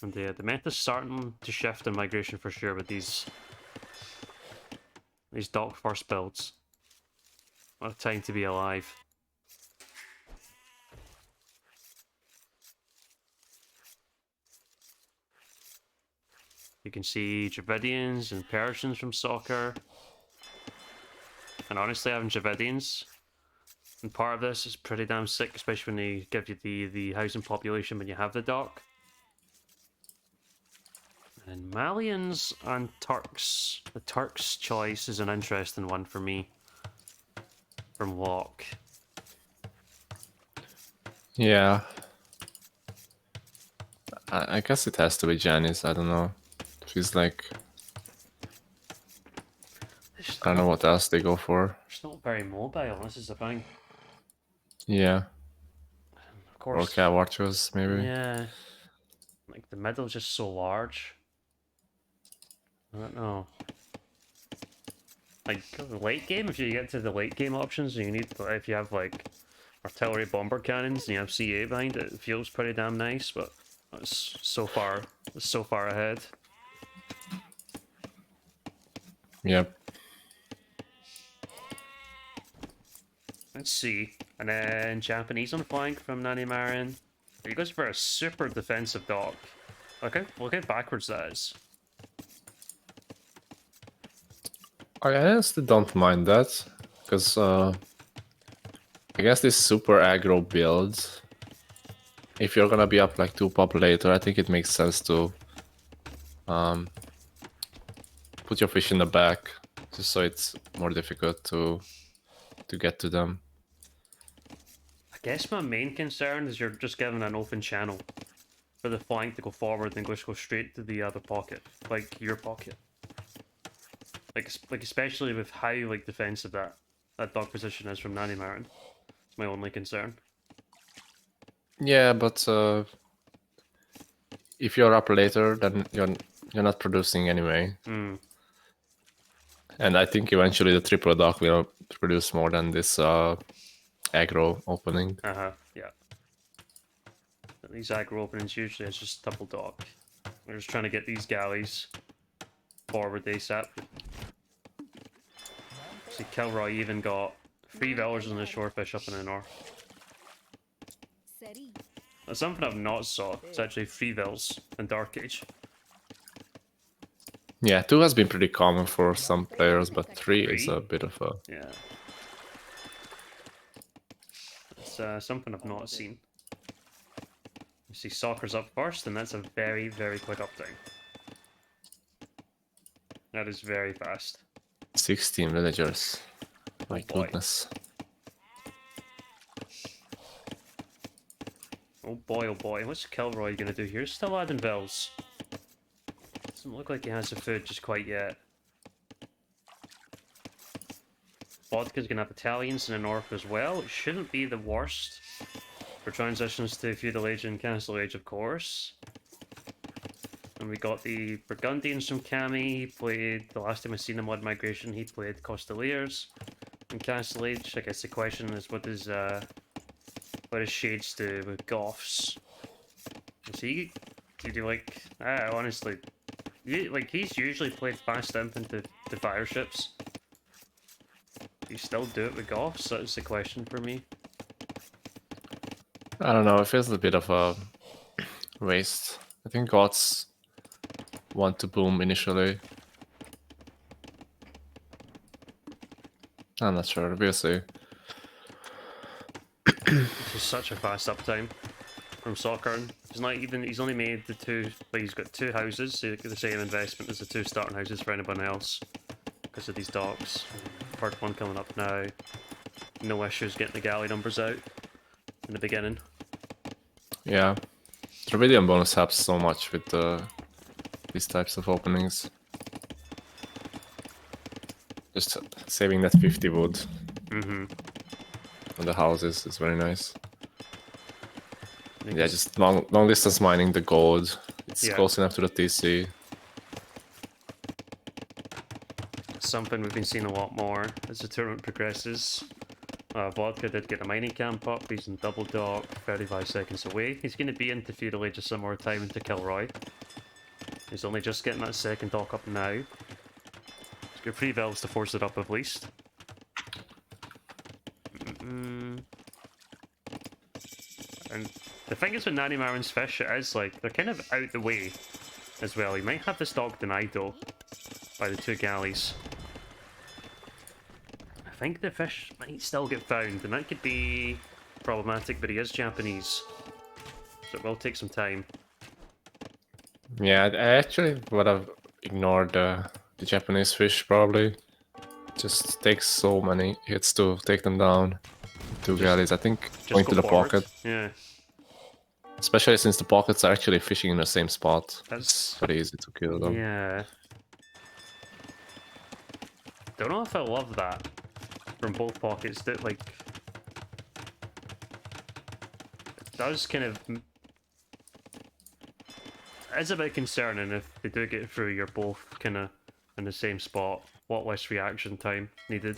Speaker 1: and the meta's starting to shift in Migration for sure with these dock first builds. What a time to be alive. You can see Dravidians and Persians from soccer. And honestly, having Dravidians and part of this is pretty damn sick, especially when they give you the housing population when you have the dock. And Malians and Turks. The Turks choice is an interesting one for me. From Locke.
Speaker 2: Yeah. I guess it has to be Janice, I don't know. She's like... I don't know what else they go for.
Speaker 1: It's not very mobile, this is the thing.
Speaker 2: Yeah.
Speaker 1: Of course.
Speaker 2: Or Cat Watchers, maybe.
Speaker 1: Yeah. Like, the middle's just so large. I don't know. Like, the late game, if you get to the late game options, you need, if you have, like, artillery bomber cannons and you have CA behind it, it feels pretty damn nice, but it's so far ahead.
Speaker 2: Yep.
Speaker 1: Let's see. And then Japanese on flank from Nani Marin. He goes for a super defensive dock. Look how backwards that is.
Speaker 2: I honestly don't mind that, because I guess this super aggro build, if you're gonna be up like 2 pop later, I think it makes sense to put your fish in the back, just so it's more difficult to get to them.
Speaker 1: I guess my main concern is you're just giving an open channel for the flank to go forward and just go straight to the other pocket, like your pocket. Like especially with how like defensive that dog position is from Nani Marin. It's my only concern.
Speaker 2: Yeah, but if you're up later, then you're not producing anyway. And I think eventually the triple dock will produce more than this aggro opening.
Speaker 1: Yeah. These aggro openings usually it's just double dock. We're just trying to get these galleys forward ASAP. See, Kilroy even got 3 villagers on the shorefish up in the north. Something I've not saw is actually free vills in Dark Age.
Speaker 2: Yeah, 2 has been pretty common for some players, but 3 is a bit of a...
Speaker 1: Yeah. It's something I've not seen. You see Soccer's up first, and that's a very, very quick uptime. That is very fast.
Speaker 2: 16 villagers. My
Speaker 1: boy.
Speaker 2: goodness.
Speaker 1: Oh boy, what's Kilroy gonna do here? Still adding vills. Doesn't look like he has the food just quite yet. Vodka's gonna have Italians in the north as well. It shouldn't be the worst for transitions to Feudal Age and Castle Age, of course. And we got the Burgundians from Cami. He played, the last time I seen him on Migration, he played Costaliers in Castle Age. I guess the question is, what does Shades do with Goths? Is he, do you do like, honestly, he's usually played fast imp into the fire ships. Do you still do it with Goths? That's the question for me.
Speaker 2: I don't know, it feels a bit of a waste. I think gods want to boom initially. I'm not sure, we'll see.
Speaker 1: This is such a fast uptime from Soccer. He's not even, he's only made the 2, but he's got 2 houses, so the same investment as the 2 starting houses for anyone else. Because of these docks. Third one coming up now. No issues getting the galley numbers out in the beginning.
Speaker 2: Yeah. Dravidian bonus helps so much with these types of openings. Just saving that 50 wood on the houses is very nice. Yeah, just long distance mining the gold. It's close enough to the TC.
Speaker 1: Something we've been seeing a lot more as the tournament progresses. Vodka did get a mining camp up. He's in double dock, 35 seconds away. He's going to be into Feudal Age a similar time into Kilroy. He's only just getting that second dock up now. He's got 3 vills to force it up at least. And the thing is with Nanny Marin's fish, it is like, they're kind of out the way as well. He might have this dock denied though by the 2 galleys. I think the fish might still get found, and that could be problematic, but he is Japanese, so it will take some time.
Speaker 2: Yeah, I actually would have ignored the Japanese fish probably. Just takes so many hits to take them down. 2 galleys, I think, going to the pocket.
Speaker 1: Yeah.
Speaker 2: Especially since the pockets are actually fishing in the same spot.
Speaker 1: That's
Speaker 2: very easy to kill them.
Speaker 1: Yeah. Don't know if I love that from both pockets. That like it does kind of it's a bit concerning if they do get through. You're both kind of in the same spot. What less reaction time needed?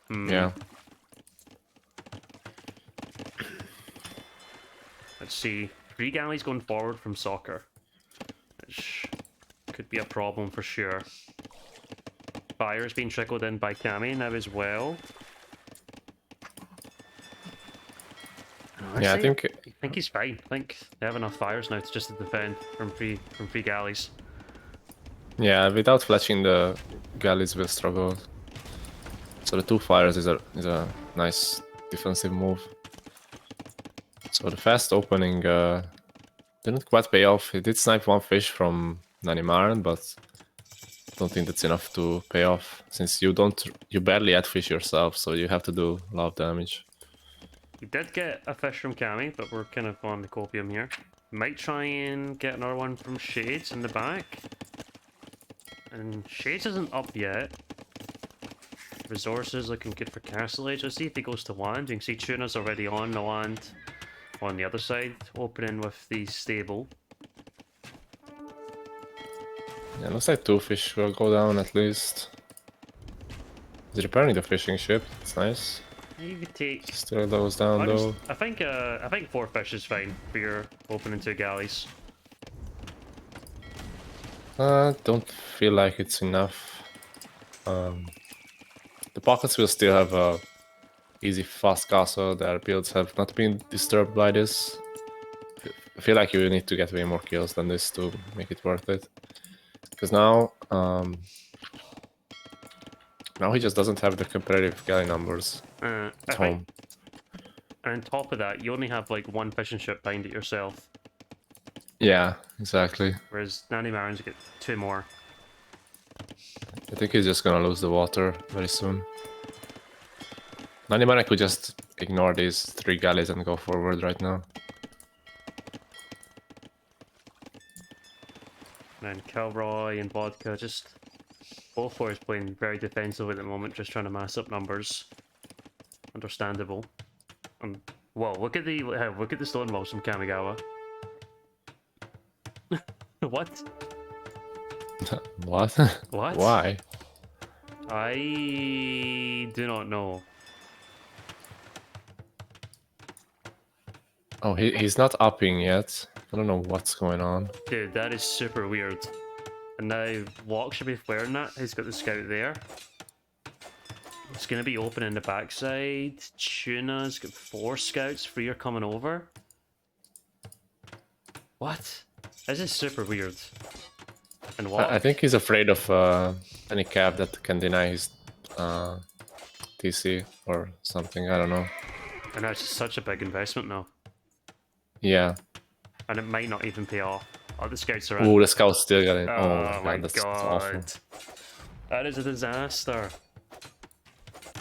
Speaker 2: Yeah.
Speaker 1: Let's see. 3 galleys going forward from Soccer, which could be a problem for sure. Fire's being trickled in by Cami now as well.
Speaker 2: Yeah, I think
Speaker 1: he's fine. I think they have enough fires now to just defend from three galleys.
Speaker 2: Yeah, without fletching the galleys will struggle. So the 2 fires is a nice defensive move. So the fast opening didn't quite pay off. He did snipe 1 fish from Nanimaran, but I don't think that's enough to pay off since you barely add fish yourself, so you have to do a lot of damage.
Speaker 1: We did get a fish from Cami, but we're kind of on the copium here. Might try and get another one from Shades in the back. And Shades isn't up yet. Resources looking good for Castle Age. Let's see if he goes to land. You can see Tuna's already on the land on the other side, opening with the stable.
Speaker 2: Yeah, looks like 2 fish will go down at least. He's repairing the fishing ship. It's nice.
Speaker 1: You could take.
Speaker 2: Still goes down though.
Speaker 1: I think 4 fish is fine for your opening 2 galleys.
Speaker 2: Don't feel like it's enough. The pockets will still have easy fast castle. Their builds have not been disturbed by this. I feel like you need to get way more kills than this to make it worth it. Because now, now he just doesn't have the competitive galley numbers
Speaker 1: I
Speaker 2: at
Speaker 1: think,
Speaker 2: home.
Speaker 1: and on top of that, you only have like one fishing ship behind it yourself,
Speaker 2: Yeah, exactly.
Speaker 1: whereas Nanny Marins get 2 more.
Speaker 2: I think he's just gonna lose the water very soon. Nanimana could just ignore these 3 galleys and go forward right now.
Speaker 1: And Kilroy and Vodka just both players playing very defensive at the moment, just trying to mass up numbers. Understandable. Whoa! Look at the stone walls from Kamigawa. What?
Speaker 2: What?
Speaker 1: What?
Speaker 2: Why?
Speaker 1: I do not know.
Speaker 2: Oh, he's not upping yet. I don't know what's going on.
Speaker 1: Dude, that is super weird. And now Walk should be flaring that. He's got the scout there. It's gonna be open in the backside. Tuna's got 4 scouts. 3 are coming over. What? This is super weird. And Walk.
Speaker 2: I think he's afraid of any cap that can deny his TC or something. I don't know.
Speaker 1: And that's such a big investment now.
Speaker 2: Yeah.
Speaker 1: And it might not even pay off. Oh, the scouts are in.
Speaker 2: Ooh, the scout's still got it.
Speaker 1: Oh my
Speaker 2: that's awful.
Speaker 1: god. That is a disaster.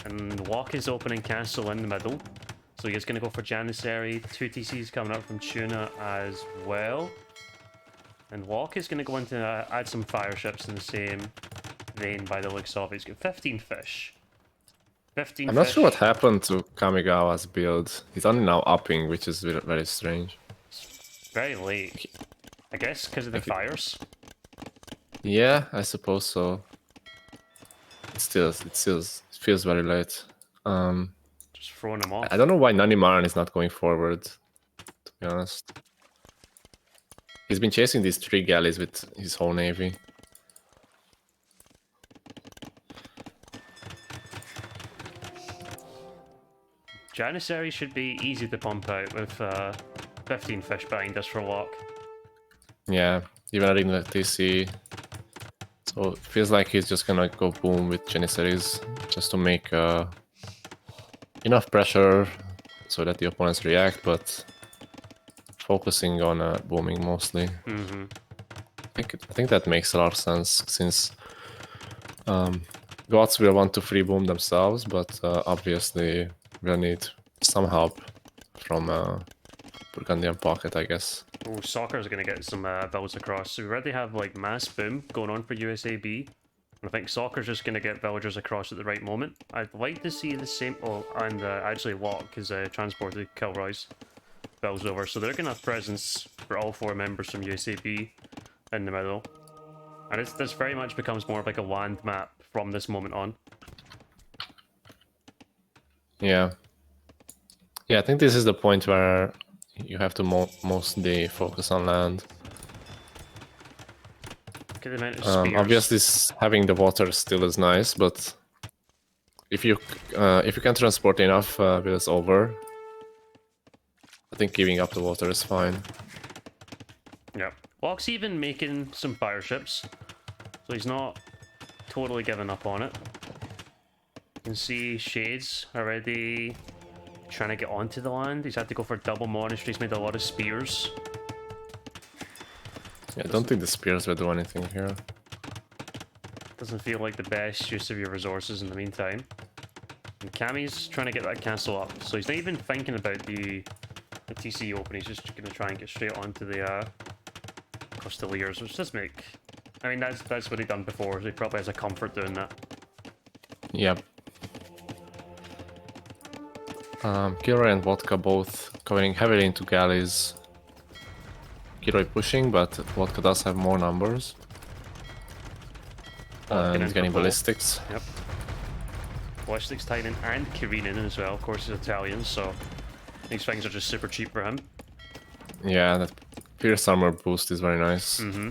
Speaker 1: And Walk is opening castle in the middle. So he's going to go for Janissary. 2 TCs coming up from Tuna as well. And Walk is going to go into add some fire ships in the same vein by the looks of it. He's got 15 fish. 15
Speaker 2: I'm
Speaker 1: fish.
Speaker 2: not sure what happened to Kamigawa's build. He's only now upping, which is very strange.
Speaker 1: Very late. I guess because of the fires.
Speaker 2: Yeah, I suppose so. It feels very late.
Speaker 1: Just throwing them off.
Speaker 2: I don't know why Nanimaran is not going forward, to be honest. He's been chasing these 3 galleys with his whole navy.
Speaker 1: Janissary should be easy to pump out with 15 fish behind us for Walk.
Speaker 2: Yeah, even adding the TC. So it feels like he's just gonna go boom with Janissaries just to make enough pressure so that the opponents react, but focusing on booming mostly.
Speaker 1: Mm-hmm.
Speaker 2: I think that makes a lot of sense since gods will want to free boom themselves, but obviously we'll need some help from Burgundian pocket, I guess.
Speaker 1: Oh, Soccer's gonna get some villas across. So we already have like mass boom going on for USAB. And I think Soccer's just gonna get villagers across at the right moment. I'd like to see the same. Oh, and actually Walk is transported Kilroy's villas over. So they're gonna have presence for all 4 members from USAB in the middle. And this very much becomes more of like a land map from this moment on.
Speaker 2: Yeah. Yeah, I think this is the point where you have to mostly focus on land.
Speaker 1: Look at the amount of spears.
Speaker 2: Obviously, having the water still is nice, but if you can transport enough villas over, I think giving up the water is fine.
Speaker 1: Yeah. Walk's even making some fire ships, so he's not totally giving up on it. You can see Shades already trying to get onto the land. He's had to go for double monasteries, made a lot of spears.
Speaker 2: Yeah, I don't think the spears will do anything here.
Speaker 1: Doesn't feel like the best use of your resources in the meantime. And Kami's trying to get that castle up, so he's not even thinking about the TC open. He's just going to try and get straight onto the Costeliers, which does make... I mean, that's what he'd done before, so he probably has a comfort doing that.
Speaker 2: Yep. Kilroy and Vodka both going heavily into galleys. Kilroy pushing, but Vodka does have more numbers. And he's getting ballistics.
Speaker 1: Yep. Ballistics, Titan, and Kirinin as well. Of course, he's Italian, so these things are just super cheap for him.
Speaker 2: Yeah, that Pierce armor boost is very nice.
Speaker 1: Mm-hmm.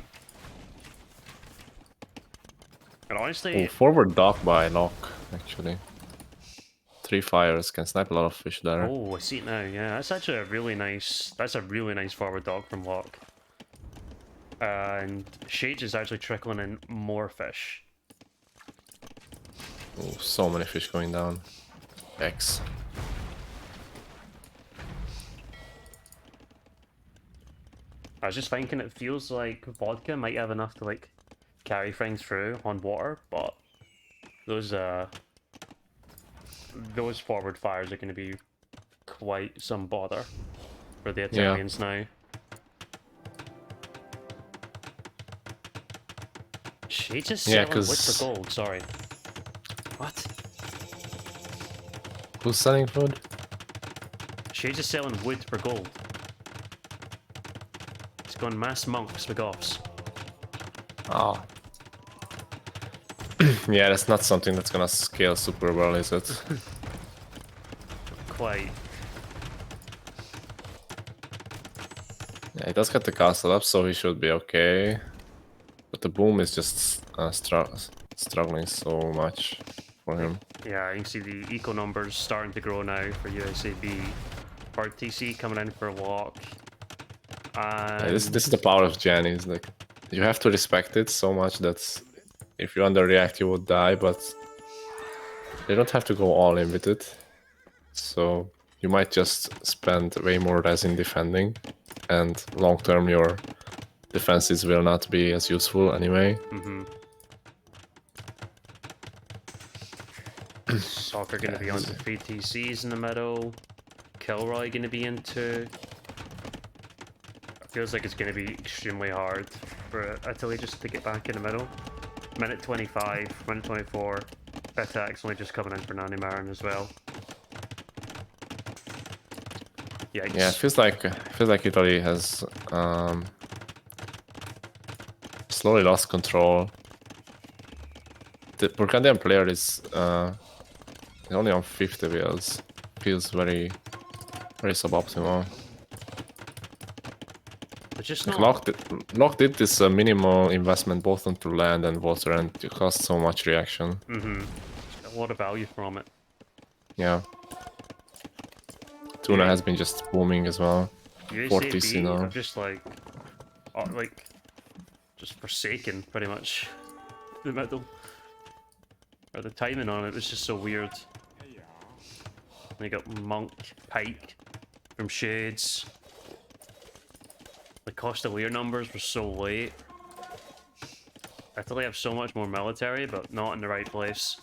Speaker 1: And honestly...
Speaker 2: Oh, forward dock by Locke, actually. 3 fires, can snipe a lot of fish there.
Speaker 1: Oh, I see it now. Yeah, that's actually a really nice. That's a really nice forward dog from Locke. And Shades is actually trickling in more fish.
Speaker 2: Oh, so many fish going down. X.
Speaker 1: I was just thinking it feels like vodka might have enough to like carry things through on water, but those forward fires are going to be quite some bother for the Italians now. Shades is selling wood for gold, sorry. What?
Speaker 2: Who's selling food?
Speaker 1: Shades is selling wood for gold. It's gone mass monks for goths.
Speaker 2: Oh. Yeah, that's not something that's gonna scale super well, is it?
Speaker 1: Quite.
Speaker 2: Yeah, he does get the castle up, so he should be okay. But the boom is just struggling so much for him.
Speaker 1: Yeah, you can see the eco numbers starting to grow now for USAB. RTC coming in for a walk. And
Speaker 2: Yeah, this is the power of Janny's. Like, you have to respect it so much that if you underreact, you would die. But they don't have to go all in with it. So you might just spend way more res in defending, and long term your defenses will not be as useful anyway.
Speaker 1: Soccer going to be on to 3 TCs in the middle. Kilroy going to be into. Feels like it's going to be extremely hard for Italy just to get back in the middle. Minute 25, minute 24. Betax only just coming in for Nanny Marin as well. Yikes.
Speaker 2: Yeah, it feels like Italy has slowly lost control. The Burgundian player is only on 50 wheels. Feels very suboptimal.
Speaker 1: But just
Speaker 2: Like
Speaker 1: not...
Speaker 2: Locke did this minimal investment both onto land and water, and it cost so much reaction.
Speaker 1: A lot of value from it.
Speaker 2: Yeah. Tuna has been just booming as well.
Speaker 1: USAB
Speaker 2: 40 now.
Speaker 1: are just just forsaken pretty much the middle. Or the timing on it was just so weird. And you got Monk, Pike from Shades. The Costalier numbers were so late. Italy have so much more military, but not in the right place.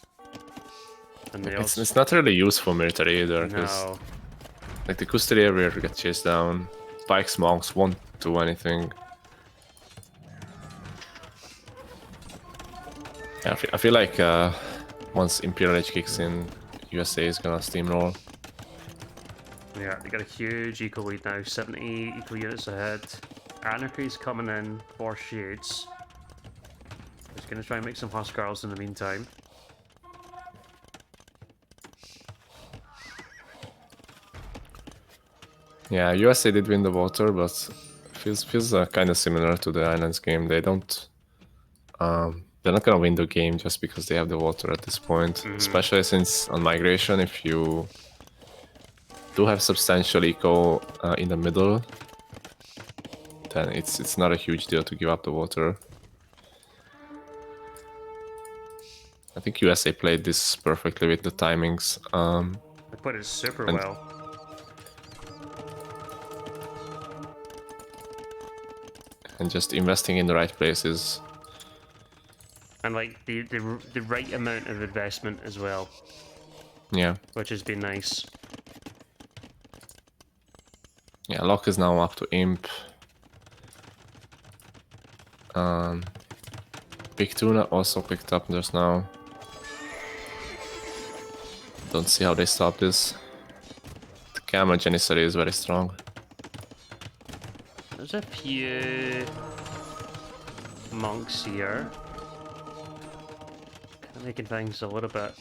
Speaker 1: And they also...
Speaker 2: It's not really useful military either, because
Speaker 1: No.
Speaker 2: like the Custodier will get chased down. Pike's monks won't do anything. Yeah, I feel like once Imperial Age kicks in, USA is gonna steamroll.
Speaker 1: Yeah, they got a huge eco lead now, 70 eco units ahead. Anarchy's coming in for Shades. He's gonna try and make some Huskarls in the meantime.
Speaker 2: Yeah, USA did win the water, but feels kind of similar to the Islands game. They don't, they're not gonna win the game just because they have the water at this point. Especially since on migration, if you do have substantial eco in the middle, then it's not a huge deal to give up the water. I think USA played this perfectly with the timings.
Speaker 1: They put it super well.
Speaker 2: And just investing in the right places.
Speaker 1: And like the right amount of investment as well.
Speaker 2: Yeah.
Speaker 1: Which has been nice.
Speaker 2: Yeah, Locke is now up to Imp. Big Tuna also picked up just now. Don't see how they stop this. The Camel Janissary is very strong.
Speaker 1: There's a few monks here. Kind of making things a little bit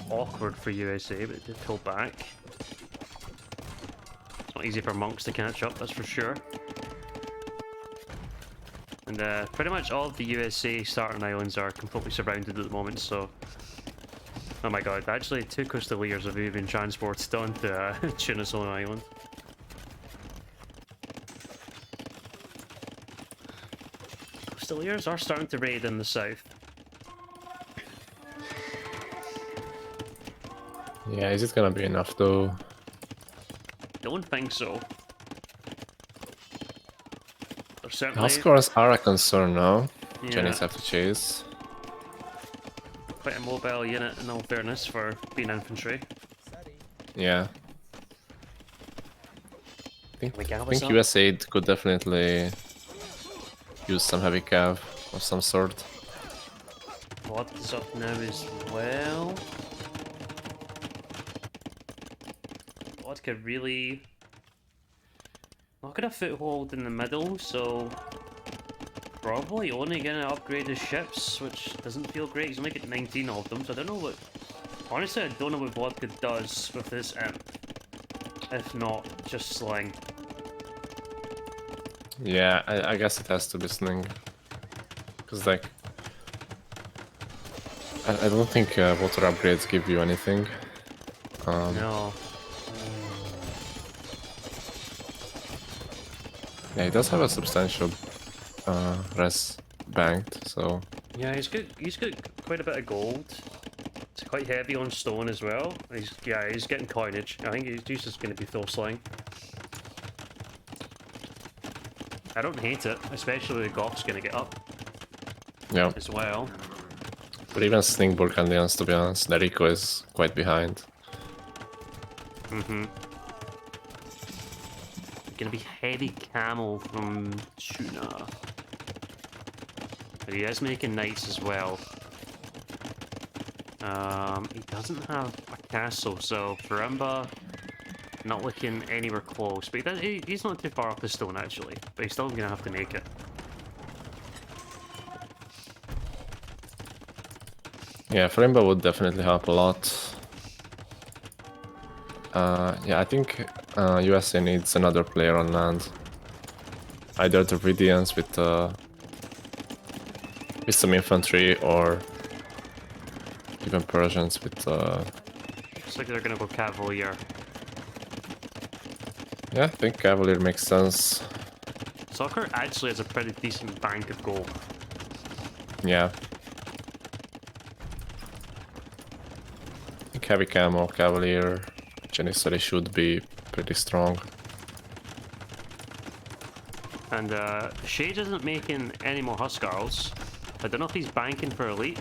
Speaker 1: awkward for USA, but they pull back. It's not easy for monks to catch up, that's for sure. And pretty much all of the USA starting islands are completely surrounded at the moment, so Oh my god, actually 2 Coastaliers have been transported onto Chunisola Island. Coastaliers are starting to raid in the south.
Speaker 2: Yeah, is it gonna be enough though?
Speaker 1: Don't think so. They're certainly
Speaker 2: Huskars are a concern now.
Speaker 1: yeah,
Speaker 2: Jennies have to chase.
Speaker 1: quite a mobile unit in all fairness for being infantry.
Speaker 2: Yeah. I
Speaker 1: we gather
Speaker 2: think
Speaker 1: some?
Speaker 2: US aid could definitely use some heavy cav of some sort.
Speaker 1: What is up now as well? Vodka really not got a foothold in the middle, so probably only gonna upgrade his ships, which doesn't feel great. He's only got 19 of them, so I don't know what. Honestly, I don't know what Vodka does with this imp. If not, just sling.
Speaker 2: Yeah, I guess it has to be sling. Because, like, I don't think water upgrades give you anything.
Speaker 1: No.
Speaker 2: Yeah, he does have a substantial res banked, so
Speaker 1: Yeah, he's got quite a bit of gold. It's quite heavy on stone as well. He's getting coinage. I think he's just gonna be full sling. I don't hate it, especially the Goth's gonna get up
Speaker 2: yeah.
Speaker 1: as well.
Speaker 2: But even Sling Burgundians, to be honest, Nerico is quite behind.
Speaker 1: Mm-hmm. Gonna be heavy camel from Tuna. But he is making knights as well. He doesn't have a castle, so Farimba not looking anywhere close. But he's not too far off the stone actually. But he's still gonna have to make it.
Speaker 2: Yeah, Farimba would definitely help a lot. Yeah, I think USA needs another player on land. Either the Vidians with some infantry, or even Persians with.
Speaker 1: Looks like they're gonna go Cavalier.
Speaker 2: Yeah, I think Cavalier makes sense.
Speaker 1: Soccer actually has a pretty decent bank of gold.
Speaker 2: Yeah. I think heavy camo, Cavalier, Janissary should be pretty strong.
Speaker 1: And Shade isn't making any more Huskarls. I don't know if he's banking for Elite,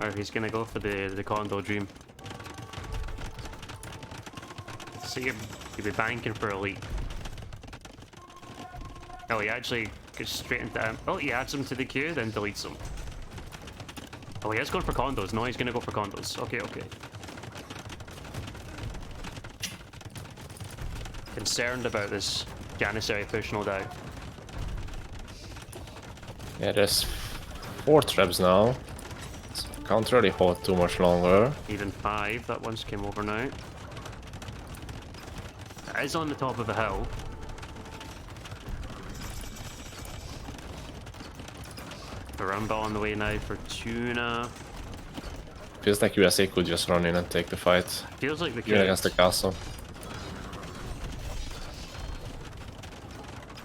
Speaker 1: or if he's gonna go for the Condo Dream. So he'll be banking for Elite. Oh, he actually goes straight into... oh, he adds him to the queue, then deletes them. Oh, he is going for condos. No, he's gonna go for condos. Okay, okay. Concerned about this Janissary push, no doubt.
Speaker 2: Yeah, there's 4 traps now. So can't really hold too much longer.
Speaker 1: Even 5, that one's came over now. It is on the top of the hill. Farimba on the way now for Tuna.
Speaker 2: Feels like USA could just run in and take the fight.
Speaker 1: Feels like the
Speaker 2: Even against the castle.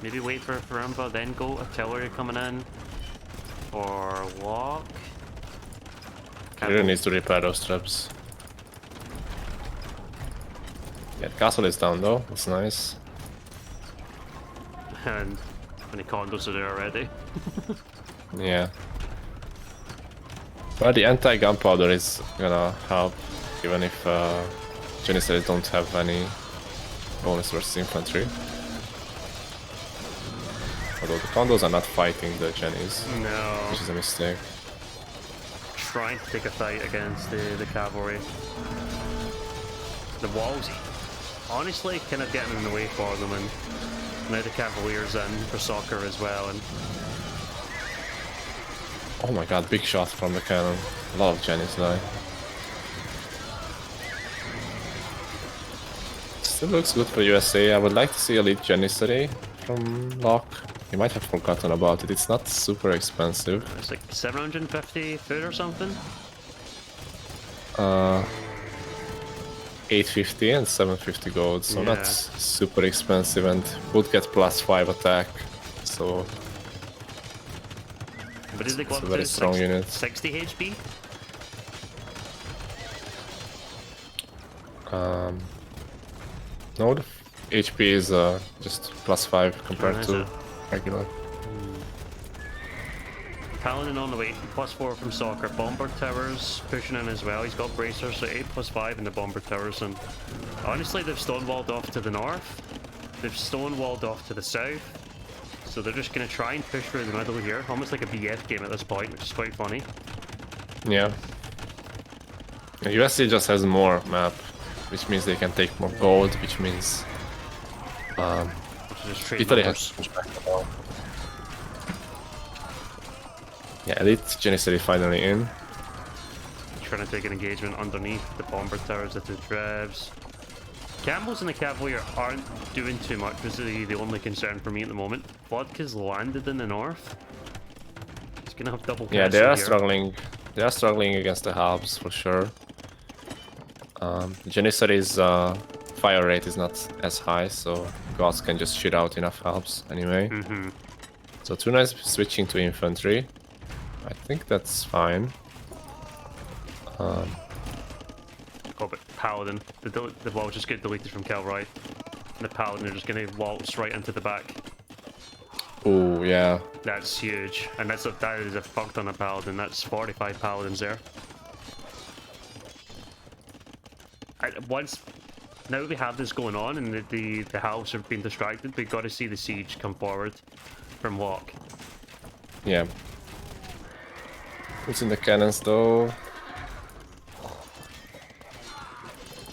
Speaker 1: Maybe wait for Farimba, then go artillery coming in. Or walk.
Speaker 2: He really needs to repair those traps. Yeah, the castle is down though, that's nice.
Speaker 1: And many condos are there already.
Speaker 2: Yeah. But the anti-gunpowder is gonna help, even if Janissaries don't have any bonus versus infantry. Although the condos are not fighting the Jennies,
Speaker 1: No.
Speaker 2: which is a mistake.
Speaker 1: Trying to take a fight against the cavalry. The walls, honestly, kind of getting in the way for them, and now the Cavaliers in for soccer as well. And
Speaker 2: Oh my god, big shot from the cannon. A lot of Jennies die. Still looks good for USA. I would like to see Elite Janissary from Locke. You might have forgotten about it. It's not super expensive.
Speaker 1: it's like 750 food or something.
Speaker 2: 850 and 750 gold, so
Speaker 1: Yeah.
Speaker 2: not super expensive, and would get +5 attack. So
Speaker 1: But did they go
Speaker 2: it's
Speaker 1: up
Speaker 2: a very
Speaker 1: to
Speaker 2: strong unit.
Speaker 1: 60 HP?
Speaker 2: No, the HP is just +5 compared
Speaker 1: is
Speaker 2: to
Speaker 1: it?
Speaker 2: regular.
Speaker 1: Paladin on the way, +4 from Soccer. Bomber Towers pushing in as well. He's got bracers, so 8+5 in the Bomber Towers. And honestly, they've stonewalled off to the north. They've stonewalled off to the south. So they're just going to try and push through the middle here, almost like a BF game at this point, which is quite funny.
Speaker 2: Yeah. The USC just has more map, which means they can take more gold, which means
Speaker 1: Which is just trade
Speaker 2: Italy
Speaker 1: numbers.
Speaker 2: has. Yeah, Elite Janissary finally in.
Speaker 1: Trying to take an engagement underneath the Bomber Towers, the two Trebs. Campbells and the Cavalier aren't doing too much, which is the only concern for me at the moment. Vodka's landed in the north. He's gonna have double
Speaker 2: Yeah, they
Speaker 1: castle
Speaker 2: are
Speaker 1: here.
Speaker 2: struggling. They are struggling against the Halbs for sure. Janissary's fire rate is not as high, so gods can just shoot out enough Halbs anyway. So Tuna is switching to infantry. I think that's fine.
Speaker 1: Oh, but Paladin. The wall just get deleted from Calroy. And the Paladin are just gonna waltz right into the back.
Speaker 2: Oh yeah,
Speaker 1: That's huge. And that is a fuck ton of Paladin. That's 45 Paladins there. Now that we have this going on and the house have been distracted, we've got to see the siege come forward from Walk.
Speaker 2: yeah. What's in the cannons though?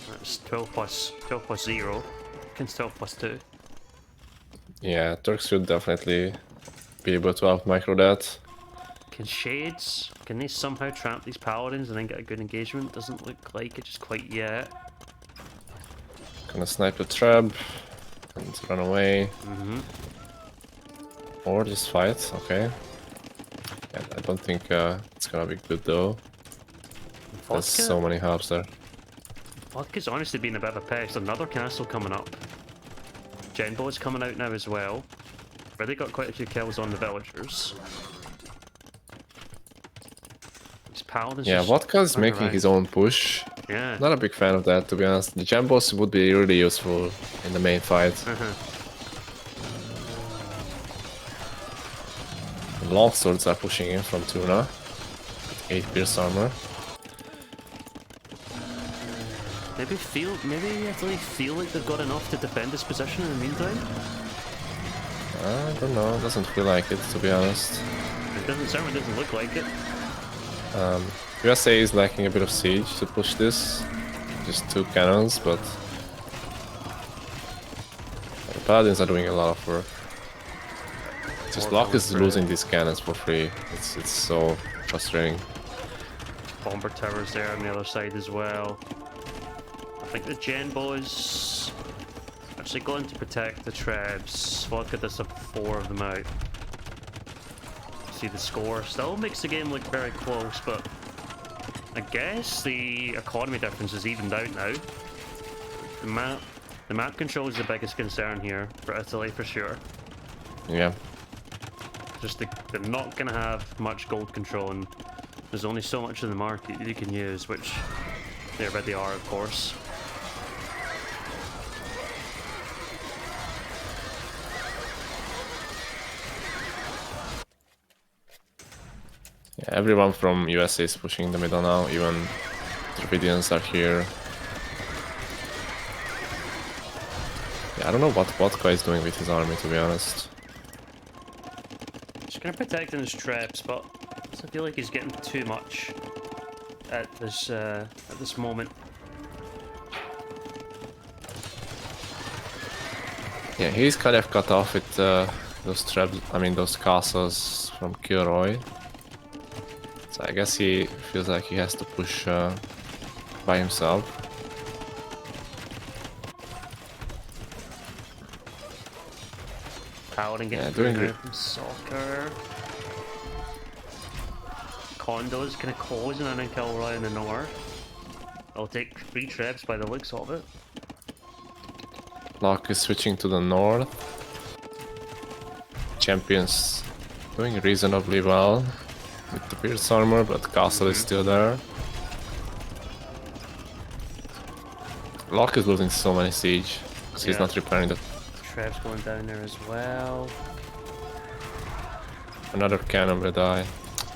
Speaker 1: That's 12 plus 0 against 12 plus 2.
Speaker 2: Yeah, Turks should definitely be able to out micro that.
Speaker 1: Can Shades, can they somehow trap these Paladins and then get a good engagement? Doesn't look like it just quite yet.
Speaker 2: Gonna snipe the trap and run away. Or just fight, okay. Yeah, I don't think it's gonna be good though. There's so many Halbs there.
Speaker 1: Vodka's honestly been a bit of a pest. Another castle coming up. Genbo is coming out now as well. Already got quite a few kills on the villagers. These Paladins
Speaker 2: Yeah,
Speaker 1: just
Speaker 2: Vodka is
Speaker 1: running
Speaker 2: making
Speaker 1: around.
Speaker 2: his own push.
Speaker 1: Yeah.
Speaker 2: Not a big fan of that, to be honest. The Jambos would be really useful in the main fight. The longswords are pushing in from Tuna. 8 pierce armor.
Speaker 1: Maybe Italy feel like they've got enough to defend this position in the meantime.
Speaker 2: I don't know, doesn't feel like it, to be honest.
Speaker 1: Certainly doesn't look like it.
Speaker 2: USA is lacking a bit of siege to push this. Just 2 cannons, but the Paladins are doing a lot of work. Just Locke is losing these cannons for free. It's so frustrating.
Speaker 1: Bomber towers there on the other side as well. I think the Genbo is actually going to protect the Trebs. Vodka does have 4 of them out. See the score. Still makes the game look very close, but I guess the economy difference is evened out now. The map control is the biggest concern here for Italy for sure.
Speaker 2: Yeah.
Speaker 1: Just they're not going to have much gold control, and there's only so much of the market you can use, which they already are, of course.
Speaker 2: Yeah, everyone from USA is pushing the middle now, even Dravidians are here. Yeah, I don't know what Vodka is doing with his army, to be honest.
Speaker 1: Just gonna protect his traps, but I feel like he's getting too much at this moment.
Speaker 2: Yeah, he's kind of cut off with those traps, those castles from Kilroy. So I guess he feels like he has to push by himself.
Speaker 1: Paladin getting
Speaker 2: doing
Speaker 1: through
Speaker 2: good.
Speaker 1: from Soccer. Condo's kind of closing in on Kilroy in the north. I'll take 3 trebs by the looks of it.
Speaker 2: Locke is switching to the north. Champions doing reasonably well with the Pierce armor, but Castle is still there. Locke is losing so many siege because he's
Speaker 1: Yeah.
Speaker 2: not repairing the.
Speaker 1: Trebs going down there as well.
Speaker 2: Another cannon will die.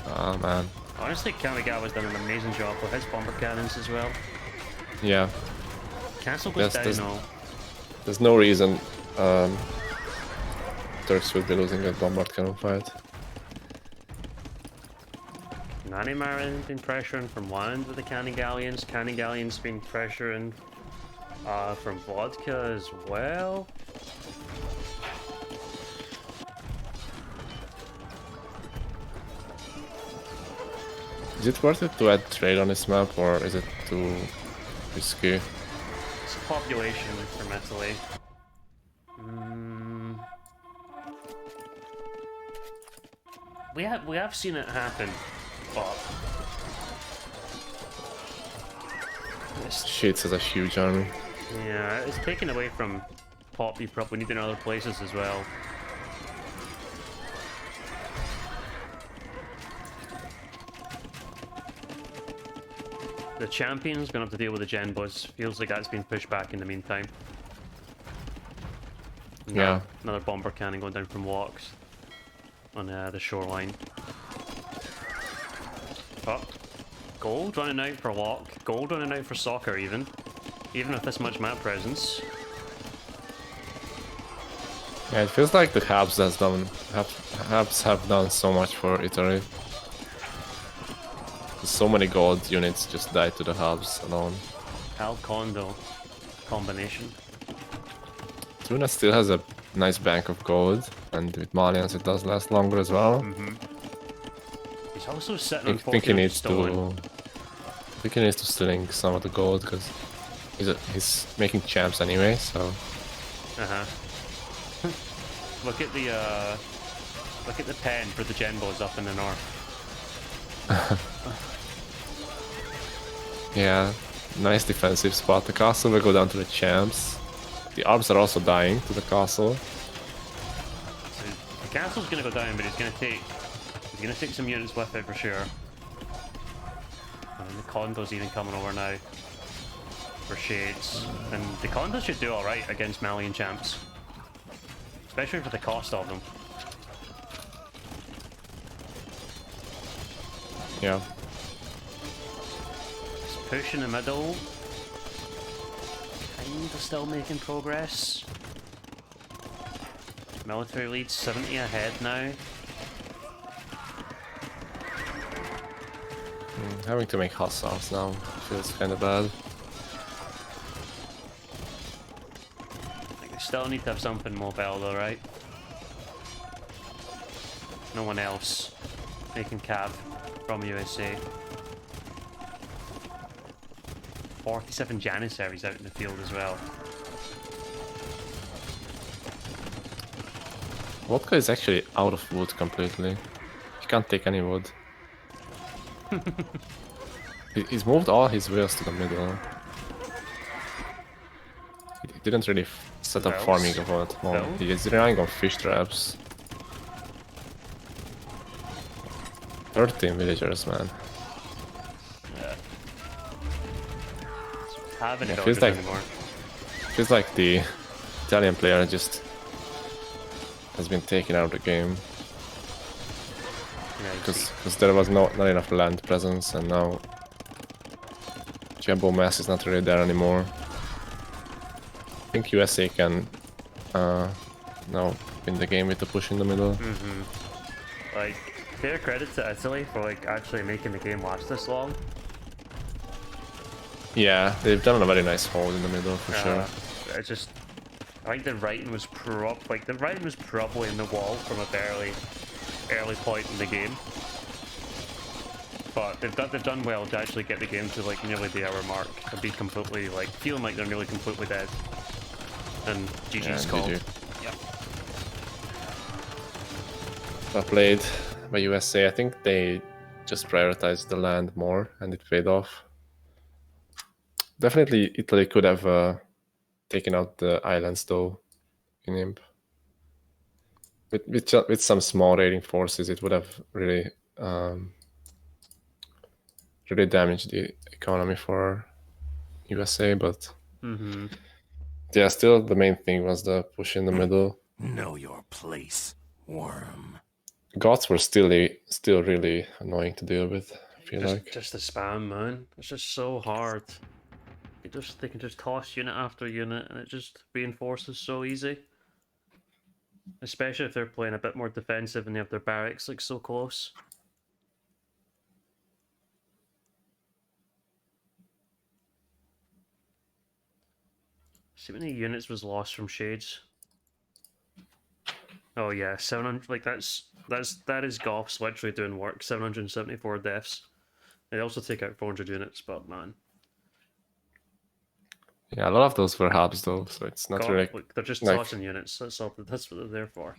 Speaker 2: Ah man.
Speaker 1: Honestly, Kamigawa's done an amazing job with his bomber cannons as well.
Speaker 2: Yeah,
Speaker 1: Castle goes
Speaker 2: There's-
Speaker 1: down though.
Speaker 2: there's no reason Turks would be losing a bombard cannon fight.
Speaker 1: Nanimarin been pressuring from one with the Canny Galleons. Canny Galleons been pressuring from Vodka as well.
Speaker 2: Is it worth it to add trade on this map, or is it too risky?
Speaker 1: It's population from Italy. We have seen it happen, but
Speaker 2: Sheets has a huge army.
Speaker 1: yeah, it's taken away from pop you probably need in other places as well. The champion's gonna have to deal with the Gen Buzz. Feels like that's been pushed back in the meantime.
Speaker 2: Yeah.
Speaker 1: Another bomber cannon going down from walks on the shoreline. Oh, gold running out for Lock. Gold running out for Soccer even with this much map presence.
Speaker 2: Yeah, it feels like the Habs have done so much for Italy. So many gold units just died to the Habs alone.
Speaker 1: Hal Kondo combination.
Speaker 2: Tuna still has a nice bank of gold, and with Malians it does last longer as well.
Speaker 1: He's also sitting
Speaker 2: I
Speaker 1: on
Speaker 2: think he
Speaker 1: 14
Speaker 2: needs
Speaker 1: stone.
Speaker 2: to. I think he needs to sling some of the gold because he's making champs anyway. So
Speaker 1: Look at the pen for the Gen Buzz up in the north.
Speaker 2: yeah, nice defensive spot. The castle will go down to the champs. The arbs are also dying to the castle.
Speaker 1: So the castle's gonna go down, but he's gonna take some units with it for sure. And the condo's even coming over now for shades, and the condos should do all right against Malian champs, especially for the cost of them.
Speaker 2: Yeah.
Speaker 1: Just push in the middle. Kinda still making progress. Military lead 70 ahead now.
Speaker 2: Having to make hussars now feels kind of bad.
Speaker 1: Like, we still need to have something mobile though, right? No one else making cav from USA. 47 Janissaries out in the field as well.
Speaker 2: Vodka is actually out of wood completely. He can't take any wood. He's moved all his wheels to the middle. He didn't really set up
Speaker 1: Wells?
Speaker 2: farming of it. Well,
Speaker 1: Well?
Speaker 2: he is relying on fish traps. 13 villagers, man.
Speaker 1: Having
Speaker 2: Yeah,
Speaker 1: it
Speaker 2: feels
Speaker 1: dodgers
Speaker 2: like-
Speaker 1: anymore.
Speaker 2: Feels like the Italian player just has been taken out of the game
Speaker 1: Yeah, you see.
Speaker 2: because there was not enough land presence, and now Jumbo Mass is not really there anymore. I think USA can now win the game with the push in the middle.
Speaker 1: Like, fair credit to Italy for like actually making the game last this long.
Speaker 2: Yeah, they've done a very nice hold in the middle for sure.
Speaker 1: It's just, I think the writing was probably in the wall from a very early point in the game. But they've done well to actually get the game to like nearly the hour mark and be completely like feeling like they're nearly completely dead. And GG's
Speaker 2: Yeah,
Speaker 1: called.
Speaker 2: GG.
Speaker 1: Yep.
Speaker 2: Well played by USA. I think they just prioritized the land more, and it paid off. Definitely Italy could have taken out the islands though in Imp. With some small raiding forces, it would have really really damaged the economy for USA. But
Speaker 1: Mm-hmm.
Speaker 2: yeah, still the main thing was the push in the middle.
Speaker 3: Know your place, worm.
Speaker 2: Goths were still really annoying to deal with. I feel like.
Speaker 1: Just the spam, man. It's just so hard. They can just toss unit after unit, and it just reinforces so easy. Especially if they're playing a bit more defensive and they have their barracks like so close. See how many units was lost from Shades. Oh yeah, 700. Like that is Goths literally doing work. 774 deaths. They also take out 400 units, but man,
Speaker 2: Yeah, a lot of those were hubs though, so it's not really.
Speaker 1: like, they're just
Speaker 2: like-
Speaker 1: tossing units. That's all. That's what they're there for.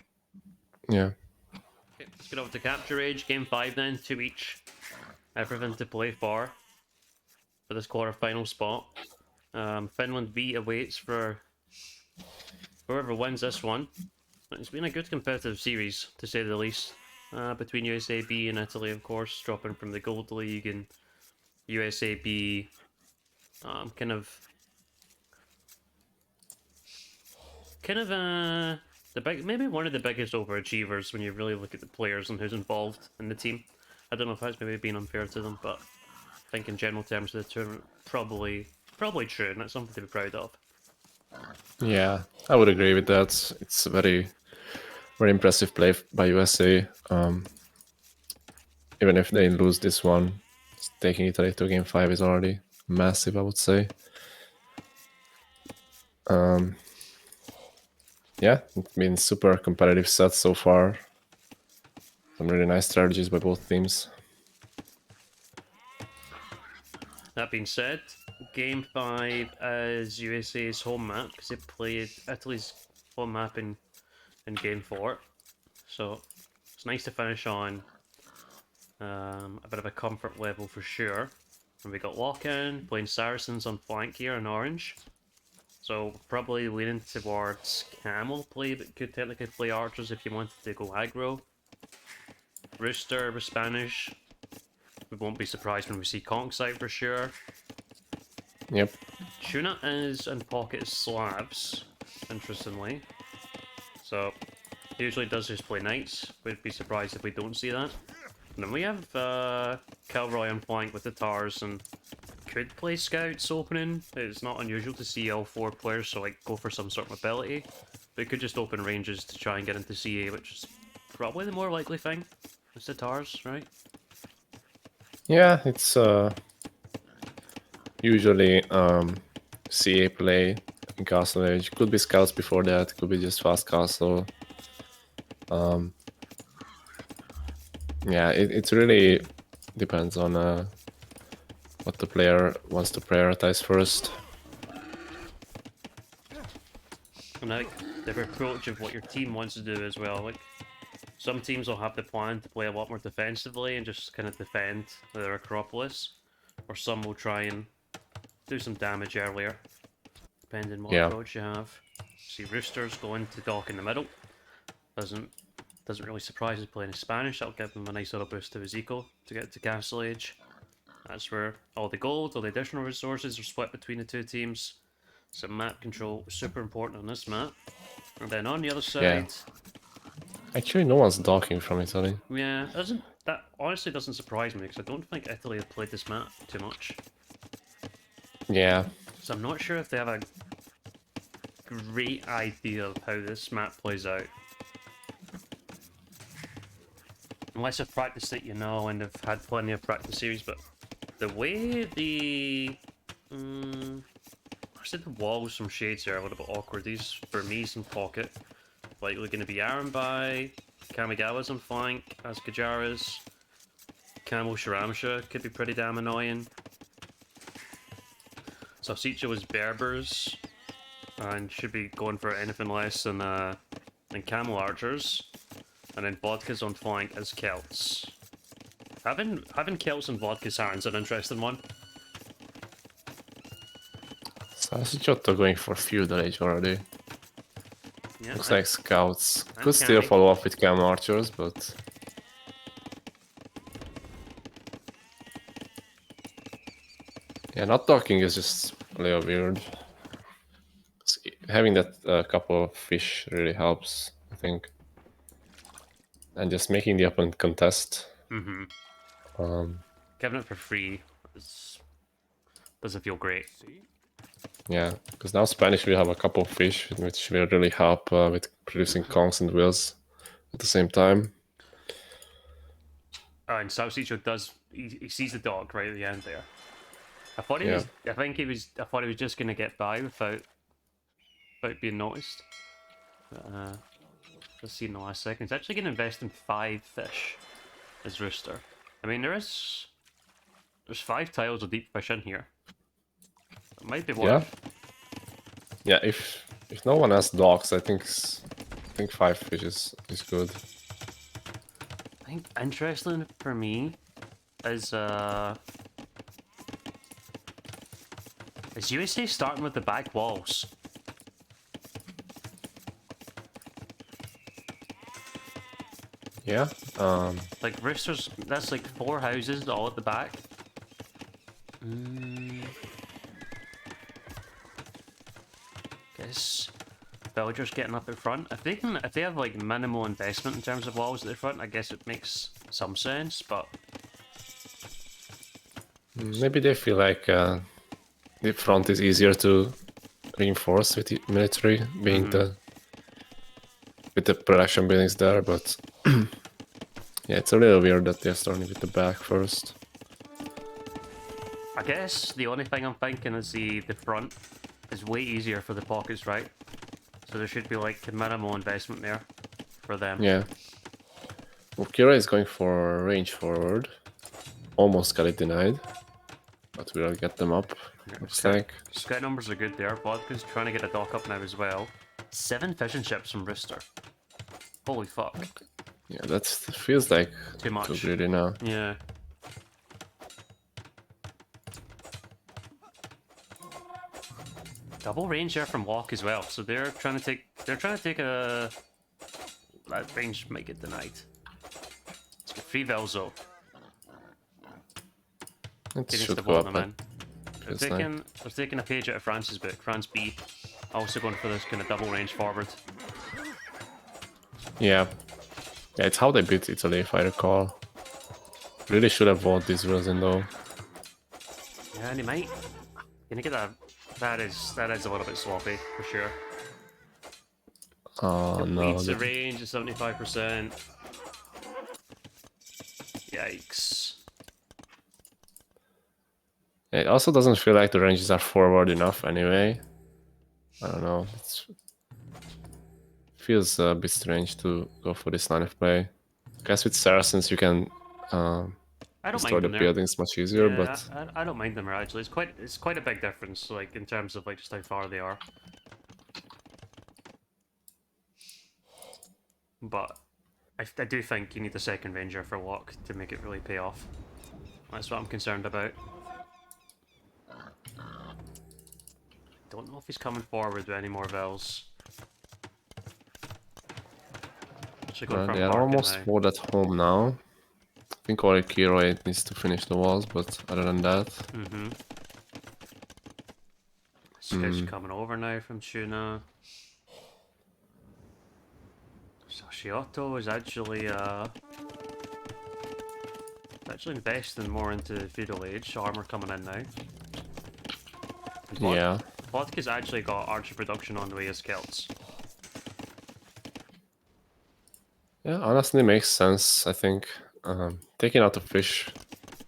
Speaker 2: Yeah.
Speaker 1: Okay, let's get over to Capture Age. Game 5 then, 2 each. Everything to play for this quarter-final spot. Finland V awaits for whoever wins this one. It's been a good competitive series, to say the least, between USA B and Italy, of course, dropping from the Gold League, and USA B kind of maybe one of the biggest overachievers when you really look at the players and who's involved in the team. I don't know if that's maybe being unfair to them, but I think in general terms of the tournament, probably true, and that's something to be proud of.
Speaker 2: Yeah, I would agree with that. It's a very impressive play by USA. Even if they lose this one, taking Italy to game 5 is already massive, I would say. Yeah, it's been super competitive set so far. Some really nice strategies by both teams.
Speaker 1: That being said, Game 5 is USA's home map, because they played Italy's home map in Game 4. So it's nice to finish on a bit of a comfort level for sure. And we got Lock-in, playing Saracens on flank here in orange. So probably leaning towards Camel play, but could technically play Archers if you wanted to go aggro. Rooster with Spanish. We won't be surprised when we see Conks out for sure.
Speaker 2: Yep.
Speaker 1: Tuna is in pocket Slavs, interestingly. So, he usually does just play Knights. We'd be surprised if we don't see that. And then we have Calroy on flank with the Tars, and could play Scouts opening. It's not unusual to see all 4 players, so like go for some sort of mobility. But it could just open ranges to try and get into CA, which is probably the more likely thing. It's the Tars, right?
Speaker 2: Yeah, it's usually CA play in Castle Age. Could be Scouts before that, could be just Fast Castle. Yeah, it really depends on what the player wants to prioritize first.
Speaker 1: And like the approach of what your team wants to do as well. Like some teams will have the plan to play a lot more defensively and just kind of defend their Acropolis, or some will try and do some damage earlier, depending what approach you have. See Roosters going to dock in the middle. Doesn't really surprise us playing in Spanish. That'll give them a nice little boost to his eco to get to Castle Age. That's where all the gold, all the additional resources are split between the 2 teams. So map control super important on this map. And then on the other side,
Speaker 2: Actually, no one's docking from Italy.
Speaker 1: yeah, that honestly doesn't surprise me, because I don't think Italy have played this map too much.
Speaker 2: Yeah.
Speaker 1: So I'm not sure if they have a great idea of how this map plays out. Unless I've practiced it, you know, and I've had plenty of practice series, but the way the... I said the walls from Shades are a little bit awkward. These, for me, some pocket. Likely going to be Arambai, Kamigawa's on flank, as Kajara's. Camel Sharamsha could be pretty damn annoying. Sausicha was Berbers, and should be going for anything less than Camel Archers. And then Vodka's on flank as Celts. Having Celts and Vodka Sarans an interesting one.
Speaker 2: Salsichotto going for feudal age already.
Speaker 1: Yeah,
Speaker 2: Looks like scouts.
Speaker 1: I'm
Speaker 2: Could still
Speaker 1: counting.
Speaker 2: follow up with cam archers, but yeah, not talking is just a little weird. Having that couple of fish really helps, I think, and just making the opponent contest.
Speaker 1: Mm-hmm.
Speaker 2: Um,
Speaker 1: Giving it for free doesn't feel great.
Speaker 2: yeah, because now Spanish will have a couple of fish, which will really help with producing conchs and wheels at the same time.
Speaker 1: Oh, and Salsicho does. He sees the dog right at the end there. I thought he
Speaker 2: Yeah.
Speaker 1: was. I think he was. I thought he was just gonna get by without being noticed. But, let's see in the last second. He's actually gonna invest in 5 fish as rooster. I mean, there's 5 tiles of deep fish in here. It might be worth.
Speaker 2: Yeah, if no one has dogs, I think 5 fish is good.
Speaker 1: I think interesting for me is USA starting with the back walls.
Speaker 2: Yeah.
Speaker 1: Like roosters, that's like 4 houses all at the back. Guess villagers getting up at front. If they have like minimal investment in terms of walls at the front, I guess it makes some sense. But
Speaker 2: Maybe they feel like the front is easier to reinforce with the military, being with the production buildings there, but yeah, it's a little weird that they're starting with the back first.
Speaker 1: I guess the only thing I'm thinking is the front is way easier for the pockets, right? So there should be like minimal investment there for them.
Speaker 2: Yeah. Well, Kira is going for range forward. Almost got it denied, but we'll get them up. Looks like.
Speaker 1: Scout numbers are good there. Vodka's trying to get a dock up now as well. 7 fishing ships from Rooster. Holy fuck.
Speaker 2: Yeah, that feels like
Speaker 1: Too much.
Speaker 2: too greedy now.
Speaker 1: Yeah. Double range there from Walk as well, so they're trying to take a... That range might get denied. It's got 3 Velzo.
Speaker 2: It
Speaker 1: Finish
Speaker 2: should
Speaker 1: the
Speaker 2: go up.
Speaker 1: bottom in.
Speaker 2: feels like.
Speaker 1: They're taking a page out of France's book, France B. Also going for this kind of double range forward.
Speaker 2: Yeah. Yeah, it's how they beat Italy, if I recall. Really should have voted these rules in though.
Speaker 1: Yeah, and he might. Can you get that? That is a little bit sloppy for sure.
Speaker 2: Oh no.
Speaker 1: Leads the range at 75%. Yikes.
Speaker 2: It also doesn't feel like the ranges are forward enough anyway. I don't know. It feels a bit strange to go for this line of play. I guess with Saracens you can
Speaker 1: I don't
Speaker 2: destroy
Speaker 1: mind
Speaker 2: the
Speaker 1: them there.
Speaker 2: buildings much easier,
Speaker 1: Yeah,
Speaker 2: but
Speaker 1: I don't mind them there actually. It's quite a big difference, like in terms of like just how far they are. But I do think you need the second ranger for walk to make it really pay off. That's what I'm concerned about. Don't know if he's coming forward with any more Vels. Should go for a
Speaker 2: they are
Speaker 1: market
Speaker 2: almost
Speaker 1: now.
Speaker 2: bored at home now. I think only Kiro needs to finish the walls, but other than that,
Speaker 1: Scouts coming over now from Tuna. Sashiotto is actually investing more into feudal age. Armor coming in now.
Speaker 2: yeah.
Speaker 1: Vodka's actually got archer production on the way as Celts.
Speaker 2: Yeah, honestly makes sense, I think. Taking out the fish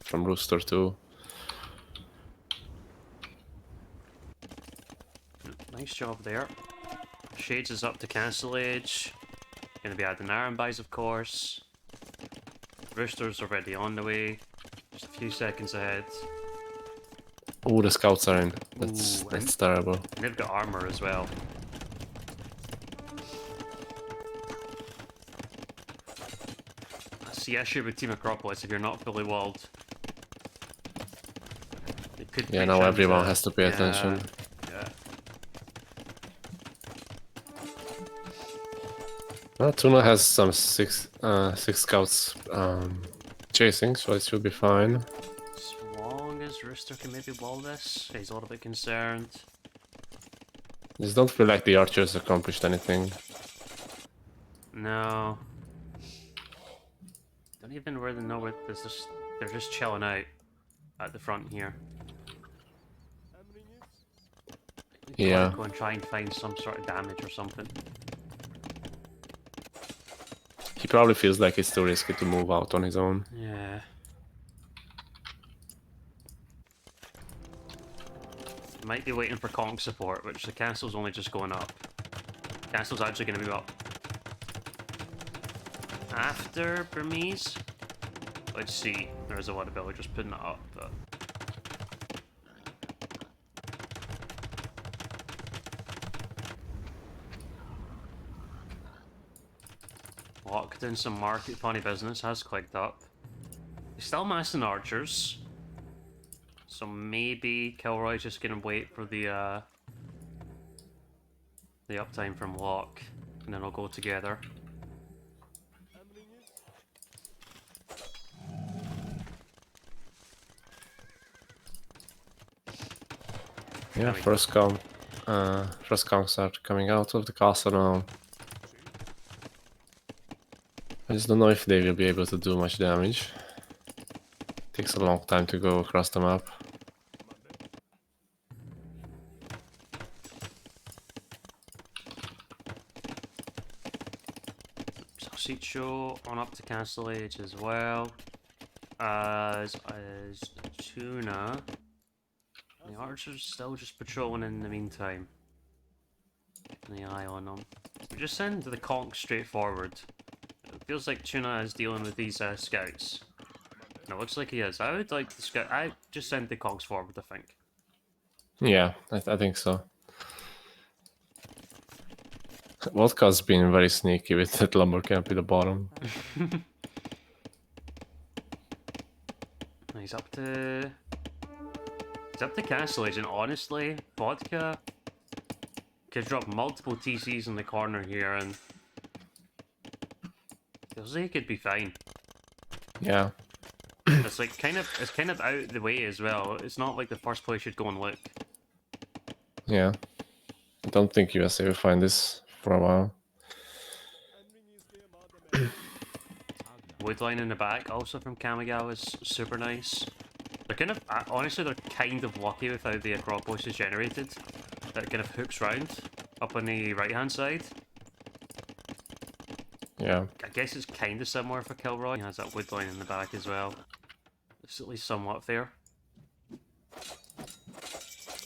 Speaker 2: from Rooster too.
Speaker 1: Nice job there. Shades is up to cancel age. Gonna be adding Iron Buys, of course. Rooster's already on the way. Just a few seconds ahead.
Speaker 2: Oh, the scouts are in. That's
Speaker 1: Ooh,
Speaker 2: terrible.
Speaker 1: And they've got armor as well. That's the issue with Team Acropolis if you're not fully walled. It could
Speaker 2: Yeah,
Speaker 1: reach
Speaker 2: now
Speaker 1: into-
Speaker 2: everyone has to pay attention.
Speaker 1: Yeah.
Speaker 2: Tuna has some six scouts chasing, so it should be fine.
Speaker 1: As long as Rooster can maybe wall this, he's a little bit concerned.
Speaker 2: Just don't feel like the archers accomplished anything.
Speaker 1: No. Don't even really know where this is. They're just chilling out at the front here. We
Speaker 2: Yeah.
Speaker 1: Go and try and find some sort of damage or something.
Speaker 2: He probably feels like it's too risky to move out on his own.
Speaker 1: Yeah. Might be waiting for Conk support, which the castle's only just going up. Castle's actually going to move up after Burmese. Let's see. There's a lot of villagers putting it up, but locked in some market funny business has clicked up. He's still massing archers. So maybe Kilroy's just gonna wait for the uptime from Locke, and then we'll go together.
Speaker 2: Yeah,
Speaker 1: we go.
Speaker 2: first conks are coming out of the castle now. I just don't know if they will be able to do much damage. Takes a long time to go across the map.
Speaker 1: Salsicho on up to Castle Age as well. As Tuna. The archers still just patrolling in the meantime. Keeping the eye on them. We just send the conch straight forward. It feels like Tuna is dealing with these scouts. And it looks like he is. I would like the scout. I just send the conchs forward, I think.
Speaker 2: Yeah, I think so. Vodka's been very sneaky with that lumber camp at the bottom.
Speaker 1: He's up to Castle Age, and honestly, Vodka could drop multiple TCs in the corner here, and feels like he could be fine.
Speaker 2: Yeah.
Speaker 1: It's like kind of out of the way as well. It's not like the first place you'd go and look.
Speaker 2: Yeah. I don't think USA will find this for a while.
Speaker 1: Woodline in the back, also from Kamigawa, is super nice. They're kind of honestly, they're kind of lucky with how the Acropolis is generated. That kind of hooks round up on the right hand side.
Speaker 2: Yeah.
Speaker 1: I guess it's kind of similar for Kilroy. He has that wood line in the back as well. It's at least somewhat fair.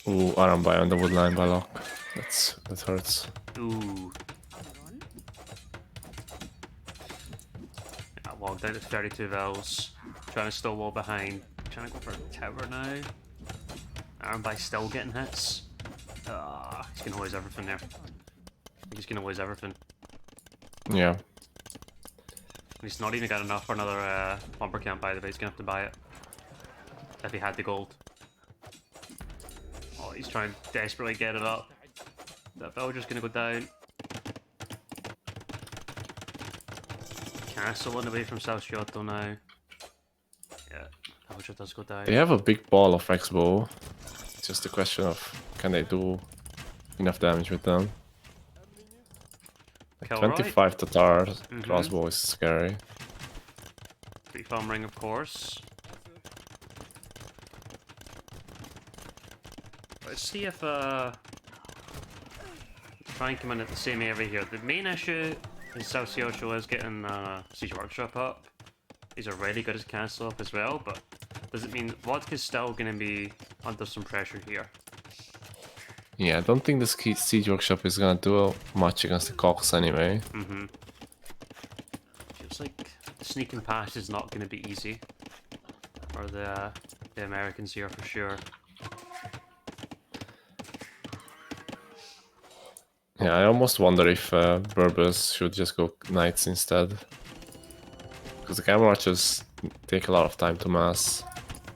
Speaker 2: Ooh, Arambai on the wood line by Locke. That hurts.
Speaker 1: Ooh. Yeah, logged out at 32 vels. Trying to still wall behind. Trying to go for a tower now. Arambai still getting hits. He's gonna lose everything there. He's gonna lose everything.
Speaker 2: Yeah.
Speaker 1: He's not even got enough for another lumber camp, by the way. He's gonna have to buy it. If he had the gold. Oh, he's trying to desperately get it up. That villager's gonna go down. Castle on the way from South Kyoto now. Yeah, villager does go down.
Speaker 2: They have a big ball of X-bow. It's just a question of can they do enough damage with them. Like
Speaker 1: Kilroy?
Speaker 2: 25 Tatar crossbow is scary.
Speaker 1: Free farm ring, of course. Let's see if try and come in at the same area here. The main issue is South Kyosho is getting Siege Workshop up. He's already got his castle up as well, but does it mean Vodka's still going to be under some pressure here?
Speaker 2: Yeah, I don't think this Siege Workshop is gonna do much against the Cox anyway.
Speaker 1: Feels like sneaking past is not going to be easy for the Americans here for sure.
Speaker 2: Yeah, I almost wonder if Berbers should just go Knights instead. Because the Camel Archers take a lot of time to mass.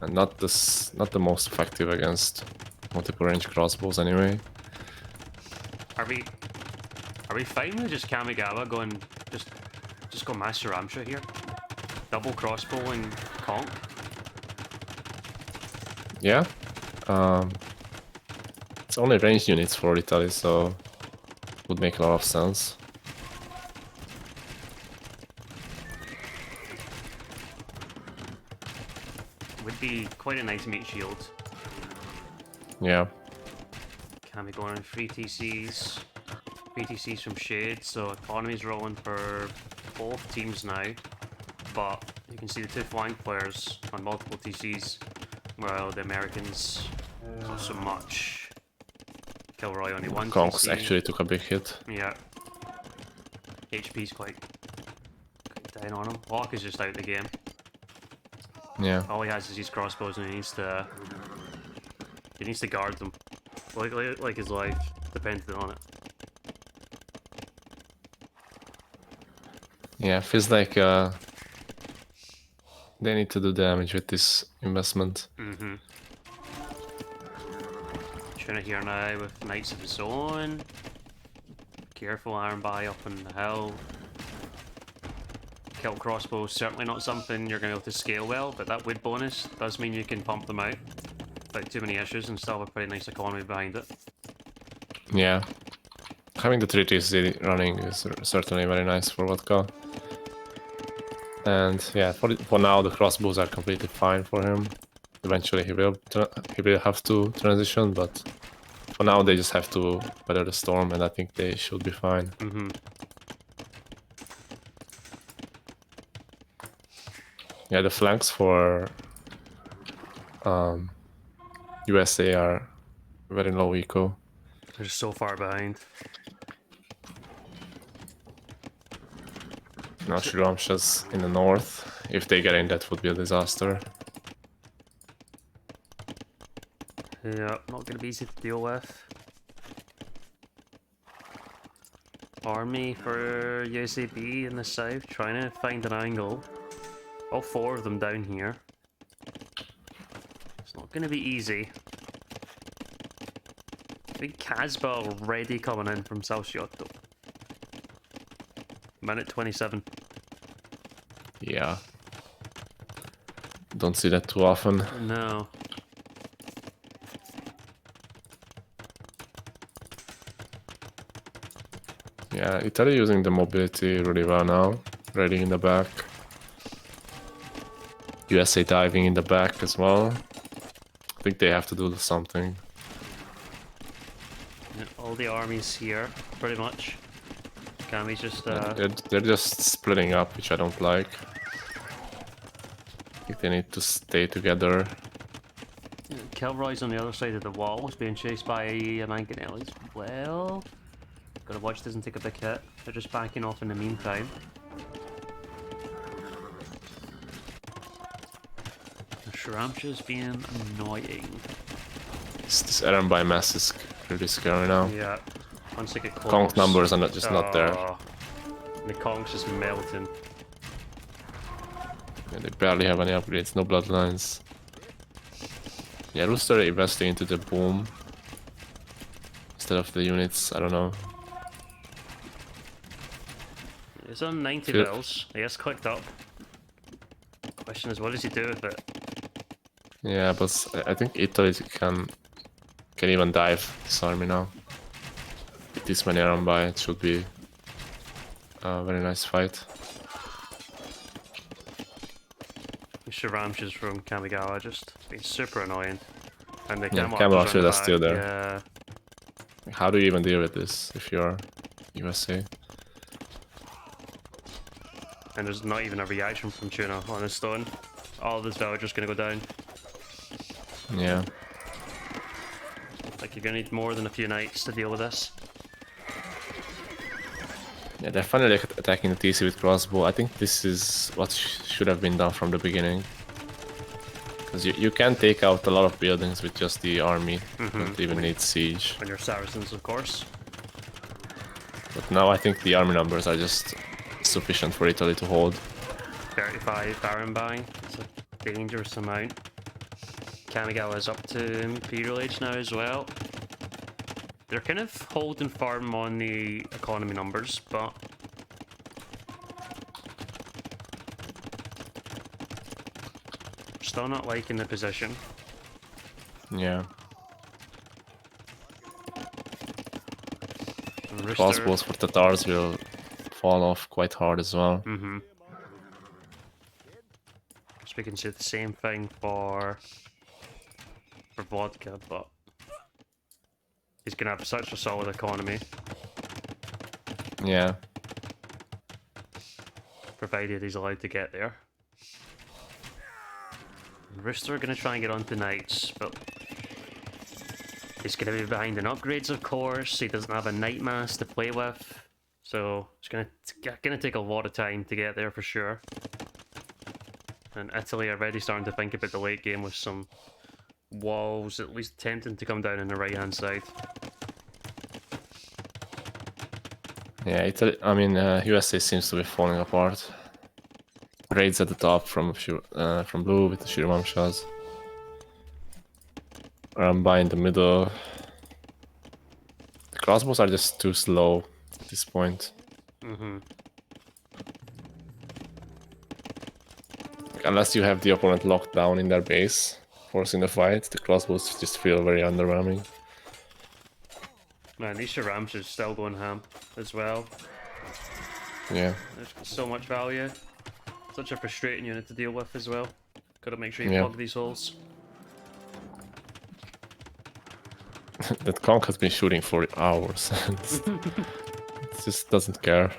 Speaker 2: And not the most effective against multiple range crossbows anyway.
Speaker 1: Are we fine with just Kamigawa going Just go Master Ramsha here. Double crossbow and conk.
Speaker 2: Yeah. It's only ranged units for Italy, so would make a lot of sense.
Speaker 1: Would be quite a nice meat shield.
Speaker 2: Yeah.
Speaker 1: Can be going on 3 TCs. 3 TCs from Shade, so economy's rolling for both teams now. But you can see the 2 flank players on multiple TCs, while the Americans not so much. Kilroy only 1
Speaker 2: Kongs
Speaker 1: TC.
Speaker 2: actually took a big hit.
Speaker 1: Yeah. HP's quite down on him. Locke is just out of the game.
Speaker 2: Yeah.
Speaker 1: All he has is these crossbows and he needs to guard them. Like his life depended on it.
Speaker 2: Yeah, feels like they need to do damage with this investment.
Speaker 1: Mm-hmm. Trying to hear now with Knights of his own. Careful Iron Buy up on the hill. Kill crossbow is certainly not something you're going to be able to scale well, but that wood bonus does mean you can pump them out without too many issues and still have a pretty nice economy behind it.
Speaker 2: Yeah. Having the 3TC running is certainly very nice for Vodka. And yeah, for now the crossbows are completely fine for him. Eventually he will have to transition, but for now they just have to weather the storm, and I think they should be fine.
Speaker 1: Mm-hmm.
Speaker 2: Yeah, the flanks for USA are very low eco.
Speaker 1: They're just so far behind.
Speaker 2: Now Shiramsha's in the north. If they get in, that would be a disaster.
Speaker 1: Yeah, not going to be easy to deal with. Army for USAB in the south, trying to find an angle. All 4 of them down here. It's not going to be easy. Big Casbah already coming in from Salciotto. Minute 27.
Speaker 2: Yeah. Don't see that too often.
Speaker 1: No.
Speaker 2: Yeah, Italy using the mobility really well now. Ready in the back. USA diving in the back as well. I think they have to do something.
Speaker 1: Yeah, all the armies here, pretty much. Can we just
Speaker 2: They're just splitting up, which I don't like. I think they need to stay together.
Speaker 1: Kilroy's on the other side of the wall, is being chased by Manganelli as well. Gotta watch doesn't take a big hit. They're just backing off in the meantime. Shiramsha's being annoying.
Speaker 2: This Aaron by mass is pretty scary now.
Speaker 1: Yeah. Once they get close.
Speaker 2: Conk numbers are just not there.
Speaker 1: The Konk's just melting.
Speaker 2: Yeah, they barely have any upgrades, no bloodlines. Yeah, Rooster investing into the boom instead of the units, I don't know.
Speaker 1: He's on 90
Speaker 2: Good.
Speaker 1: bills. He has clicked up. Question is, what does he do with it?
Speaker 2: Yeah, but I think Italy can even dive this army now. With this many around by, it should be a very nice fight.
Speaker 1: Shiramsha's from Kamigawa just being super annoying. And the
Speaker 2: Yeah,
Speaker 1: Camelot
Speaker 2: Camelot are still there.
Speaker 1: Yeah.
Speaker 2: How do you even deal with this if you're USA?
Speaker 1: And there's not even a reaction from Tuna on his stone. All of his villagers gonna go down.
Speaker 2: Yeah.
Speaker 1: Like, you're gonna need more than a few knights to deal with this.
Speaker 2: Yeah, they're finally attacking the TC with crossbow. I think this is what should have been done from the beginning. Because you can take out a lot of buildings with just the army. Don't even need siege.
Speaker 1: When you're Saracens, of course.
Speaker 2: But now I think the army numbers are just sufficient for Italy to hold.
Speaker 1: 35 Baron buying. It's a dangerous amount. Kamigawa's up to Imperial Age now as well. They're kind of holding firm on the economy numbers, but Still not liking the position.
Speaker 2: Yeah.
Speaker 1: And Rooster.
Speaker 2: Crossbows for Tatars will fall off quite hard as well.
Speaker 1: Mm-hmm. So we can say the same thing for Vodka, but he's gonna have such a solid economy,
Speaker 2: Yeah.
Speaker 1: provided he's allowed to get there. Rooster gonna try and get onto Knights, but he's gonna be behind in upgrades, of course. He doesn't have a Night Mass to play with, so it's gonna take a lot of time to get there for sure. And Italy are already starting to think about the late game with some walls at least attempting to come down on the right hand side.
Speaker 2: Yeah, Italy, I mean, USA seems to be falling apart. Raids at the top from blue with the Shirvamshas. Rambai in the middle. The crossbows are just too slow at this point.
Speaker 1: Mm-hmm.
Speaker 2: Unless you have the opponent locked down in their base, forcing the fight, the crossbows just feel very underwhelming.
Speaker 1: Man, these Shirams are still going ham as well.
Speaker 2: Yeah.
Speaker 1: There's so much value. Such a frustrating unit to deal with as well. Gotta make sure you
Speaker 2: Yeah.
Speaker 1: plug these holes.
Speaker 2: That Conk has been shooting for hours. It just doesn't care.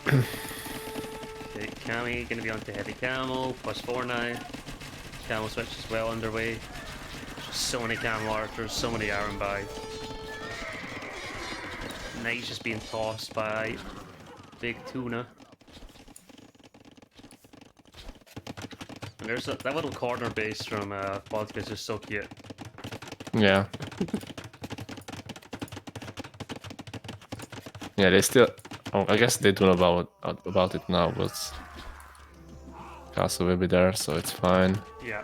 Speaker 1: Okay, Kami gonna be onto heavy camel, +4 now. Camel switch is well underway. Just so many camel archers, so many iron by. Knight's just being tossed by Big Tuna. And there's that little corner base from Vodka is just so cute.
Speaker 2: Yeah. Yeah, they still. Oh, I guess they don't know about it now, but Castle will be there, so it's fine.
Speaker 1: Yeah.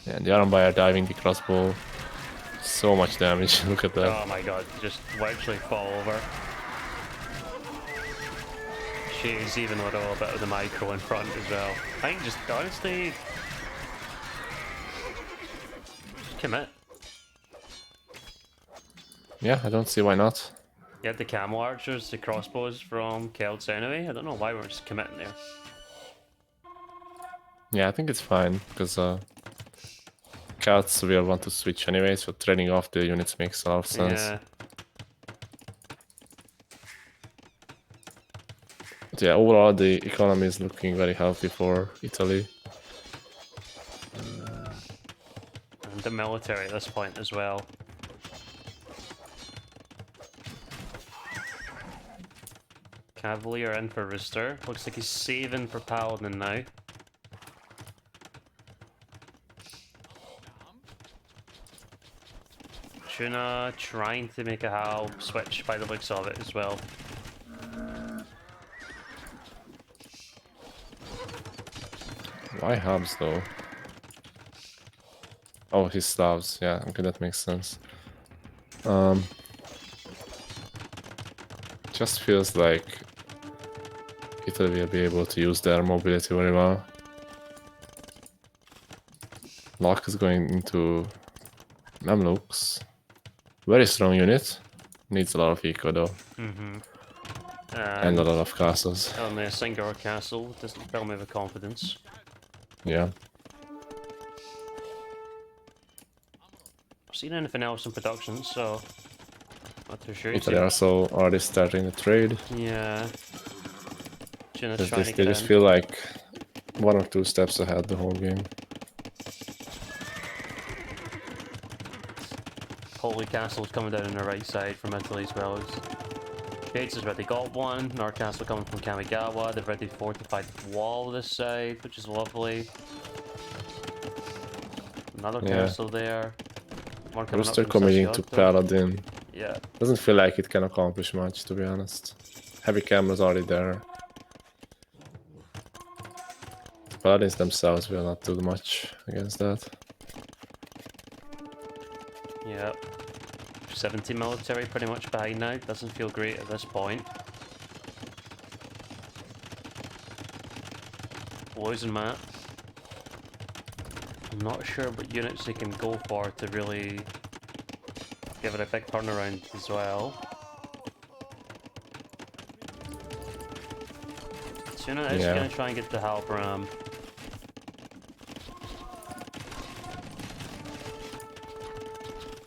Speaker 2: Yeah, and the Arambai are diving the crossbow. So much damage. Look at that.
Speaker 1: Oh my god, just literally fall over. She's even with a little bit of the micro in front as well. I think just honestly, just commit.
Speaker 2: Yeah, I don't see why not.
Speaker 1: You had the camel archers, the crossbows from Celts anyway. I don't know why we're just committing there.
Speaker 2: Yeah, I think it's fine because Cats will want to switch anyway, so trading off the units makes a lot of sense.
Speaker 1: Yeah.
Speaker 2: But yeah, overall the economy is looking very healthy for Italy.
Speaker 1: And the military at this point as well. Cavalier in for Rooster. Looks like he's saving for Paladin now. Tuna trying to make a Hal switch by the looks of it as well.
Speaker 2: Why hubs though? Oh, he's Slavs. Yeah, okay, that makes sense. Just feels like Italy will be able to use their mobility very well. Locke is going into Mamluks. Very strong unit. Needs a lot of eco though. And a lot of castles.
Speaker 1: Only a single castle doesn't fill me with confidence.
Speaker 2: Yeah.
Speaker 1: I've seen anything else in production, so not too sure.
Speaker 2: Italy also already starting the trade.
Speaker 1: Yeah. Tuna's
Speaker 2: They
Speaker 1: trying to get
Speaker 2: just
Speaker 1: in.
Speaker 2: feel like 1 or 2 steps ahead the whole game.
Speaker 1: Holy Castle's coming down on the right side from Italy as well. Gates has already got one. North Castle coming from Kamigawa. They've already fortified the wall this side, which is lovely. Another
Speaker 2: Yeah.
Speaker 1: castle there. One coming up
Speaker 2: Rooster
Speaker 1: from
Speaker 2: committing to
Speaker 1: Sashiotto.
Speaker 2: Paladin.
Speaker 1: Yeah.
Speaker 2: Doesn't feel like it can accomplish much, to be honest. Heavy cameras already there. The Paladins themselves will not do much against that.
Speaker 1: Yeah. 70 military pretty much behind now. Doesn't feel great at this point. losing Matt. I'm not sure what units they can go for to really give it a big turnaround as well. Tuna is
Speaker 2: Yeah.
Speaker 1: going to try and get the Halbram.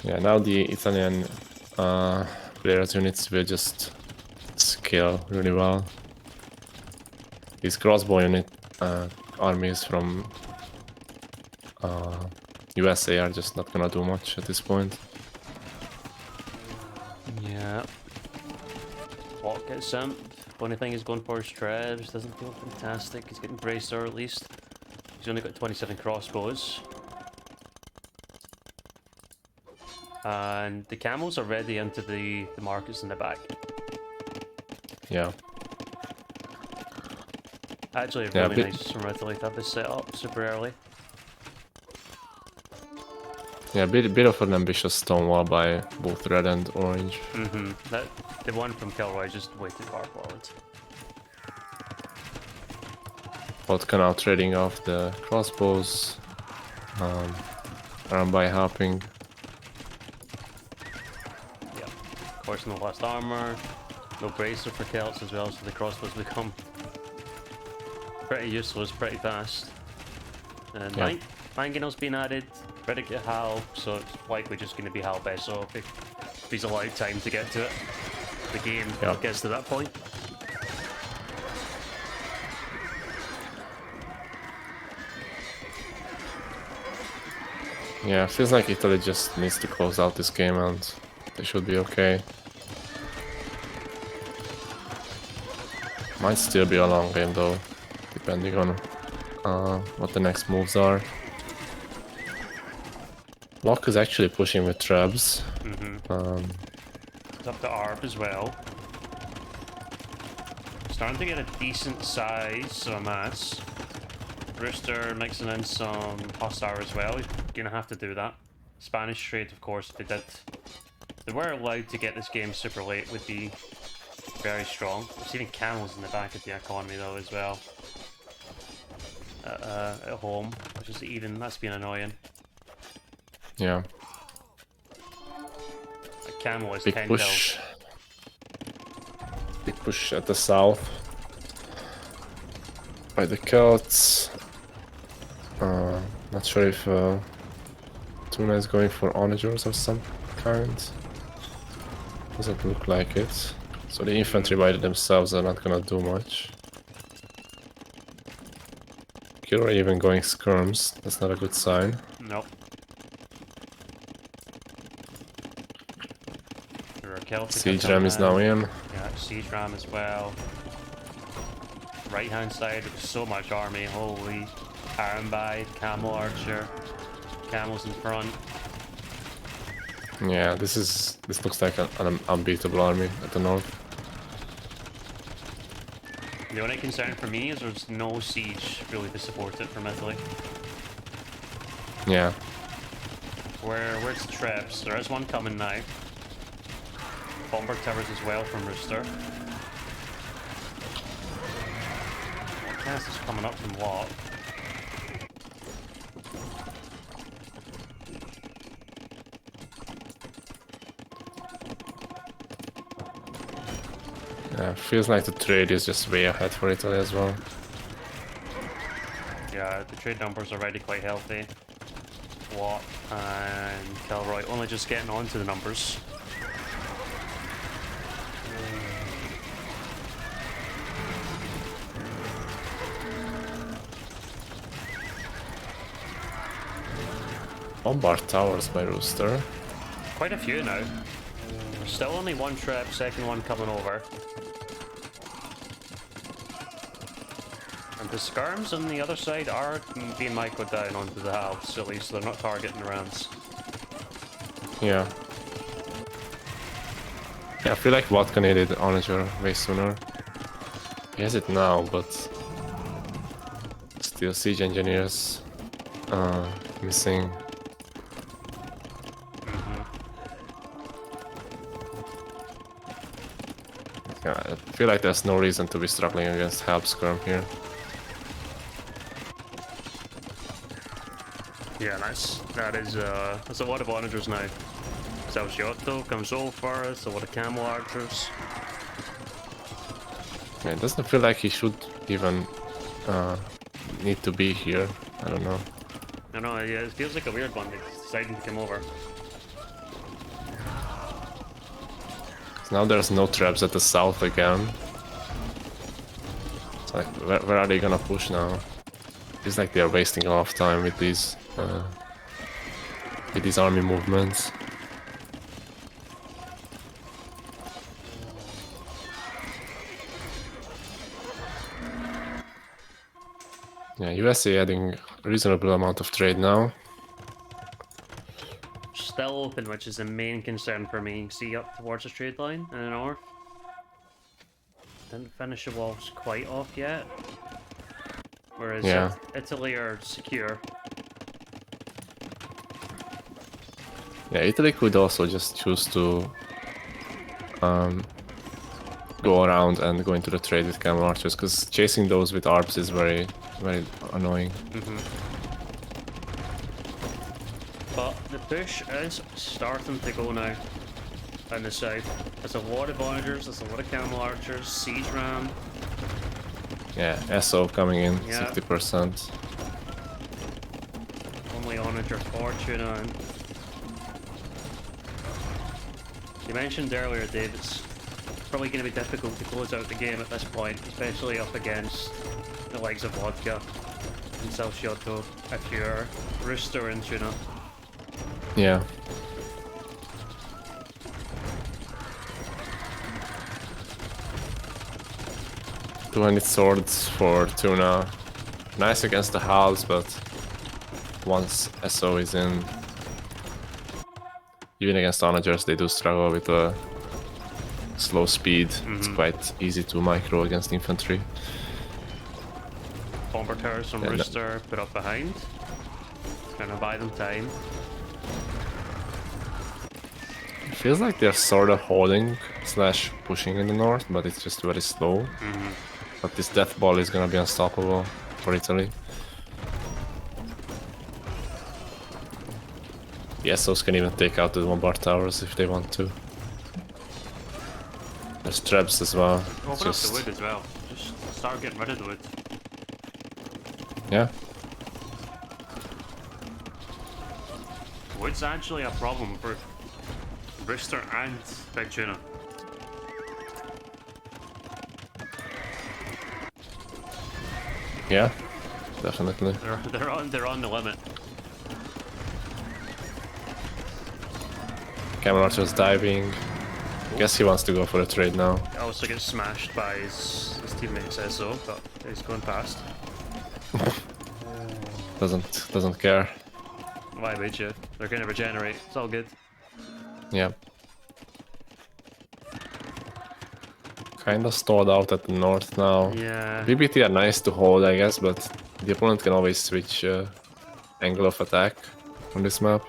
Speaker 2: Yeah, now the Italian players' units will just scale really well. His crossbow unit armies from USA are just not gonna do much at this point.
Speaker 1: Yeah. What gets sent? Only thing he's going for is Trebs. Doesn't feel fantastic. He's getting Bracer at least. He's only got 27 crossbows. And the camels are ready into the markets in the back.
Speaker 2: Yeah,
Speaker 1: Actually,
Speaker 2: Yeah,
Speaker 1: really
Speaker 2: bit-
Speaker 1: nice from Italy to have this set up super early.
Speaker 2: yeah, bit of an ambitious stone wall by both red and orange.
Speaker 1: That the one from Kilroy is just way too far forward.
Speaker 2: Vodka now trading off the crossbows, around by hopping.
Speaker 1: Yeah. Of course, no last armor, no bracer for Celts as well, so the crossbows become pretty useless pretty fast. And
Speaker 2: Yeah.
Speaker 1: Mangonel's been added, ready to get Hal, so it's likely just going to be Hal Besso if he's allowed time to get to it. The game
Speaker 2: Yeah.
Speaker 1: gets to that point.
Speaker 2: Yeah, feels like Italy just needs to close out this game and they should be okay. Might still be a long game though, depending on what the next moves are. Locke is actually pushing with Trebs.
Speaker 1: It's up to Arb as well. Starting to get a decent size of a mass. Rooster mixing in some hostile as well. He's gonna have to do that. Spanish trade, of course, if they were allowed to get this game super late, would be very strong. There's even camels in the back of the economy though as well. At home, which is even, that's been annoying.
Speaker 2: Yeah,
Speaker 1: A camel is
Speaker 2: big
Speaker 1: 10
Speaker 2: push. Big push at the south. By the Celts. Not sure if Tuna is going for onagers of some kind. Doesn't look like it. So the infantry by themselves are not gonna do much. Kira even going skirms. That's not a good sign.
Speaker 1: Nope. There are Celtic
Speaker 2: Siege ram is now in.
Speaker 1: Yeah, siege ram as well. Right hand side, so much army. Holy. Arambide, camel archer, camels in front.
Speaker 2: Yeah, this looks like an unbeatable army at the north.
Speaker 1: The only concern for me is there's no siege really to support it from Italy.
Speaker 2: Yeah,
Speaker 1: Where's the traps? There is one coming now. Bomber towers as well from Rooster. Cast is coming up from Lot.
Speaker 2: yeah, feels like the trade is just way ahead for Italy as well.
Speaker 1: Yeah, the trade numbers are already quite healthy. Watt and Kilroy only just getting onto the numbers.
Speaker 2: Bombard towers by Rooster.
Speaker 1: Quite a few now. There's still only one trap, second one coming over. And the skirms on the other side are being microed down onto the halves, at least they're not targeting the rams.
Speaker 2: Yeah. Yeah, I feel like Vodka needed Onager way sooner. He has it now, but still siege engineers missing. Yeah, I feel like there's no reason to be struggling against Help Skirm here.
Speaker 1: Yeah, that's a lot of onagers now. Salciotto comes over, it's a lot of camel archers.
Speaker 2: Yeah, it doesn't feel like he should even need to be here. I don't know.
Speaker 1: I know, yeah, it feels like a weird one. They decided to come over.
Speaker 2: So now there's no traps at the south again. It's like, where are they gonna push now? It's like they're wasting a lot of time with these army movements. Yeah, USA adding a reasonable amount of trade now.
Speaker 1: Still open, which is the main concern for me. See up towards the trade line in the north. Didn't finish the walls quite off yet. Whereas
Speaker 2: Yeah.
Speaker 1: Italy are secure.
Speaker 2: Yeah, Italy could also just choose to go around and go into the trade with camel archers, because chasing those with ARPs is very, very annoying.
Speaker 1: But the push is starting to go now in the south. There's a lot of onagers, there's a lot of camel archers, siege ram.
Speaker 2: Yeah, SO coming in,
Speaker 1: Yeah.
Speaker 2: 60%.
Speaker 1: Only onager Fortuna. And you mentioned earlier, Dave, it's probably going to be difficult to close out the game at this point, especially up against the likes of Vodka and Salciotto if you're Rooster and Tuna.
Speaker 2: Yeah. Two-handed swords for Tuna. Nice against the halves, but once SO is in, even against onagers, they do struggle with the slow speed. It's quite easy to micro against infantry.
Speaker 1: Bomber towers from
Speaker 2: Yeah, no-
Speaker 1: Rooster put up behind. Gonna buy them time.
Speaker 2: It feels like they're sort of holding slash pushing in the north, but it's just very slow. But this death ball is gonna be unstoppable for Italy. The SOs can even take out the bombard towers if they want to. There's traps as well.
Speaker 1: Open up the wood as well. Just start getting rid of the wood.
Speaker 2: Yeah.
Speaker 1: Wood's actually a problem for Rooster and Big Tuna.
Speaker 2: Yeah. Definitely.
Speaker 1: They're on the limit.
Speaker 2: Camel Archer's diving. Guess he wants to go for a trade now.
Speaker 1: He also gets smashed by his teammate SO, but he's going past.
Speaker 2: Doesn't care.
Speaker 1: Why would you? They're gonna regenerate. It's all good.
Speaker 2: Yeah. Kinda stalled out at the north now.
Speaker 1: Yeah.
Speaker 2: BBT are nice to hold, I guess, but the opponent can always switch angle of attack on this map.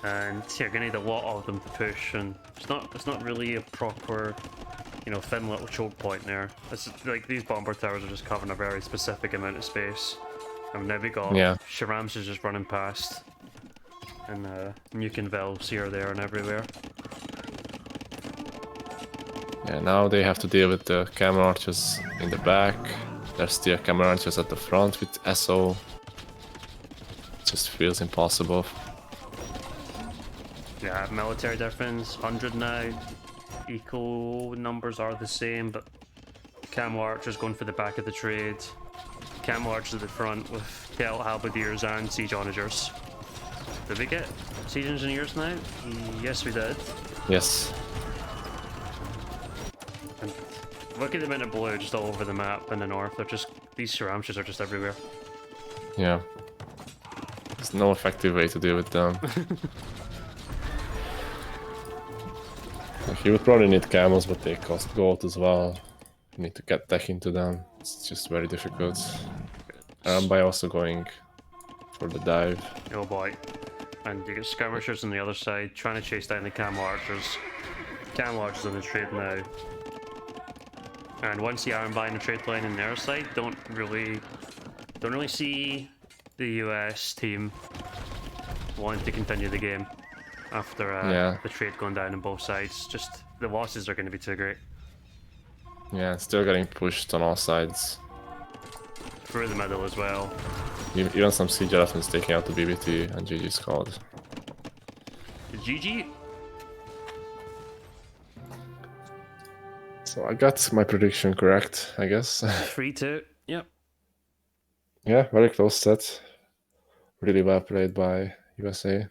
Speaker 1: And you're gonna need a lot of them to push, and it's not really a proper, thin little choke point there. It's like these bomber towers are just covering a very specific amount of space. And now we got Shirams is just running past, and Nukenville's here, there, and everywhere.
Speaker 2: Yeah, now they have to deal with the camel archers in the back. There's still camel archers at the front with SO. It just feels impossible.
Speaker 1: Yeah, military difference, 100 now. Eco numbers are the same, but Camel Archers going for the back of the trade. Camel Archers at the front with Kel Halberdiers and Siege Onagers. Did we get Siege Engineers now? Yes, we did.
Speaker 2: Yes.
Speaker 1: And look at them in blue just all over the map in the north. They're just, these Sharamshas are just everywhere.
Speaker 2: Yeah. There's no effective way to deal with them. You would probably need camels, but they cost gold as well. You need to get tech into them. It's just very difficult. By also going for the dive.
Speaker 1: Oh boy. And you get skirmishers on the other side trying to chase down the Camel Archers. Camel Archers on the trade now. And once the Iron Bind the trade line on their side, don't really see the US team wanting to continue the game after
Speaker 2: Yeah.
Speaker 1: the trade going down on both sides. Just the losses are going to be too great.
Speaker 2: Yeah, still getting pushed on all sides.
Speaker 1: Through the middle as well.
Speaker 2: Even some siege elephants taking out the BBT and GG squad.
Speaker 1: GG.
Speaker 2: So I got my prediction correct, I guess.
Speaker 1: 3-2. Yep.
Speaker 2: Yeah, very close set. Really well played by USA.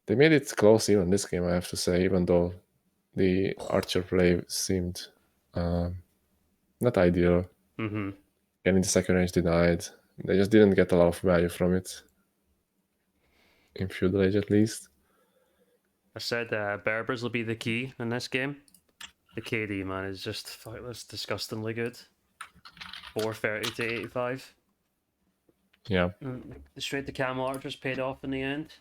Speaker 2: They made it close even this game, I have to say, even though the archer play seemed not ideal.
Speaker 1: Mm-hmm.
Speaker 2: Getting the second range denied. They just didn't get a lot of value from it. In Feudal Age at least.
Speaker 1: I said Berbers will be the key in this game. The KD, man, is just that's disgustingly good. 430 to 85.
Speaker 2: Yeah.
Speaker 1: And the straight to Camel Archers paid off in the end.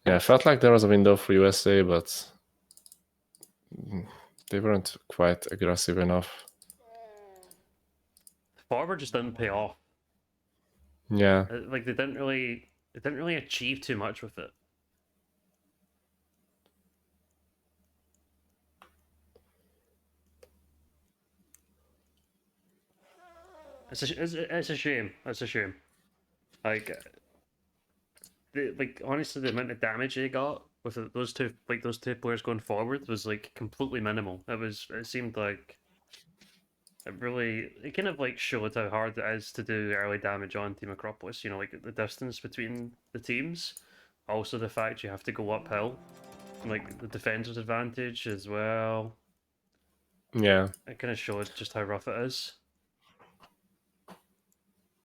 Speaker 2: Yeah, I felt like there was a window for USA, but they weren't quite aggressive enough.
Speaker 1: Forward just didn't pay off.
Speaker 2: Yeah.
Speaker 1: Like they didn't really achieve too much with it. It's a shame. It's a shame. Like, honestly, the amount of damage they got with those two players going forward was like completely minimal. It seemed like it kind of like showed how hard it is to do early damage on Team Acropolis. You know, like the distance between the teams. Also, the fact you have to go uphill, like the defender's advantage as well.
Speaker 2: Yeah.
Speaker 1: It kind of showed just how rough it is.